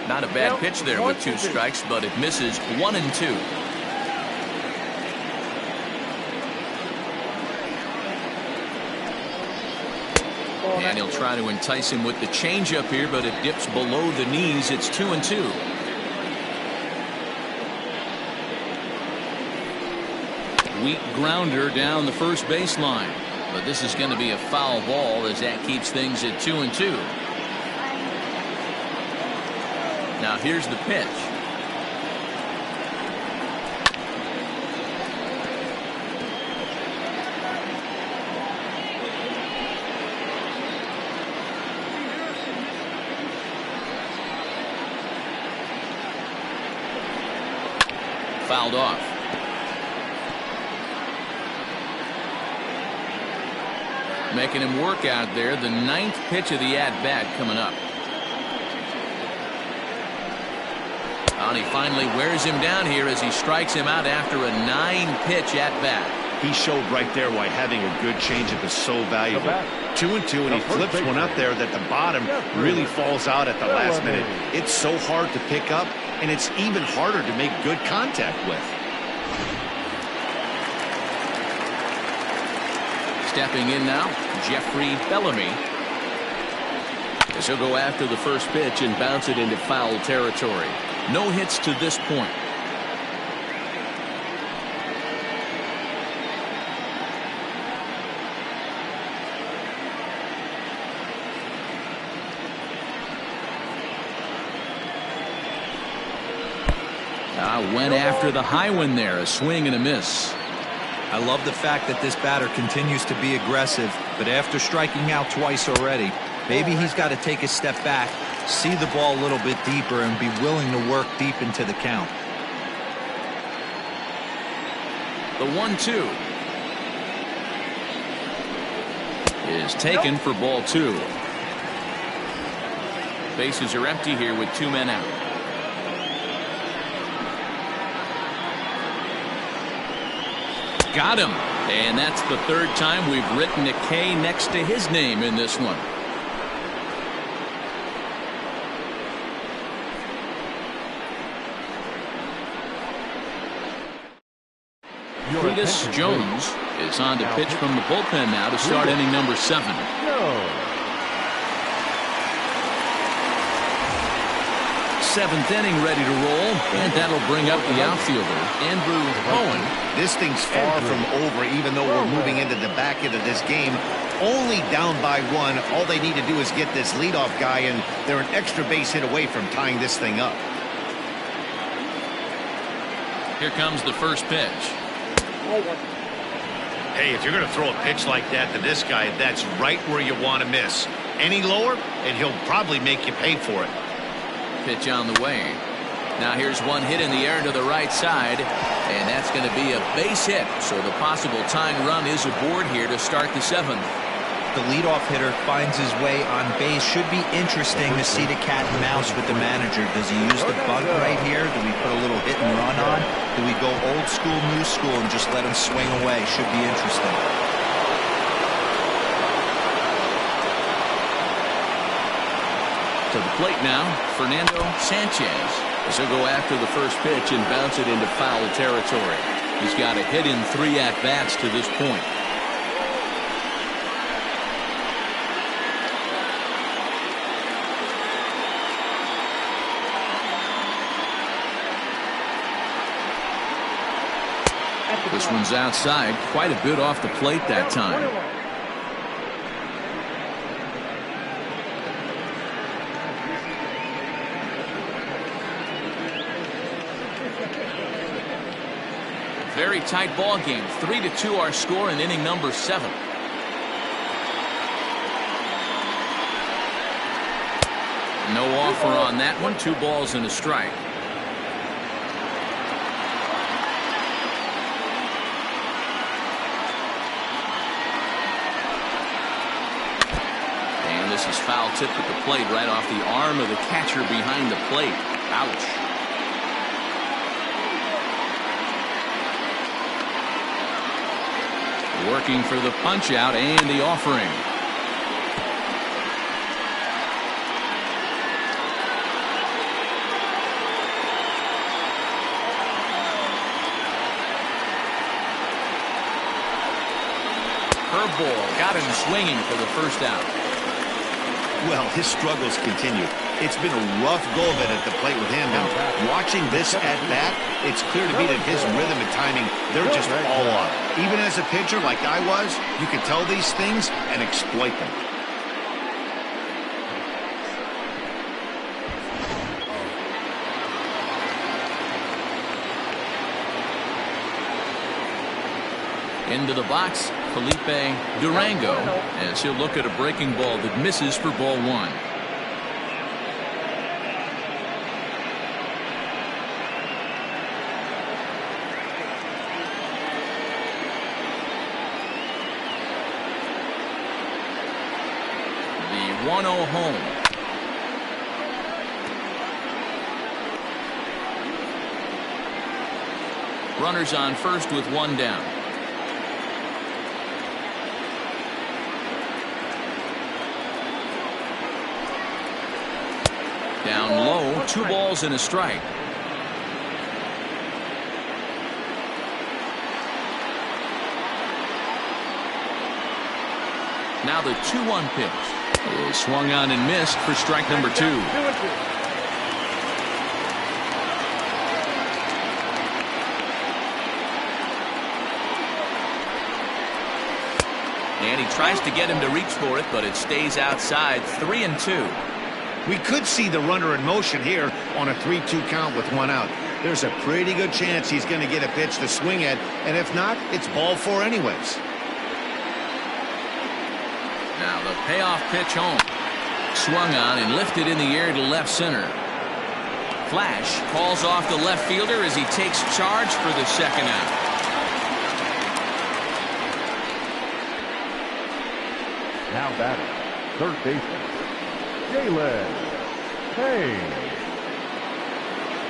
Not a bad pitch there with 2 strikes, but it misses 1-2. And he'll try to entice him with the changeup here, but it dips below the knees. It's 2-2. Weak grounder down the first baseline, but this is going to be a foul ball as that keeps things at 2-2. Now here's the pitch. Fouled off. Making him work out there. The 9th pitch of the at-bat coming up. And he finally wears him down here as he strikes him out after a 9-pitch at-bat. He showed right there why having a good changeup is so valuable. 2-2, and he flips one up there that the bottom really falls out at the last minute. It's so hard to pick up, and it's even harder to make good contact with. Stepping in now, Jeffrey Bellamy. As he'll go after the first pitch and bounce it into foul territory. No hits to this point. Went after the high one there, a swing and a miss. I love the fact that this batter continues to be aggressive, but after striking out twice already, maybe he's got to take a step back, see the ball a little bit deeper, and be willing to work deep into the count. The 1-2 is taken for ball 2. Bases are empty here with 2 men out. got him. And that's the third time we've written a K next to his name in this one. Cletus Jones is on to pitch from the bullpen now to start inning number 7. Seventh inning ready to roll, and that'll bring up the outfielder, Andrew Cohen. This thing's far from over, even though we're moving into the back end of this game. Only down by 1. All they need to do is get this leadoff guy, and they're an extra base hit away from tying this thing up. Here comes the first pitch. Hey, if you're going to throw a pitch like that to this guy, that's right where you want to miss. Any lower, and he'll probably make you pay for it. Pitch on the way. Now here's one hit in the air to the right side, and that's going to be a base hit. So the possible tying run is aboard here to start the 7th. The leadoff hitter finds his way on base. Should be interesting to see the cat and mouse with the manager. Does he use the bunt right here? Do we put a little hit and run on? Do we go old school, new school, and just let him swing away? Should be interesting. To the plate now, Fernando Sanchez. He'll go after the first pitch and bounce it into foul territory. He's got a hit in 3 at-bats to this point. This one's outside, quite a bit off the plate that time. Very tight ball game. 3-2 our score in inning number 7. No offer on that one. 2 balls and a strike. And this is foul tip at the plate right off the arm of the catcher behind the plate. Ouch. Working for the punch out and the offering. Curveball got him swinging for the first out. Well, his struggles continue. It's been a rough go of it at the plate with him. And watching this at bat, it's clear to me that his rhythm and timing, they're just all off. Even as a pitcher like I was, you can tell these things and exploit them. Into the box, Felipe Durango, as he'll look at a breaking ball that misses for ball 1. The 1-0 home. Runners on first with 1 down. Down low, 2 balls and a strike. Now the 2-1 pitch is swung on and missed for strike number 2. And he tries to get him to reach for it, but it stays outside. 3-2. We could see the runner in motion here on a 3-2 count with 1 out. There's a pretty good chance he's going to get a pitch to swing at, and if not, it's ball 4 anyways. Now the payoff pitch home. Swung on and lifted in the air to left center. Flash calls off the left fielder as he takes charge for the second out. Now batting, third baseman, Jalen Hayes.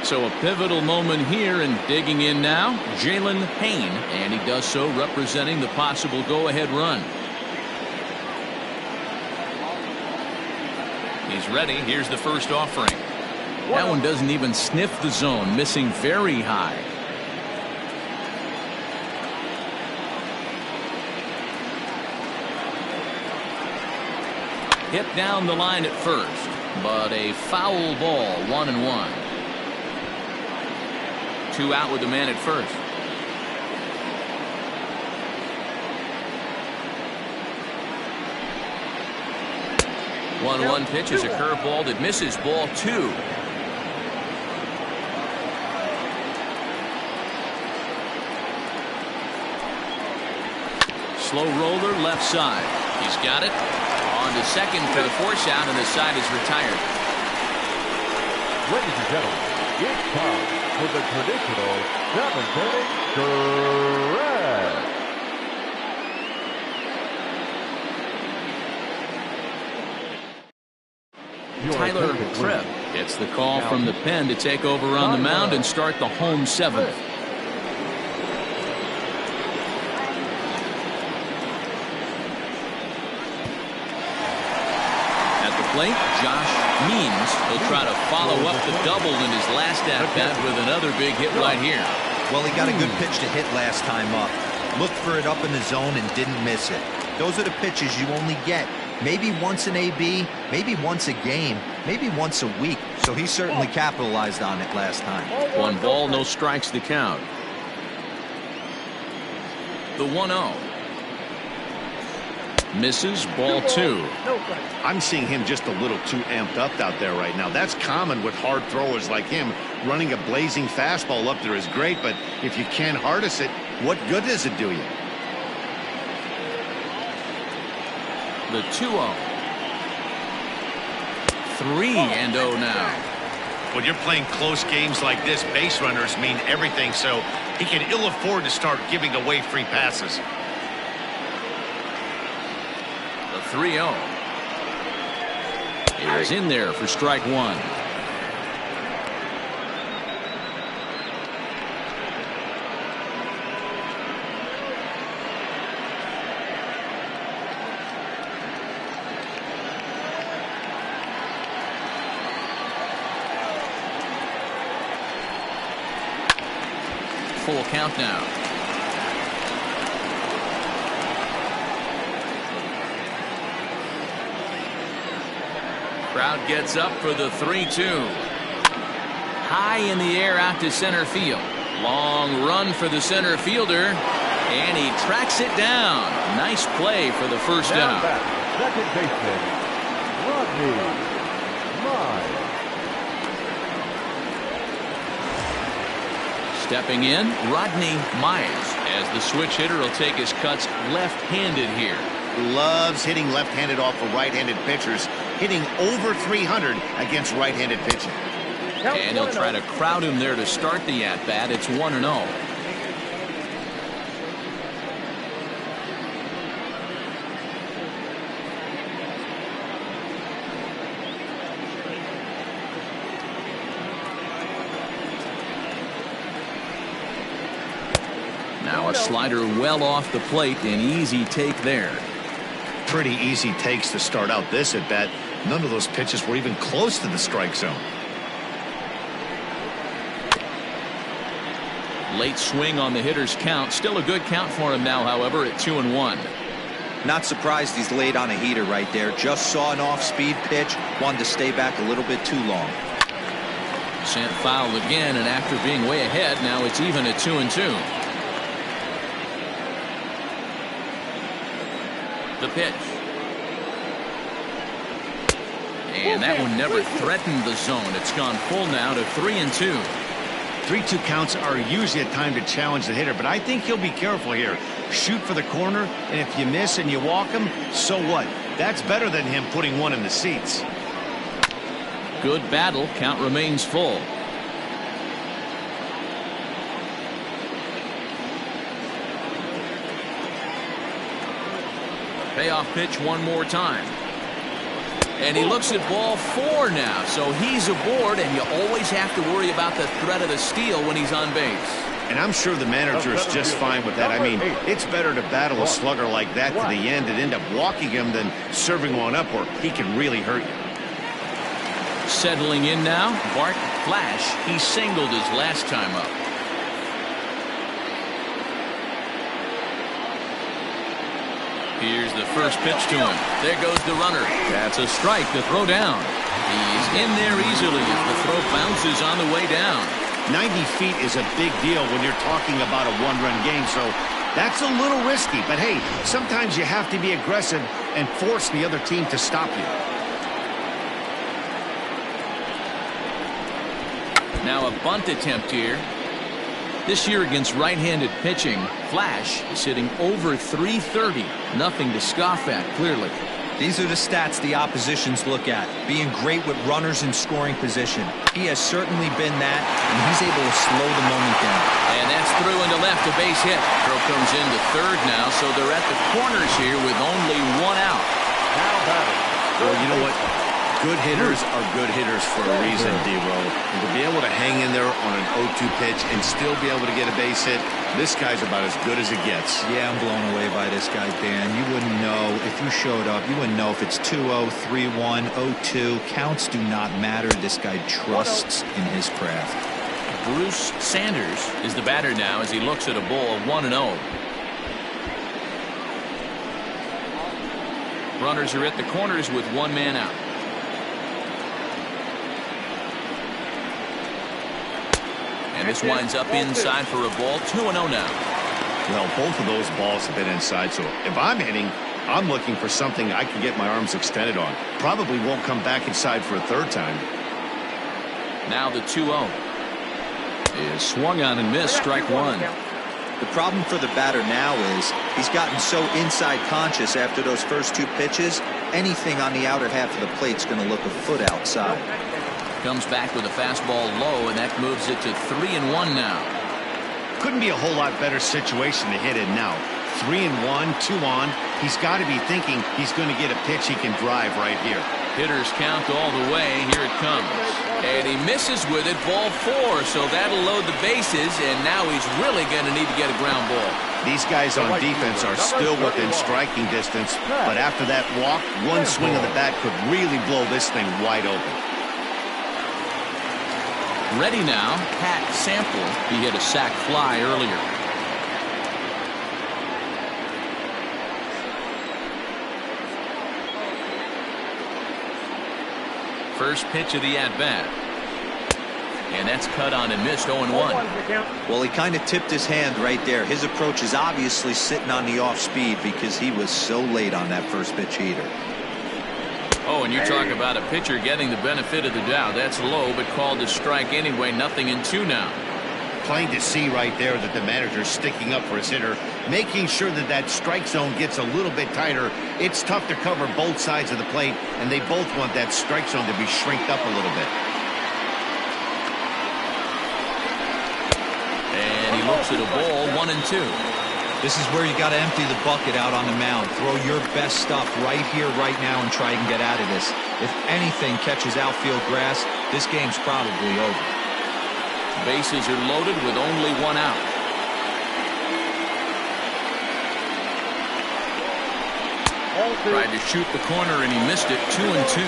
So a pivotal moment here, and digging in now, Jalen Payne, and he does so representing the possible go-ahead run. He's ready. Here's the first offering. That one doesn't even sniff the zone, missing very high. Hit down the line at first, but a foul ball, 1-1. 2 out with the man at first. One pitch is a curveball that misses, ball 2. Slow roller left side. He's got it. On to second for the force out, and the side is retired. Ladies and gentlemen, it's time for the traditional 7th stretch. Tyler Tripp gets the call from the pen to take over on the mound and start the home 7th. At the plate, Josh Means. He'll try to follow up the double in his last at-bat with another big hit right here. Well, he got a good pitch to hit last time up. Looked for it up in the zone and didn't miss it. Those are the pitches you only get maybe once an AB, maybe once a game, maybe once a week. So he certainly capitalized on it last time. 1 ball, no strikes to count. The 1-0. Misses, ball 2. I'm seeing him just a little too amped up out there right now. That's common with hard throwers like him. Running a blazing fastball up there is great, but if you can't harness it, what good does it do you? The 2-0. 3-0 now. When you're playing close games like this, base runners mean everything, so he can ill afford to start giving away free passes. The 3-0 is in there for strike 1. Full count now. Crowd gets up for the 3-2. High in the air out to center field. Long run for the center fielder, and he tracks it down. Nice play for the first out. Second baseman, Rodney Miles. Stepping in, Rodney Miles, as the switch hitter will take his cuts left-handed here. Loves hitting left-handed off of right-handed pitchers, hitting over 300 against right-handed pitching. And he'll try to crowd him there to start the at-bat. It's 1-0. Now a slider well off the plate, an easy take there. Pretty easy takes to start out this at bat. None of those pitches were even close to the strike zone. Late swing on the hitter's count. Still a good count for him now, however, at 2-1. Not surprised he's laid on a heater right there. Just saw an off-speed pitch. Wanted to stay back a little bit too long. Sent foul again, and after being way ahead, now it's even at 2-2. The pitch. And that one never threatened the zone. It's gone full now to 3-2. 3-2 counts are usually a time to challenge the hitter, but I think he'll be careful here. Shoot for the corner, and if you miss and you walk him, so what? That's better than him putting one in the seats. Good battle. Count remains full. Payoff pitch one more time. And he looks at ball 4 now, so he's aboard, and you always have to worry about the threat of the steal when he's on base. And I'm sure the manager is just fine with that. I mean, it's better to battle a slugger like that to the end and end up walking him than serving one up where he can really hurt you. Settling in now, Bart Flash. He singled his last time up. Here's the first pitch to him. There goes the runner. That's a strike to throw down. He's in there easily as the throw bounces on the way down. 90 feet is a big deal when you're talking about a one-run game, so that's a little risky. But hey, sometimes you have to be aggressive and force the other team to stop you. Now a bunt attempt here. This year against right-handed pitching, Flash is hitting over .330. Nothing to scoff at, clearly. These are the stats the oppositions look at. Being great with runners in scoring position. He has certainly been that, and he's able to slow the moment down. And that's through into left, a base hit. Throw comes into third now, so they're at the corners here with only 1 out. Well, you know what? Good hitters are good hitters for a reason, D-Row. And to be able to hang in there on an 0-2 pitch and still be able to get a base hit, this guy's about as good as it gets. Yeah, I'm blown away by this guy, Dan. You wouldn't know if you showed up. You wouldn't know if it's 2-0, 3-1, 0-2. Counts do not matter. This guy trusts in his craft. Bruce Sanders is the batter now as he looks at a ball 1-0. Runners are at the corners with 1 man out. And this winds up inside for a ball. 2-0 now. Well, both of those balls have been inside, so if I'm hitting, I'm looking for something I can get my arms extended on. Probably won't come back inside for a third time. Now the 2-0 is swung on and missed. Strike 1. The problem for the batter now is he's gotten so inside conscious after those first 2 pitches. Anything on the outer half of the plate's going to look a foot outside. Comes back with a fastball low, and that moves it to 3-1 now. Couldn't be a whole lot better situation to hit in now. 3-1, 2 on. He's got to be thinking he's going to get a pitch he can drive right here. Hitters count all the way. Here it comes. And he misses with it. Ball 4, so that'll load the bases, and now he's really going to need to get a ground ball. These guys on defense are still within striking distance, but after that walk, one swing of the bat could really blow this thing wide open. Ready now, Pat Sample. He hit a sac fly earlier. First pitch of the at-bat. And that's cut on and missed. 0-1. Well, he kind of tipped his hand right there. His approach is obviously sitting on the off speed because he was so late on that first pitch heater. Oh, and you talk about a pitcher getting the benefit of the doubt. That's low, but called a strike anyway. 0-2 now. Plain to see right there that the manager's sticking up for his hitter, making sure that that strike zone gets a little bit tighter. It's tough to cover both sides of the plate, and they both want that strike zone to be shrinked up a little bit. And he looks at a ball. 1-2. This is where you got to empty the bucket out on the mound. Throw your best stuff right here, right now, and try and get out of this. If anything catches outfield grass, this game's probably over. Bases are loaded with only 1 out. Tried to shoot the corner, and he missed it. 2-2.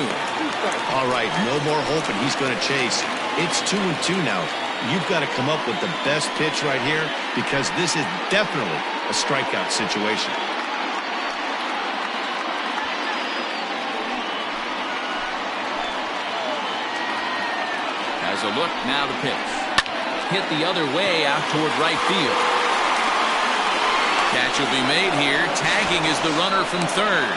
All right, no more hoping he's going to chase. It's 2-2 now. You've got to come up with the best pitch right here because this is definitely a strikeout situation. Has a look, now the pitch. Hit the other way out toward right field. Catch will be made here. Tagging is the runner from third.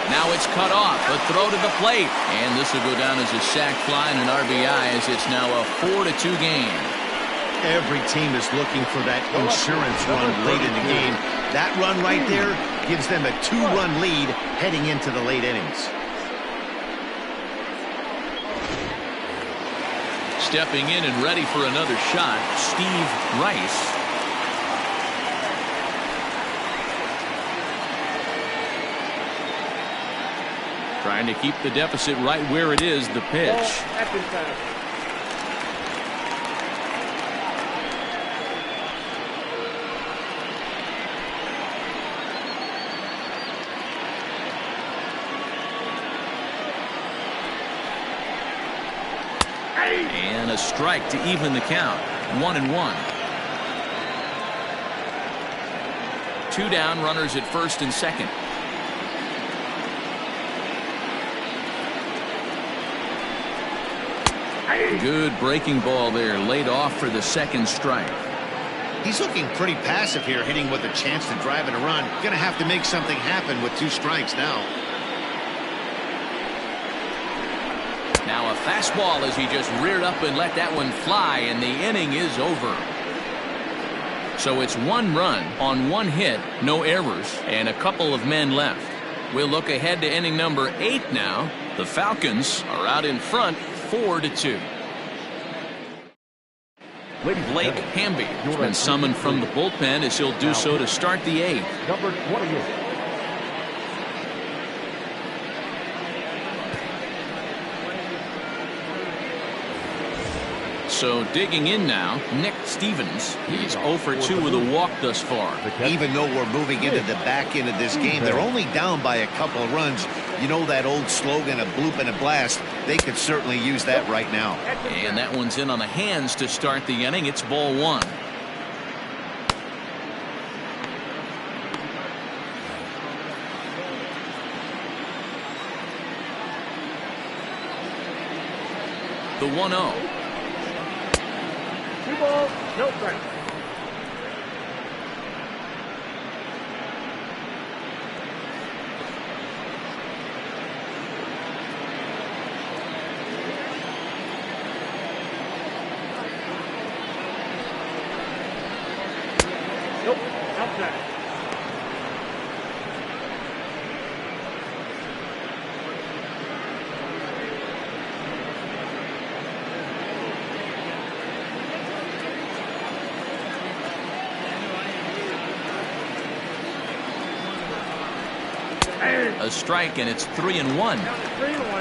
Now it's cut off. A throw to the plate. And this will go down as a sac fly and an RBI as it's now a 4-2 game. Every team is looking for that insurance run late in the game. That run right there gives them a 2-run lead heading into the late innings. Stepping in and ready for another shot, Steve Rice. Trying to keep the deficit right where it is. The pitch. Acting time. And a strike to even the count. 1-1. 2 down, runners at first and second. Good breaking ball there, laid off for the second strike. He's looking pretty passive here, hitting with a chance to drive in a run. Gonna have to make something happen with 2 strikes now. Now a fastball as he just reared up and let that one fly, and the inning is over. So it's 1 run on 1 hit, no errors, and a couple of men left. We'll look ahead to inning number 8 now. The Falcons are out in front 4-2. Blake Hamby has been summoned from the bullpen as he'll do so to start the 8th. Number 28. So digging in now, Nick Stevens. He's 0 for 2 with a walk thus far. Even though we're moving into the back end of this game, they're only down by a couple of runs. You know that old slogan, a bloop and a blast. They could certainly use that right now. And that one's in on the hands to start the inning. It's ball 1. The 1-0. 2 balls, no strikes. Nope, outside. A strike, and it's 3-1.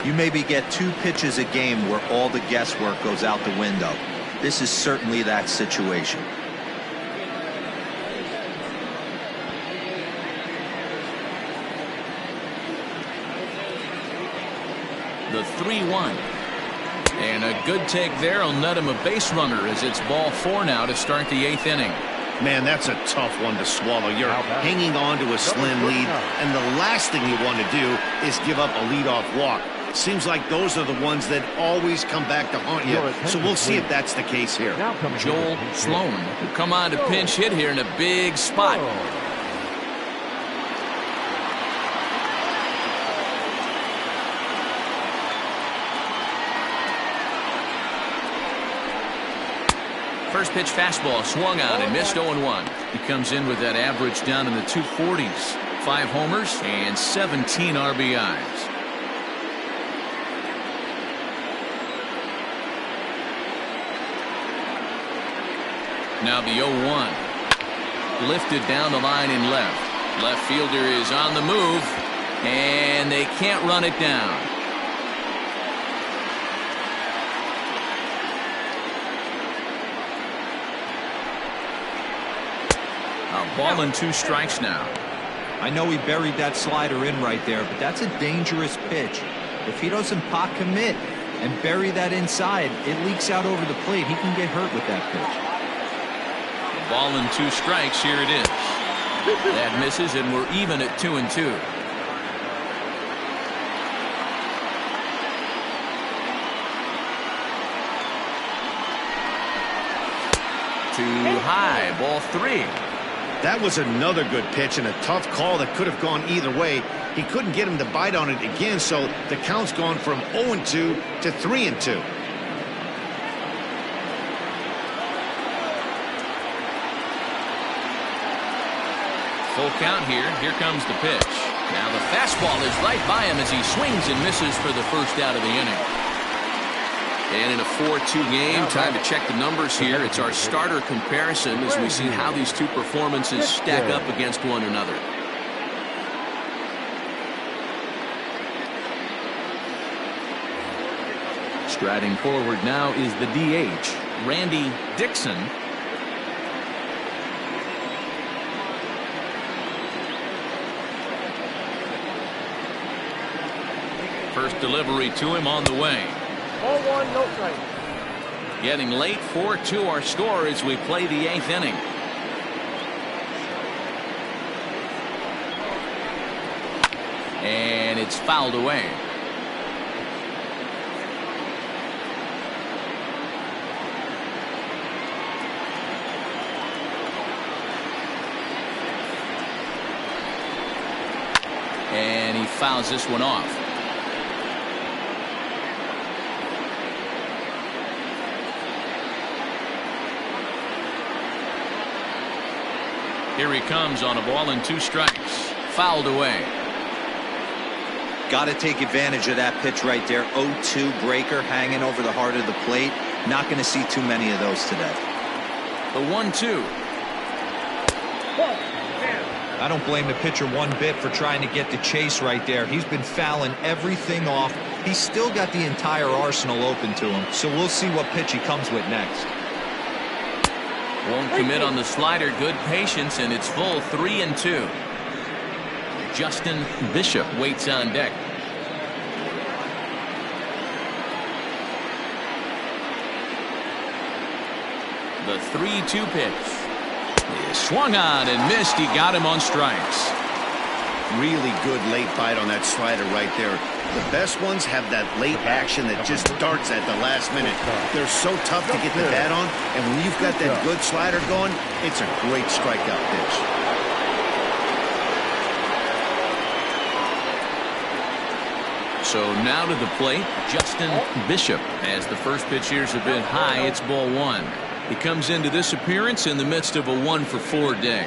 You maybe get 2 pitches a game where all the guesswork goes out the window. This is certainly that situation. The 3-1. And a good take there will net him a base runner as it's ball 4 now to start the 8th inning. Man, that's a tough one to swallow. You're hanging on to a slim lead, and the last thing you want to do is give up a leadoff walk. Seems like those are the ones that always come back to haunt you. So we'll see if that's the case here. Joel Sloan will come on to pinch hit here in a big spot. First pitch fastball swung on and missed 0-1. He comes in with that average down in the 240s. 5 homers and 17 RBIs. Now the 0-1. Lifted down the line in left. Left fielder is on the move, and they can't run it down. A ball and 2 strikes now. I know he buried that slider in right there, but that's a dangerous pitch. If he doesn't pot commit and bury that inside, it leaks out over the plate. He can get hurt with that pitch. Ball and 2 strikes. Here it is. That misses, and we're even at 2-2. Too high. Ball 3. That was another good pitch and a tough call that could have gone either way. He couldn't get him to bite on it again, so the count's gone from 0-2 to 3-2. Full count here. Here comes the pitch. Now the fastball is right by him as he swings and misses for the first out of the inning. And in a 4-2 game, time to check the numbers here. It's our starter comparison as we see how these 2 performances stack up against one another. Striding forward now is the DH, Randy Dixon. First delivery to him on the way. Ball one, no strike. Getting late, 4-2 our score as we play the 8th inning. And it's fouled away. And he fouls this one off. Here he comes on a ball and 2 strikes. Fouled away. Got to take advantage of that pitch right there. 0-2 breaker hanging over the heart of the plate. Not going to see too many of those today. The 1-2. I don't blame the pitcher one bit for trying to get the chase right there. He's been fouling everything off. He's still got the entire arsenal open to him. So we'll see what pitch he comes with next. Won't commit on the slider. Good patience, and it's full 3-2. Justin Bishop waits on deck. The 3-2 pitch. He swung on and missed. He got him on strikes. Really good late bite on that slider right there. The best ones have that late action that just darts at the last minute. They're so tough to get the bat on, and when you've got that good slider going, it's a great strikeout pitch. So now to the plate, Justin Bishop. As the first pitch here's a bit high, it's ball 1. He comes into this appearance in the midst of a 1-for-4 day.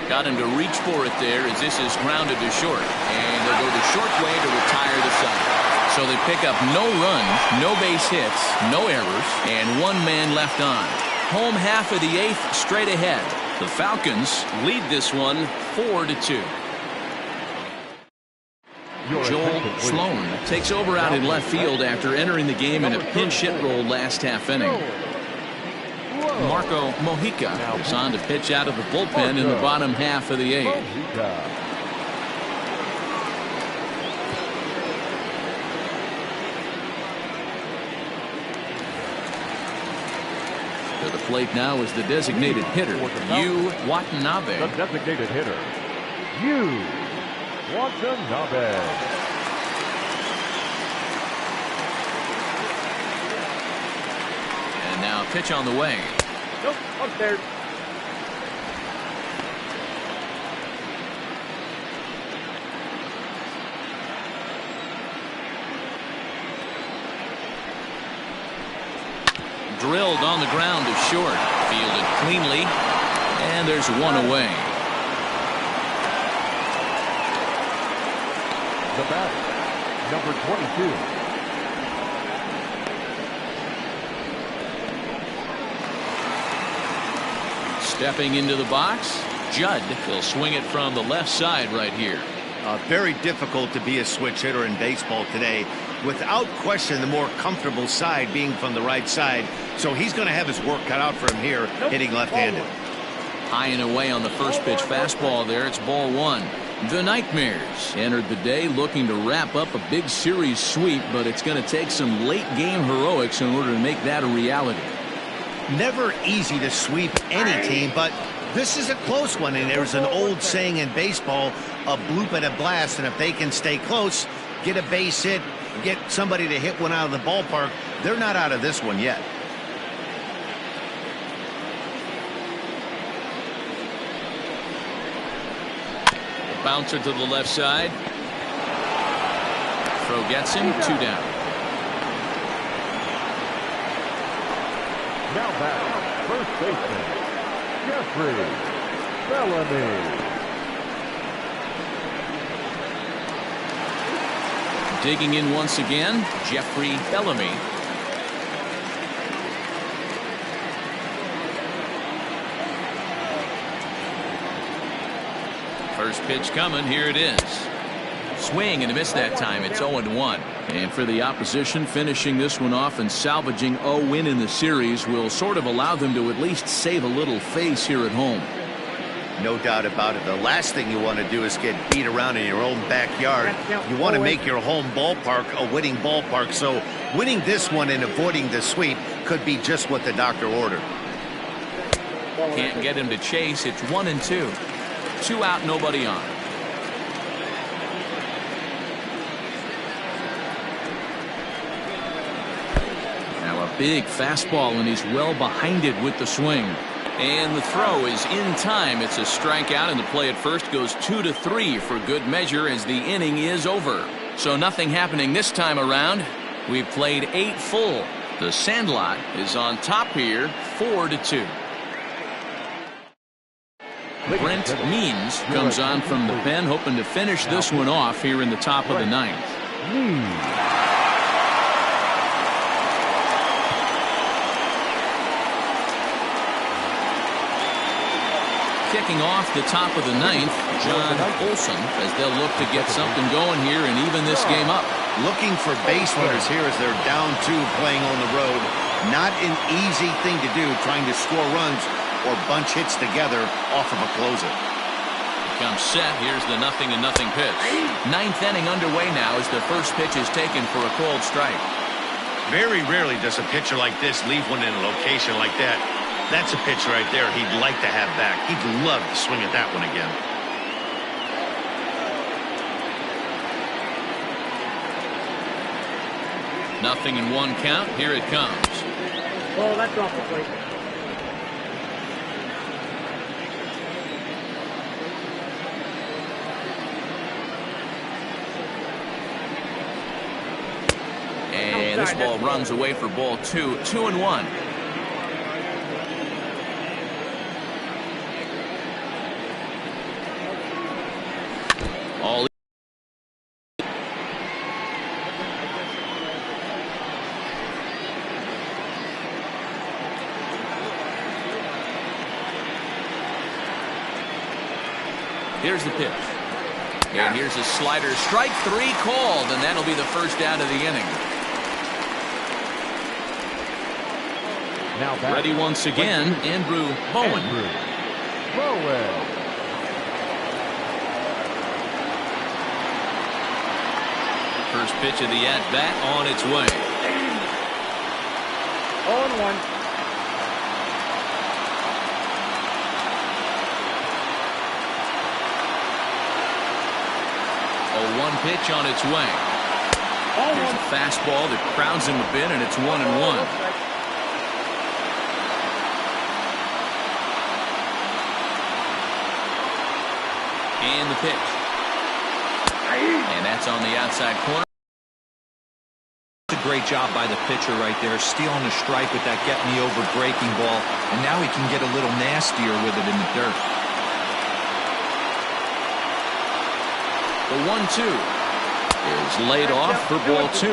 Got him to reach for it there as this is grounded to short. And they'll go the short way to retire the side. So they pick up no runs, no base hits, no errors, and 1 man left on. Home half of the 8th straight ahead. The Falcons lead this one 4-2. Joel Sloan takes over out in left field after entering the game in a pinch hit role last half inning. Marco Mojica is on to pitch out of the bullpen in the bottom half of the 8th. To the plate now is the designated hitter, Yu Watanabe. The designated hitter, Yu Watanabe. And now pitch on the way. Nope, upstairs. Drilled on the ground to short. Fielded cleanly. And there's 1 away. The batter, number 22. Stepping into the box, Judd will swing it from the left side right here. Very difficult to be a switch hitter in baseball today. Without question, the more comfortable side being from the right side. So he's going to have his work cut out for him here, hitting left-handed. High and away on the first pitch fastball there. It's ball 1. The Nightmares entered the day looking to wrap up a big series sweep, but it's going to take some late game heroics in order to make that a reality. Never easy to sweep any team, but this is a close one, and there's an old saying in baseball, a bloop and a blast, and if they can stay close, get a base hit, get somebody to hit one out of the ballpark, they're not out of this one yet. Bouncer to the left side. Throw gets him, 2 down. Now back, first baseman, Jeffrey Bellamy. Digging in once again, Jeffrey Bellamy. First pitch coming. Here it is. Swing and a miss that time. It's 0-1. And for the opposition, finishing this one off and salvaging a win in the series will sort of allow them to at least save a little face here at home. No doubt about it. The last thing you want to do is get beat around in your own backyard. You want to make your home ballpark a winning ballpark. So winning this one and avoiding the sweep could be just what the doctor ordered. Can't get him to chase. It's 1-2. 2 out, nobody on. Now a big fastball, and he's well behind it with the swing. And the throw is in time. It's a strikeout, and the play at first goes 2-3 for good measure as the inning is over. So nothing happening this time around. We've played 8 full. The Sandlot is on top here, 4-2. Brent Means comes on from the pen, hoping to finish this one off here in the top of the 9th. Kicking off the top of the 9th, John Olson, as they'll look to get something going here and even this game up. Looking for base runners here as they're down 2 playing on the road. Not an easy thing to do, trying to score runs or bunch hits together off of a closer. Comes set. Here's the 0-0 pitch. 9th inning underway now as the first pitch is taken for a cold strike. Very rarely does a pitcher like this leave one in a location like that. That's a pitch right there he'd like to have back. He'd love to swing at that one again. Nothing in 1 count. Here it comes. Oh, that's off the plate. And this ball runs away for ball 2. 2-1. All here's the pitch. And here's a slider. Strike 3 called, and that'll be the first out of the inning. Now ready once again, Andrew Bowen. First pitch of the at-bat on its way. 0-1. A 1 pitch on its way. Here's a fastball that crowds him a bit, and it's 1-1. And the pitch. And that's on the outside corner. A great job by the pitcher right there, stealing a strike with that get-me-over breaking ball, and now he can get a little nastier with it in the dirt. The 1-2 is laid off for ball 2.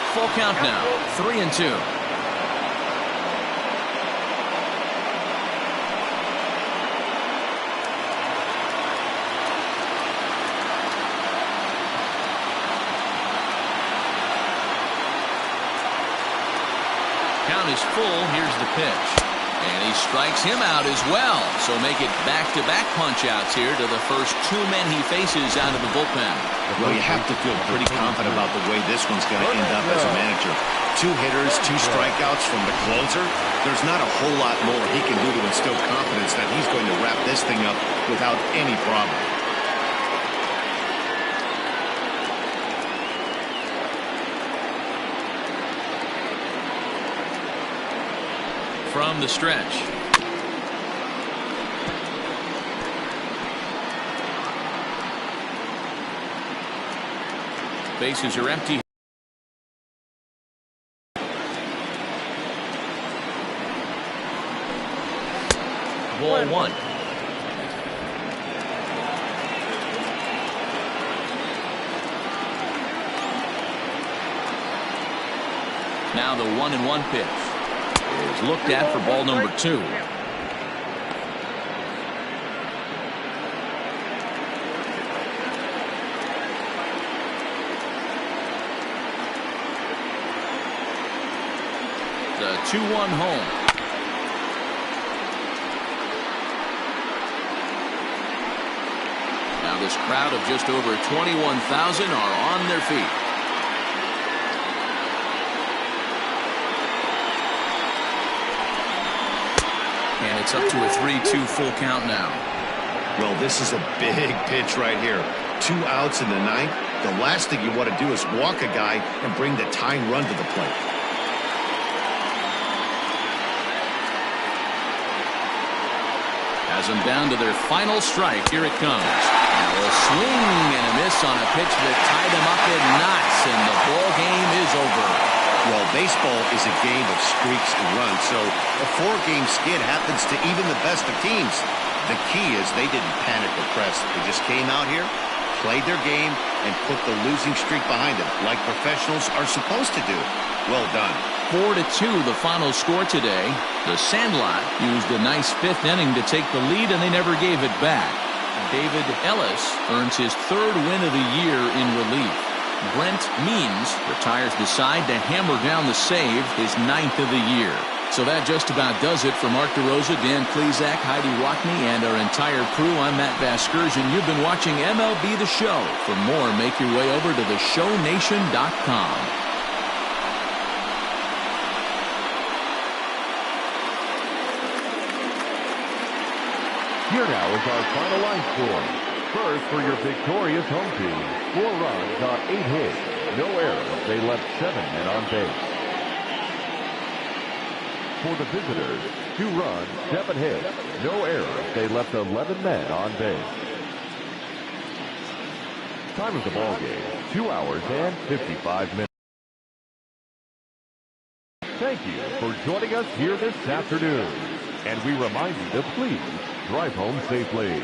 Full count now, 3-2. Count is full. Here's the pitch. And he strikes him out as well. So make it back-to-back punch-outs here to the first 2 men he faces out of the bullpen. Well, you have to feel pretty confident about the way this one's going to end up as a manager. 2 hitters, 2 strikeouts from the closer. There's not a whole lot more he can do to instill confidence that he's going to wrap this thing up without any problem. From the stretch. Bases are empty. Ball 1. Now the 1-1 pitch is looked at for ball number 2. The 2-1 home. Now this crowd of just over 21,000 are on their feet. And it's up to a 3-2 full count now. Well, this is a big pitch right here. 2 outs in the 9th. The last thing you want to do is walk a guy and bring the tying run to the plate. Has them down to their final strike. Here it comes. Now a swing and a miss on a pitch that tied him up in knots, and the ball game is over. Well, baseball is a game of streaks and runs, so a 4-game skid happens to even the best of teams. The key is they didn't panic or press. They just came out here, played their game, and put the losing streak behind them, like professionals are supposed to do. Well done. 4-2 the final score today. The Sandlot used a nice 5th inning to take the lead, and they never gave it back. David Ellis earns his 3rd win of the year in relief. Brent Means retires the side to hammer down the save, his 9th of the year. So that just about does it for Mark DeRosa, Dan Klezak, Heidi Rockney, and our entire crew. I'm Matt Vasgersian. You've been watching MLB The Show. For more, make your way over to theshownation.com. Here now is our final line score. First, for your victorious home team, 4 runs on 8 hits, no errors. They left 7 men on base. For the visitors, 2 runs, 7 hits, no errors. They left 11 men on base. Time of the ball game, 2 hours and 55 minutes. Thank you for joining us here this afternoon. And we remind you to please drive home safely.